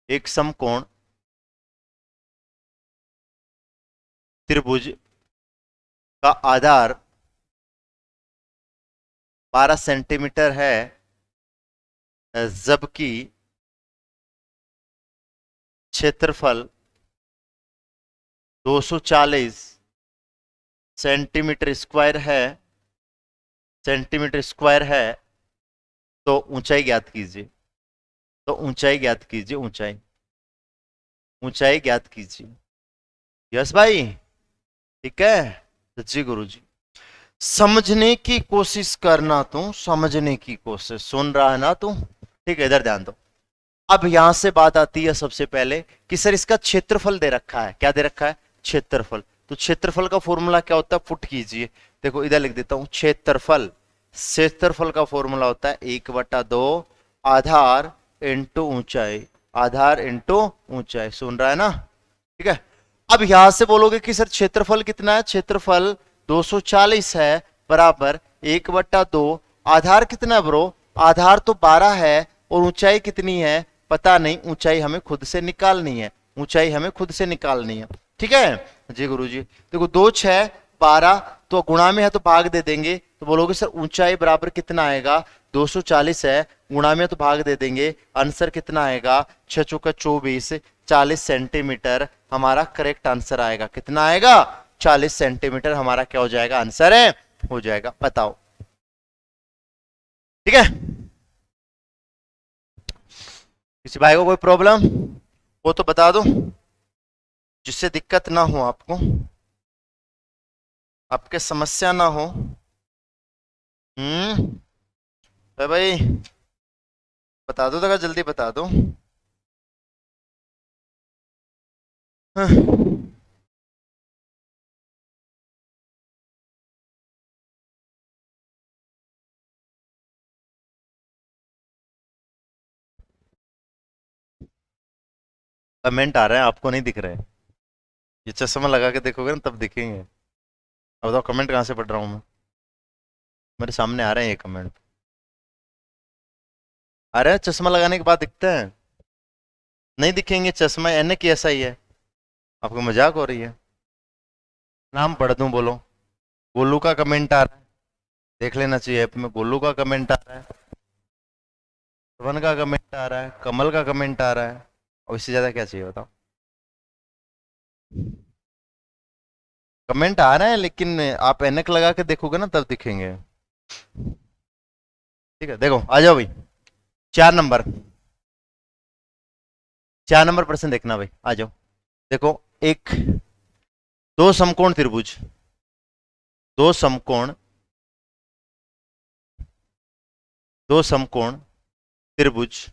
एक समकोण त्रिभुज का आधार 12 सेंटीमीटर है, जबकि क्षेत्रफल 240 सेंटीमीटर स्क्वायर है, सेंटीमीटर स्क्वायर है। तो ऊंचाई ज्ञात कीजिए, तो ऊंचाई ज्ञात कीजिए, ऊंचाई, ऊंचाई ज्ञात कीजिए। यस भाई, ठीक है जी गुरु जी। समझने की कोशिश करना, तू समझने की कोशिश, सुन रहा है ना तू, ठीक है, इधर ध्यान दो। अब यहां से बात आती है सबसे पहले कि सर इसका क्षेत्रफल दे रखा है, क्या दे रखा है, क्षेत्रफल। तो क्षेत्रफल का फॉर्मूला क्या होता है, फुट कीजिए। देखो इधर लिख देता हूं, क्षेत्रफल, क्षेत्रफल का फॉर्मूला होता है 1/2 आधार इंटू ऊंचाई, आधार इंटू ऊंचाई। सुन रहा है ना, ठीक है। अब यहां से बोलोगे कि सर क्षेत्रफल कितना है, क्षेत्रफल 240 है, बराबर 1/2, आधार कितना है ब्रो, आधार तो 12 है, और ऊंचाई कितनी है पता नहीं, ऊंचाई हमें खुद से निकालनी है, ऊंचाई हमें खुद से निकालनी है। ठीक है जी गुरु जी। देखो 2, 6, 12, तो गुणा में है तो भाग दे देंगे, तो बोलोगे सर ऊंचाई बराबर कितना आएगा, 240 है, गुणा में तो भाग दे देंगे, आंसर कितना आएगा, 6 चौका 24, 40 सेंटीमीटर हमारा करेक्ट आंसर आएगा। कितना आएगा, 40 सेंटीमीटर हमारा क्या हो जाएगा, आंसर है, हो जाएगा। बताओ, ठीक है। किसी भाई को कोई प्रॉब्लम वो तो बता दो, जिससे दिक्कत ना हो आपको, आपके समस्या ना हो। भाई बता दो, जरा जल्दी बता दो। कमेंट आ रहे हैं, आपको नहीं दिख रहे। ये चश्मा लगा के देखोगे ना तब दिखेंगे। अब बताओ कमेंट कहाँ से पढ़ रहा हूँ मैं? मेरे सामने आ रहे हैं ये कमेंट। आ रहा है, चश्मा लगाने के बाद दिखते हैं। नहीं दिखेंगे, चश्मा एन की ऐसा ही है। आपको मजाक हो रही है? नाम पढ़ दूं? बोलो। गोलू का कमेंट आ रहा है, देख लेना चाहिए ऐप में। गोलू का कमेंट आ रहा है, श्रवण का कमेंट आ रहा है, कमल का कमेंट आ रहा है। और इससे ज्यादा क्या चाहिए बताओ? कमेंट आ रहे हैं, लेकिन आप एनक लगा के देखोगे ना तब दिखेंगे। ठीक है, देखो आ जाओ भाई। 4 नंबर, 4 नंबर प्रश्न देखना भाई, आ जाओ। देखो, एक दो समकोण त्रिभुज, दो समकोण, दो समकोण त्रिभुज,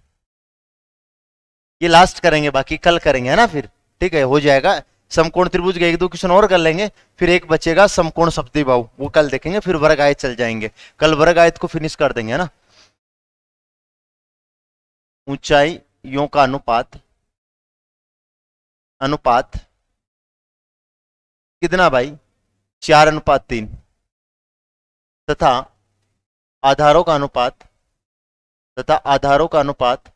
ये लास्ट करेंगे, बाकी कल करेंगे, है ना? फिर ठीक है, हो जाएगा। समकोण त्रिभुज के 1-2 क्वेश्चन और कर लेंगे, फिर एक बचेगा समकोण सप्तबाहु, वो कल देखेंगे। फिर वर्ग आयत चल जाएंगे, कल वर्ग आयत को फिनिश कर देंगे, है ना? ऊंचाइयों का अनुपात, अनुपात कितना भाई? 4:3। तथा आधारों का अनुपात, तथा आधारों का अनुपात,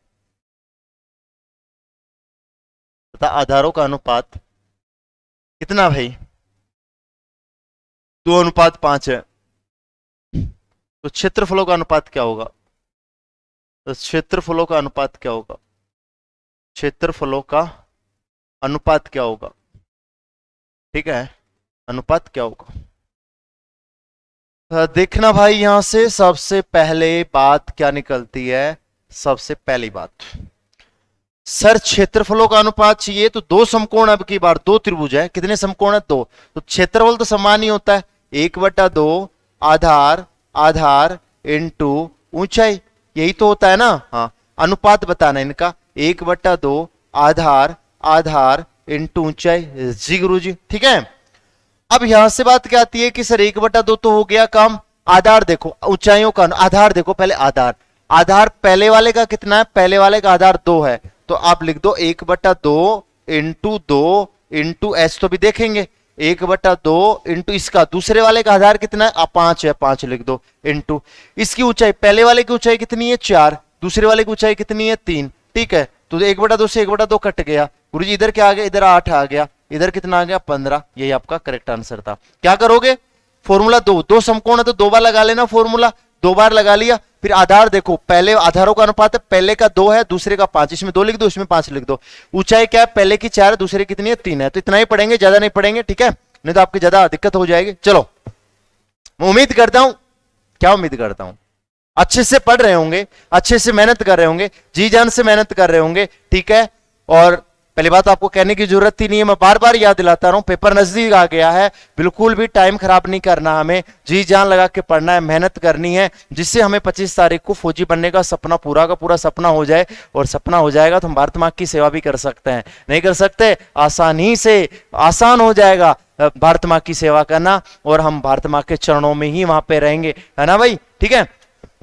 तथा आधारों का अनुपात कितना भाई? 2:5 है। तो क्षेत्रफलों का अनुपात क्या होगा? तो क्षेत्रफलों का अनुपात क्या होगा? क्षेत्रफलों का अनुपात क्या होगा? ठीक है, अनुपात क्या होगा? देखना भाई, यहां से सबसे पहले बात क्या निकलती है? सबसे पहली बात, सर क्षेत्रफलों का अनुपात चाहिए तो दो समकोण, अब की बार दो त्रिभुज है, कितने समकोण है? दो। तो क्षेत्रफल तो समान ही होता है, 1/2 आधार, आधार इंटू ऊंचाई, यही तो होता है ना? हाँ, अनुपात बताना इनका, 1/2 आधार, आधार इंटू ऊंचाई। जी गुरुजी, ठीक है। अब यहां से बात क्या आती है कि सर 1/2 तो हो गया काम, आधार देखो, ऊंचाइयों का आधार देखो पहले। आधार, आधार पहले वाले का कितना है? पहले वाले का आधार 2 है, तो आप लिख दो 1/2 इंटू 2 इंटू एस, तो भी देखेंगे 1/2 इंटू इसका दूसरे वाले का आधार कितना है? 5 है, 5 लिख दो इंटू इसकी ऊंचाई। पहले वाले की ऊंचाई कितनी है? 4, दूसरे वाले की ऊंचाई कितनी है? 3। ठीक है, तो 1/2 से 1/2 कट गया। गुरुजी इधर क्या आ गया? इधर 8 आ गया, इधर कितना आ गया? 15। यही आपका करेक्ट आंसर था। क्या करोगे? फॉर्मूला दो समकोण है तो 2 बार लगा लेना फॉर्मूला, 2 बार लगा लिया। फिर आधार देखो, पहले आधारों का अनुपात है, पहले का 2 है, दूसरे का 5, इसमें 2 लिख दो, इसमें 5 लिख दो। ऊंचाई क्या है? पहले की 4 है, दूसरे कितनी है? 3 है। तो इतना ही पढ़ेंगे, ज्यादा नहीं पढ़ेंगे, ठीक है? नहीं तो आपकी ज्यादा दिक्कत हो जाएगी। चलो, मैं उम्मीद करता हूं, क्या उम्मीद करता हूं, अच्छे से पढ़ रहे होंगे, अच्छे से मेहनत कर रहे होंगे, जी जान से मेहनत कर रहे होंगे, ठीक है? और पहली बात आपको कहने की जरूरत ही नहीं है, मैं बार बार याद दिलाता रहा हूं, पेपर नजदीक आ गया है, बिल्कुल भी टाइम खराब नहीं करना, हमें जी जान लगा के पढ़ना है, मेहनत करनी है, जिससे हमें 25 तारीख को फौजी बनने का सपना, पूरा का पूरा सपना हो जाए। और सपना हो जाएगा तो हम भारत माँ की सेवा भी कर सकते हैं। नहीं कर सकते? आसानी से आसान हो जाएगा भारत माँ की सेवा करना, और हम भारत माँ के चरणों में ही वहां पे रहेंगे, है ना भाई? ठीक है,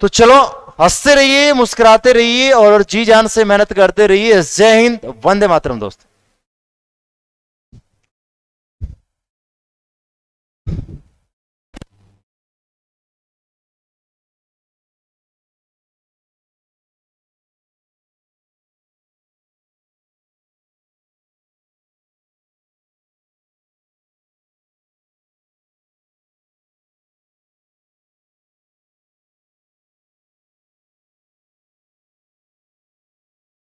तो चलो, हंसते रहिए, मुस्कुराते रहिए और जी जान से मेहनत करते रहिए। जय हिंद, वंदे मातरम दोस्त।